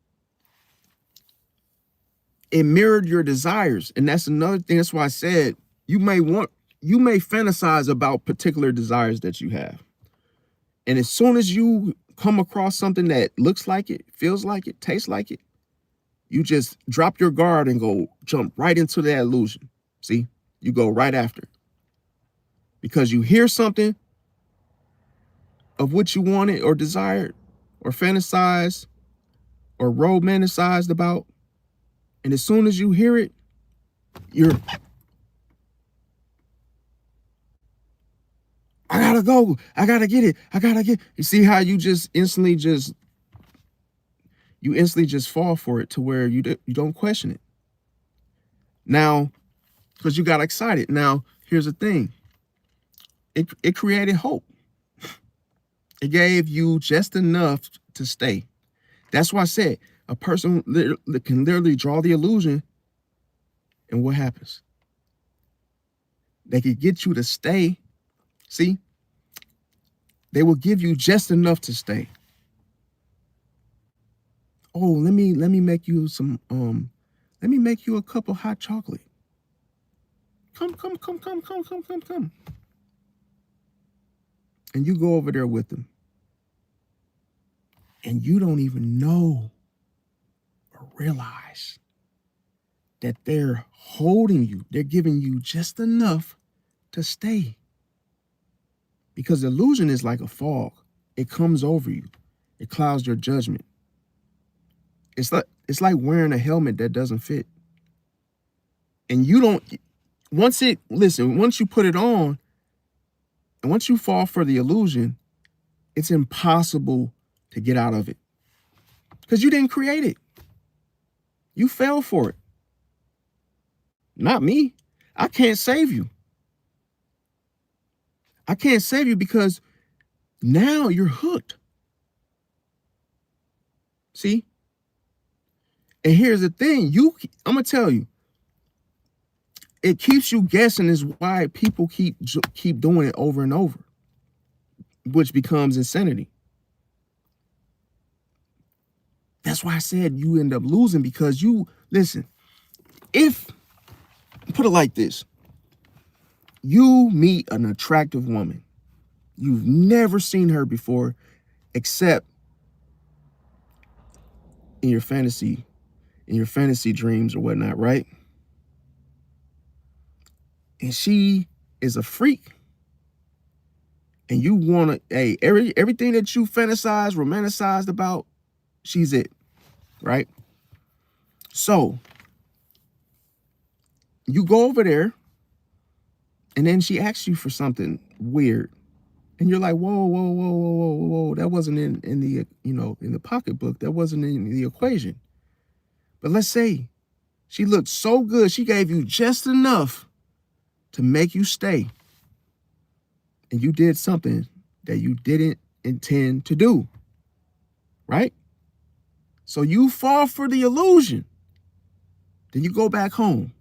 it mirrored your desires. And that's another thing. That's why I said you may fantasize about particular desires that you have. And as soon as you come across something that looks like it, feels like it, tastes like it, you just drop your guard and jump right into that illusion. See, you go right after. Because you hear something of what you wanted or desired or fantasized or romanticized about. And as soon as you hear it, I gotta go. I gotta get it. You see how you instantly fall for it to where you don't question it. Now, because you got excited. Now, here's the thing. It created hope. It gave you just enough to stay. That's why I said a person can literally draw the illusion, and what happens? They could get you to stay. See? They will give you just enough to stay. Oh, let me make you some let me make you a cup of hot chocolate. Come. And you go over there with them. And you don't even know or realize that they're holding you. They're giving you just enough to stay. Because illusion is like a fog. It comes over you. It clouds your judgment. It's like wearing a helmet that doesn't fit. And you don't, once you put it on, and once you fall for the illusion, it's impossible to get out of it. Because you didn't create it. You fell for it. Not me. I can't save you. I can't save you because now you're hooked. See? And here's the thing. I'm going to tell you. It keeps you guessing is why people keep doing it over and over, which becomes insanity. That's why I said you end up losing because listen, put it like this, you meet an attractive woman. You've never seen her before except in your fantasy dreams or whatnot, right? And she is a freak. And you want to, everything that you fantasized, romanticized about, she's it, right? So you go over there and then she asks you for something weird. And you're like, whoa. That wasn't in the, in the pocketbook. That wasn't in the equation. But let's say she looked so good. She gave you just enough to make you stay, and you did something that you didn't intend to do, right? So you fall for the illusion. Then you go back home.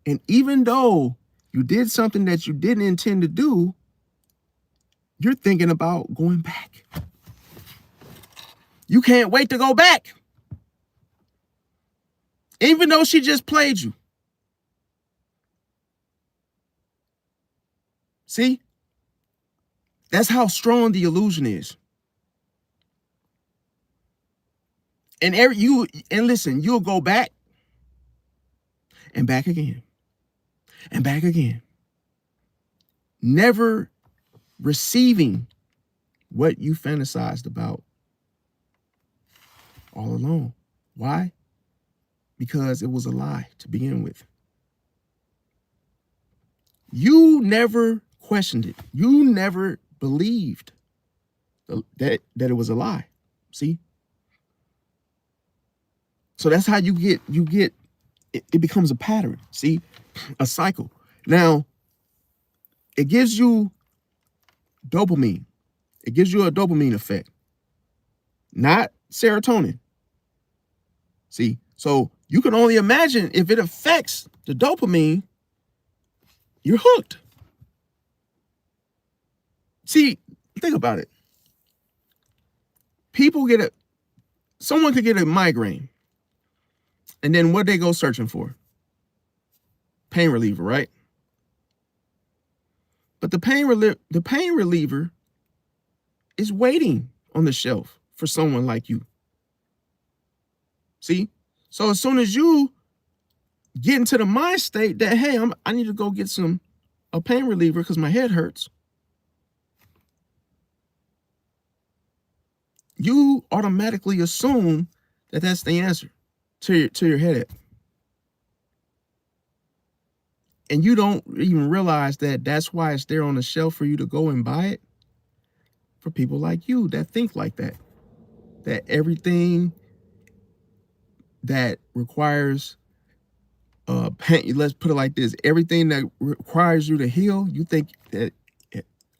And even though you did something that you didn't intend to do, you're thinking about going back. You can't wait to go back. Even though she just played you. See? That's how strong the illusion is. And listen, you'll go back and back again and back again. Never receiving what you fantasized about all along. Why? Because it was a lie to begin with. You never questioned it. You never believed that it was a lie. See? So that's how you get it becomes a pattern. See? A cycle. Now, it gives you dopamine. It gives you a dopamine effect, not serotonin. See? So you can only imagine if it affects the dopamine, you're hooked. See, think about it. Someone could get a migraine, and then what they go searching for? Pain reliever, right? But the pain reliever is waiting on the shelf for someone like you. See? So as soon as you get into the mind state that, hey, I need to go get a pain reliever because my head hurts, you automatically assume that that's the answer to your headache. And you don't even realize that that's why it's there on the shelf for you to go and buy it. For people like you that think like that. That everything that requires pain, let's put it like this, everything that requires you to heal, you think that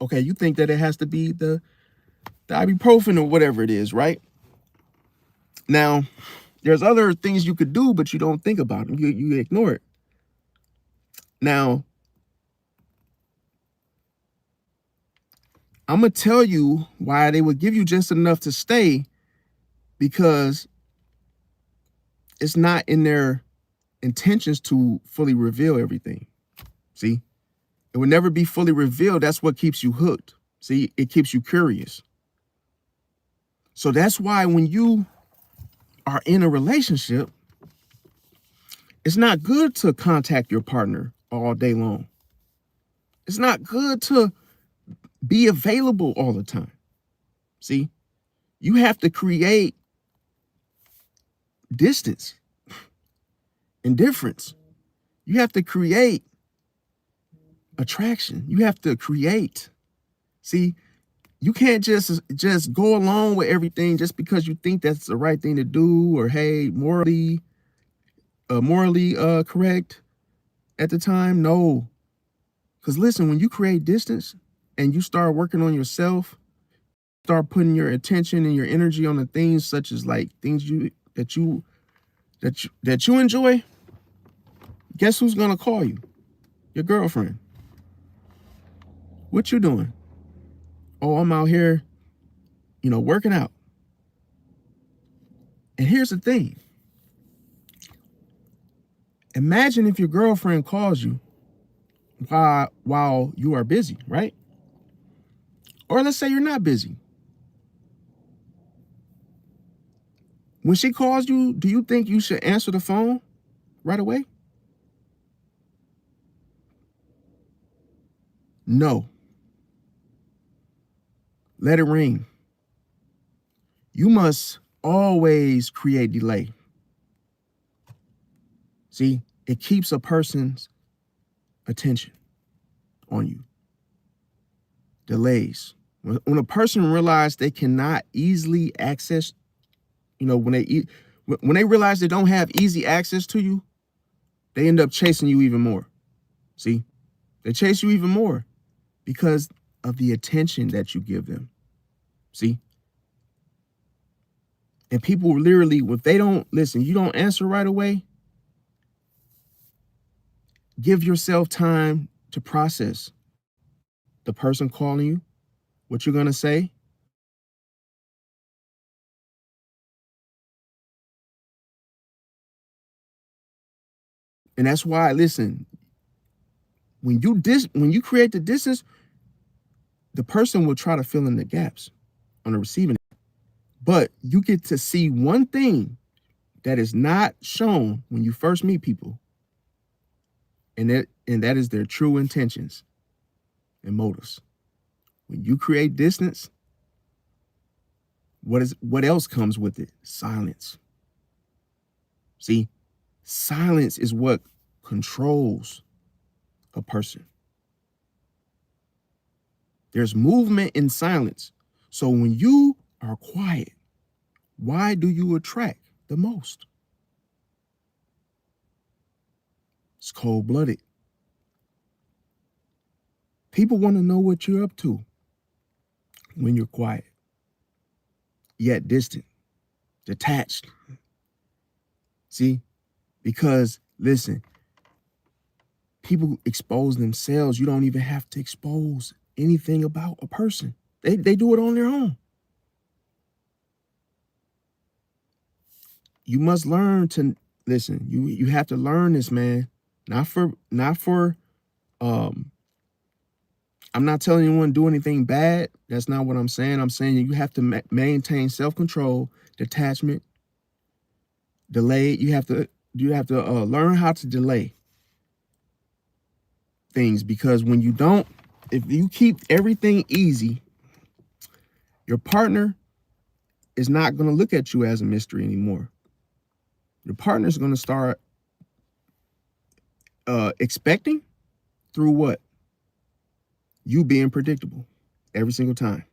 it has to be the ibuprofen or whatever it is, right? Now, there's other things you could do, but you don't think about them. You ignore it. Now, I'm going to tell you why they would give you just enough to stay, because it's not in their intentions to fully reveal everything. See? It would never be fully revealed. That's what keeps you hooked. See? It keeps you curious. So that's why when you are in a relationship, it's not good to contact your partner all day long. It's not good to be available all the time. See? You have to create distance, indifference. You have to create attraction. You have to create. See? You can't just go along with everything just because you think that's the right thing to do, or hey, morally correct at the time. No. Because listen, when you create distance and you start working on yourself, start putting your attention and your energy on the things such as like things that you enjoy, guess who's gonna call you? Your girlfriend. What you doing? Oh, I'm out here, working out. And here's the thing. Imagine if your girlfriend calls you while you are busy, right? Or let's say you're not busy. When she calls you, do you think you should answer the phone right away? No. Let it ring. You must always create delay. See, it keeps a person's attention on you. Delays. When a person realizes they cannot easily access, when they realize they don't have easy access to you, they end up chasing you even more. See, they chase you even more because of the attention that you give them. See, and people literally, if they don't listen, you don't answer right away, give yourself time to process the person calling you, what you're going to say. And that's why, listen, when you create the distance, the person will try to fill in the gaps on the receiving end. But you get to see one thing that is not shown when you first meet people, and that is their true intentions and motives. When you create distance, what else comes with it? Silence. See, silence is what controls a person. There's movement in silence. So when you are quiet, why do you attract the most? It's cold-blooded. People want to know what you're up to when you're quiet, yet distant, detached. See, because listen, people expose themselves. You don't even have to expose anything about a person. They do it on their own. You must learn to listen. You have to learn this, man. Not for I'm not telling anyone to do anything bad. That's not what I'm saying. I'm saying you have to maintain self-control, detachment, delay. You have to learn how to delay things, because when you don't, if you keep everything easy, your partner is not going to look at you as a mystery anymore. Your partner is going to start expecting through what? You being predictable every single time.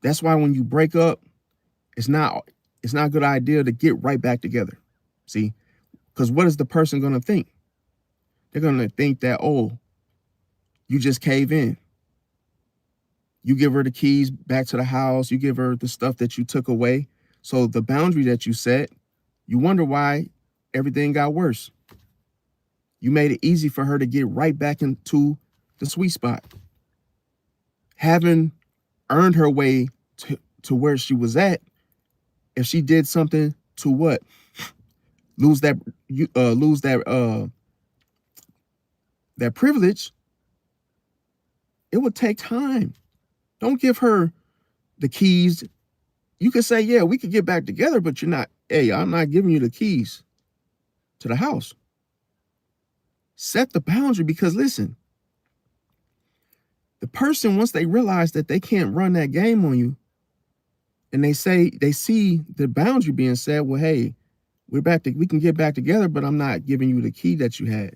That's why when you break up, it's not a good idea to get right back together. See, because what is the person going to think? They're going to think that, oh, you just cave in. You give her the keys back to the house. You give her the stuff that you took away. So the boundary that you set, you wonder why everything got worse. You made it easy for her to get right back into the sweet spot. Having earned her way to where she was at, if she did something to what? Lose that privilege, it would take time. Don't give her the keys. You could say, yeah, we could get back together, but you're not, hey, I'm not giving you the keys to the house. Set the boundary, because listen, the person, once they realize that they can't run that game on you, and they see the boundary being set, well, hey, we can get back together, but I'm not giving you the key that you had.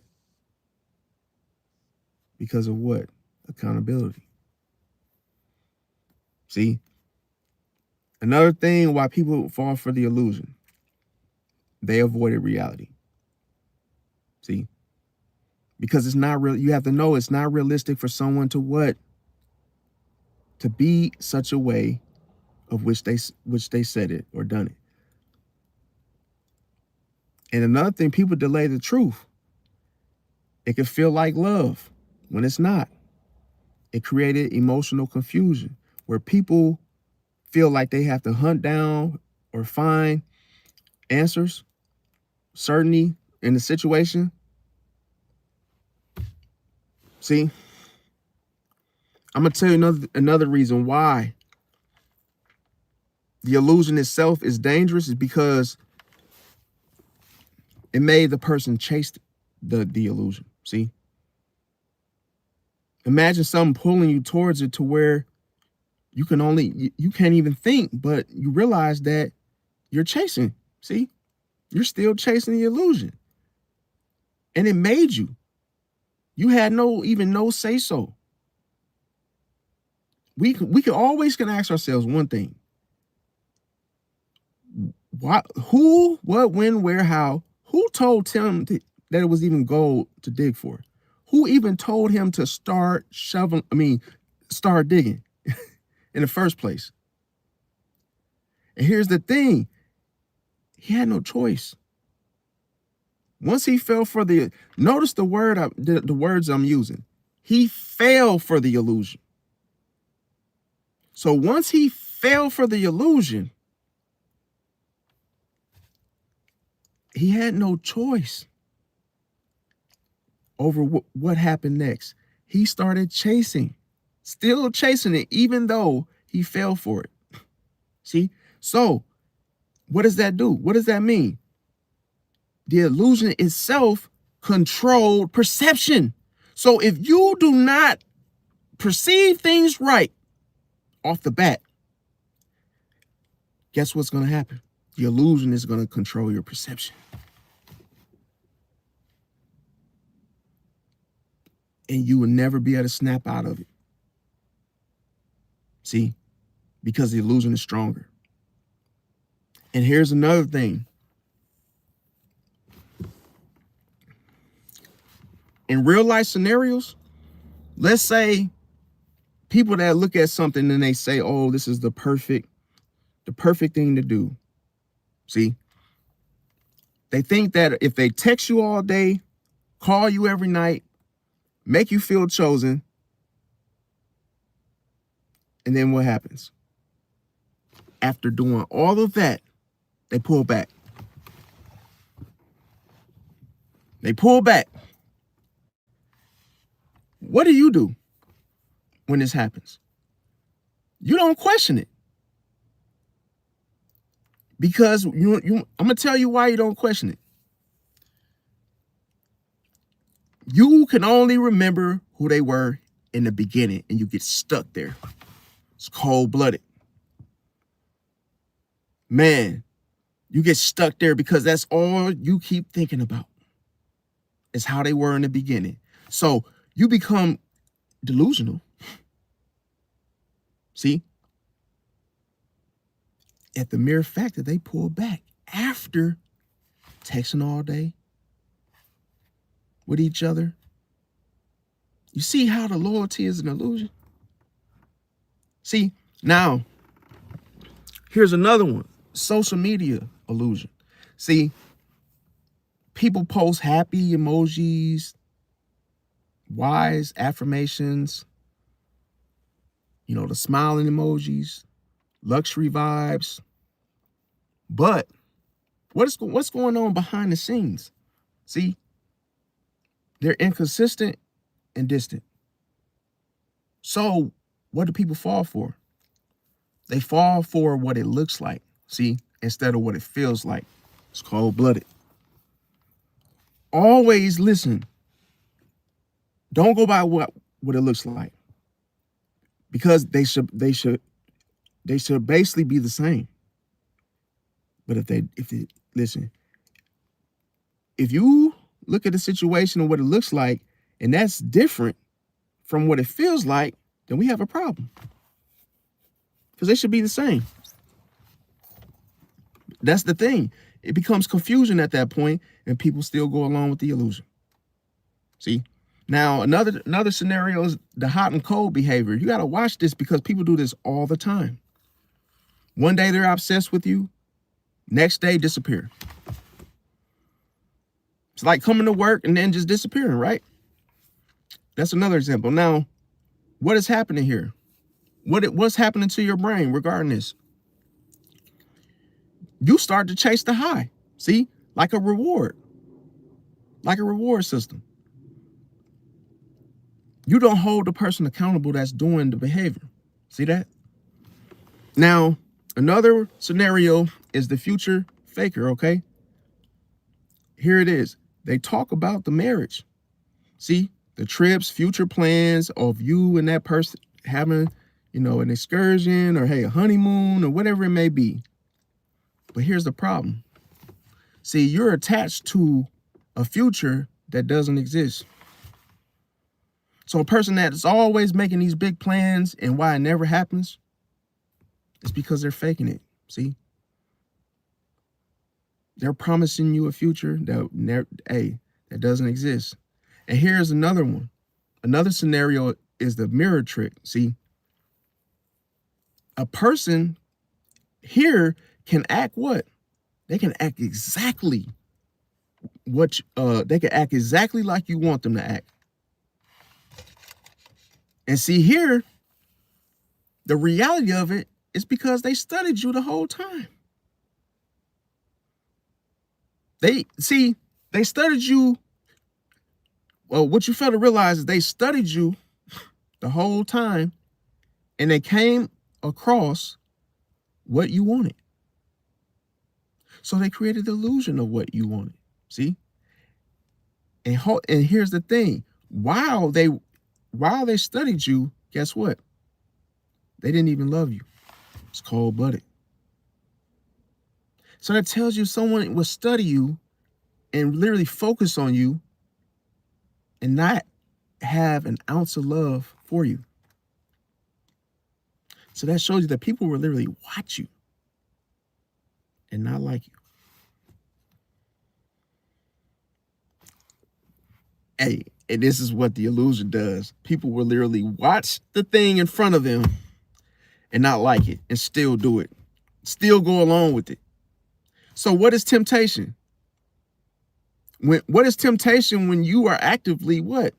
Because of what? Accountability. See? Another thing why people fall for the illusion, they avoided reality. See? Because it's not real. You have to know it's not realistic for someone to what? To be such a way of which they said it or done it. And another thing, people delay the truth. It can feel like love when it's not. It created emotional confusion where people feel like they have to hunt down or find answers, certainty in the situation. See, I'm gonna tell you another reason why the illusion itself is dangerous, is because it made the person chase the illusion. See, imagine something pulling you towards it to where you can't even think, but you realize that you're chasing. See, you're still chasing the illusion, and it made you. You had no say so. We can always ask ourselves one thing: what, who, what, when, where, how? Who told Tim that it was even gold to dig for? Who even told him to start start digging in the first place? And here's the thing. He had no choice. Once he fell for the, notice the words I'm using. He fell for the illusion. So once he fell for the illusion, he had no choice over what happened next. He started chasing, still chasing it, even though he fell for it. See? So what does that do? What does that mean? The illusion itself controlled perception. So if you do not perceive things right off the bat, guess what's going to happen? The illusion is going to control your perception. And you will never be able to snap out of it. See? Because the illusion is stronger. And here's another thing. In real life scenarios, let's say people that look at something and they say, oh, this is the perfect thing to do. See, they think that if they text you all day, call you every night, make you feel chosen, and then what happens? After doing all of that, they pull back. They pull back. What do you do when this happens? You don't question it. Because I'm going to tell you why you don't question it. You can only remember who they were in the beginning, and you get stuck there. It's cold-blooded. Man, you get stuck there because that's all you keep thinking about. Is how they were in the beginning. So you become delusional. See? At the mere fact that they pull back after texting all day with each other. You see how the loyalty is an illusion? See, now, here's another one. Social media illusion. See, people post happy emojis, wise affirmations, the smiling emojis, luxury vibes. But what's going on behind the scenes? See, they're inconsistent and distant. So what do people fall for? They fall for what it looks like, see, instead of what it feels like. It's cold-blooded. Always listen. Don't go by what it looks like. Because they should basically be the same. But listen, if you look at the situation and what it looks like, and that's different from what it feels like, then we have a problem. Because they should be the same. That's the thing. It becomes confusion at that point, and people still go along with the illusion. See? Now, another scenario is the hot and cold behavior. You got to watch this because people do this all the time. One day they're obsessed with you. Next day, disappear. It's like coming to work and then just disappearing, right? That's another example. Now, what is happening here? What's happening to your brain regarding this? You start to chase the high. See? Like a reward. Like a reward system. You don't hold the person accountable that's doing the behavior. See that? Now, another scenario is the future faker, okay? Here it is. They talk about the marriage. See, the trips, future plans of you and that person having, an excursion or, hey, a honeymoon or whatever it may be. But here's the problem. See, you're attached to a future that doesn't exist. So a person that's always making these big plans and why it never happens, it's because they're faking it. See? They're promising you a future that That doesn't exist. And here's another one. Another scenario is the mirror trick. See, a person here can act what? They can act exactly they can act exactly like you want them to act. And see here, the reality of it is because they studied you the whole time. They studied you. Well, what you fail to realize is they studied you the whole time, and they came across what you wanted. So they created the illusion of what you wanted. See? And here's the thing. While they studied you, guess what? They didn't even love you. It's cold-blooded. So that tells you someone will study you and literally focus on you and not have an ounce of love for you. So that shows you that people will literally watch you and not like you. Hey, and this is what the illusion does. People will literally watch the thing in front of them and not like it and still do it. Still go along with it. So what is temptation? What is temptation when you are actively what?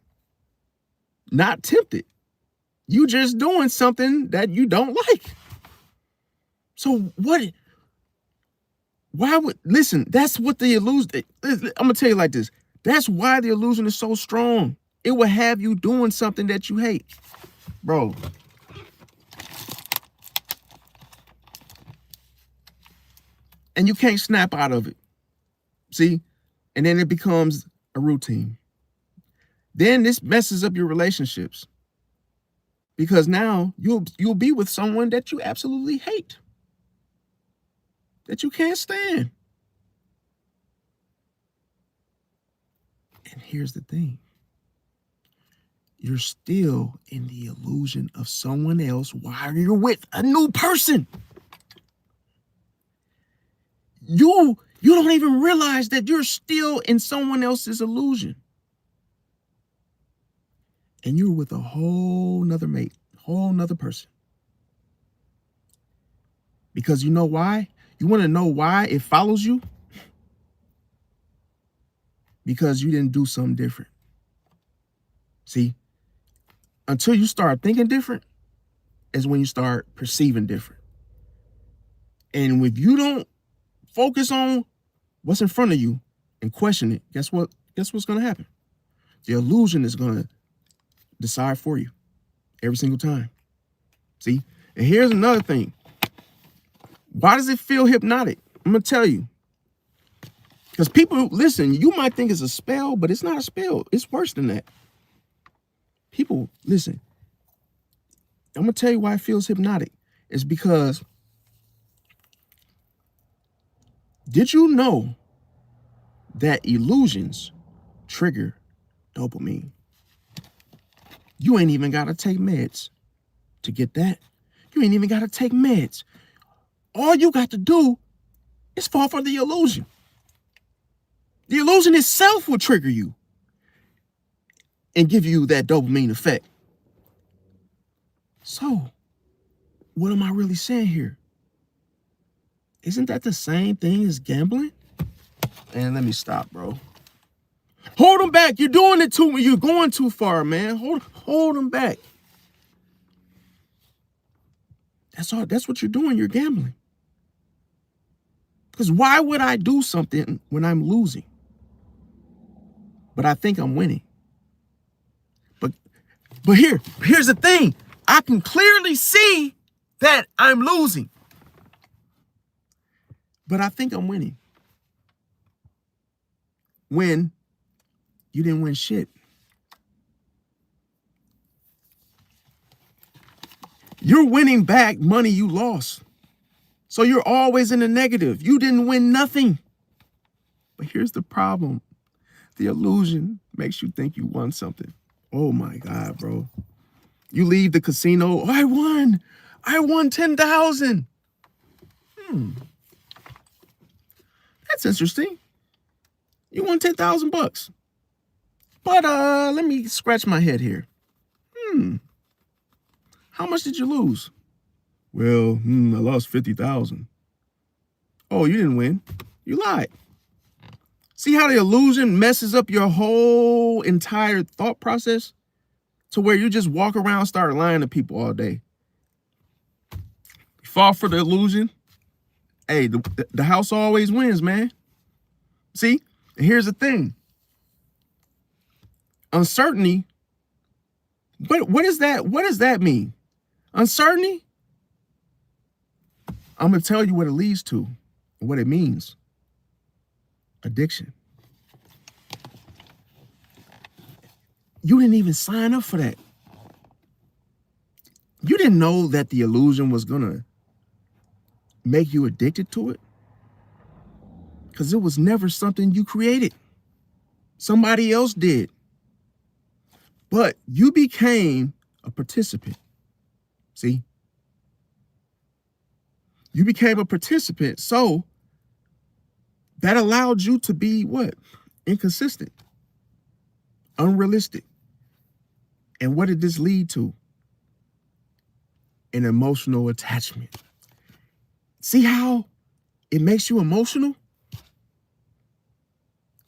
Not tempted. You just doing something that you don't like. So listen, that's what the illusion, I'm gonna tell you like this. That's why the illusion is so strong. It will have you doing something that you hate. Bro. And you can't snap out of it. See? And then it becomes a routine. Then this messes up your relationships. Because now you'll be with someone that you absolutely hate. That you can't stand. And here's the thing. You're still in the illusion of someone else while you're with a new person. You don't even realize that you're still in someone else's illusion. And you're with a whole nother mate, whole nother person. Because you know why? You want to know why it follows you? Because you didn't do something different. See, until you start thinking different is when you start perceiving different. And if you don't focus on what's in front of you and question it, guess what? Guess what's going to happen? The illusion is going to decide for you every single time. See? And here's another thing. Why does it feel hypnotic? I'm going to tell you. Because people, listen, you might think it's a spell, but it's not a spell. It's worse than that. People, listen. I'm going to tell you why it feels hypnotic. It's because, did you know that illusions trigger dopamine? You ain't even got to take meds to get that. You ain't even got to take meds. All you got to do is fall for the illusion. The illusion itself will trigger you and give you that dopamine effect. So, what am I really saying here? Isn't that the same thing as gambling? And let me stop, bro. Hold them back. You're doing it to me. You're going too far, man. Hold them back. That's all. That's what you're doing. You're gambling. Because why would I do something when I'm losing? But I think I'm winning. But here's the thing. I can clearly see that I'm losing. But I think I'm winning. When you didn't win shit. You're winning back money you lost. So you're always in the negative. You didn't win nothing. But here's the problem. The illusion makes you think you won something. Oh my God, bro. You leave the casino. Oh, I won 10,000. That's interesting. You won 10,000 bucks. But let me scratch my head here. How much did you lose? Well, I lost 50,000. Oh, you didn't win. You lied. See how the illusion messes up your whole entire thought process to where you just walk around and start lying to people all day. You fall for the illusion. Hey, the house always wins, man. See, and here's the thing. Uncertainty. But what is that? What does that mean? Uncertainty? I'm going to tell you what it leads to, what it means. Addiction. You didn't even sign up for that. You didn't know that the illusion was going to make you addicted to it, because it was never something you created. Somebody else did. But you became a participant. See? You became a participant, so that allowed you to be what? Inconsistent, unrealistic. And what did this lead to? An emotional attachment. See how it makes you emotional?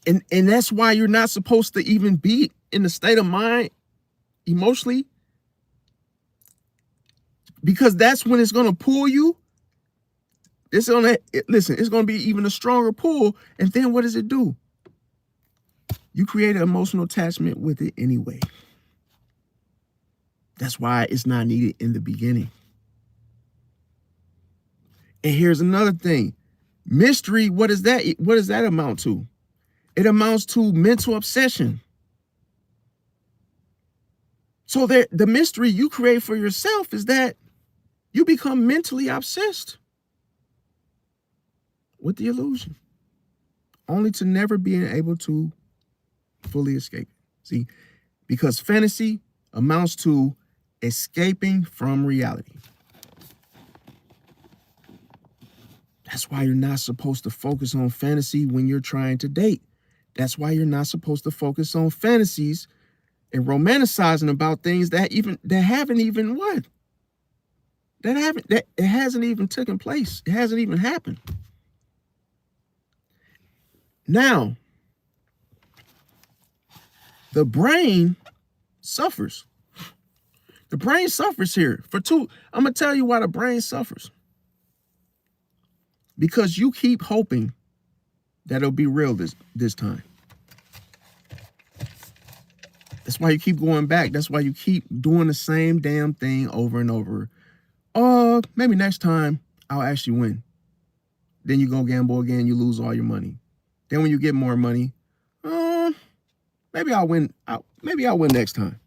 And that's why you're not supposed to even be in the state of mind emotionally, because that's when it's going to pull you. It's going to be even a stronger pull. And then what does it do? You create an emotional attachment with it anyway. That's why it's not needed in the beginning. And here's another thing. Mystery, what does that amount to? It amounts to mental obsession. So the mystery you create for yourself is that you become mentally obsessed with the illusion, only to never being able to fully escape it. See, because fantasy amounts to escaping from reality. That's why you're not supposed to focus on fantasy when you're trying to date. That's why you're not supposed to focus on fantasies and romanticizing about things that it hasn't even taken place. It hasn't even happened. Now, the brain suffers. The brain suffers here for two. I'm going to tell you why the brain suffers. Because you keep hoping that it'll be real this time. That's why you keep going back. That's why you keep doing the same damn thing over and over. Maybe next time I'll actually win. Then you go gamble again, you lose all your money. Then when you get more money, maybe I'll win. Maybe I'll win next time.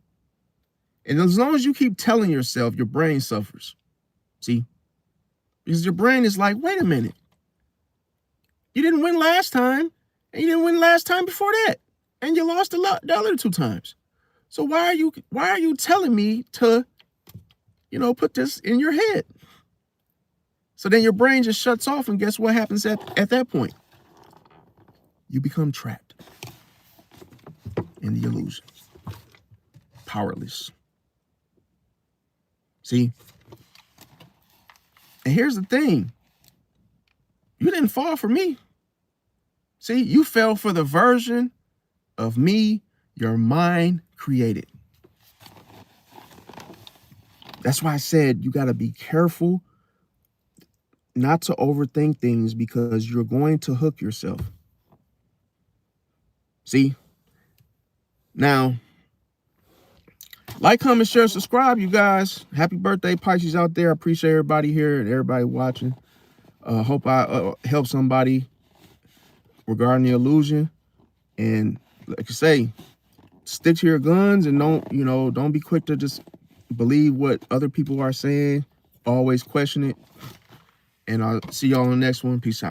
And as long as you keep telling yourself, your brain suffers. See? Because your brain is like, wait a minute. You didn't win last time, and you didn't win last time before that. And you lost the other 2 times. So why are you telling me to, put this in your head? So then your brain just shuts off, and guess what happens at that point? You become trapped in the illusion. Powerless. See? And here's the thing. You didn't fall for me. See, you fell for the version of me your mind created. That's why I said you got to be careful not to overthink things, because you're going to hook yourself. See? Now, like, comment, share, subscribe, you guys. Happy birthday, Pisces out there. I appreciate everybody here and everybody watching. Hope I help somebody regarding the illusion. And like I say, stick to your guns and don't be quick to just believe what other people are saying. Always question it. And I'll see y'all on the next one. Peace out.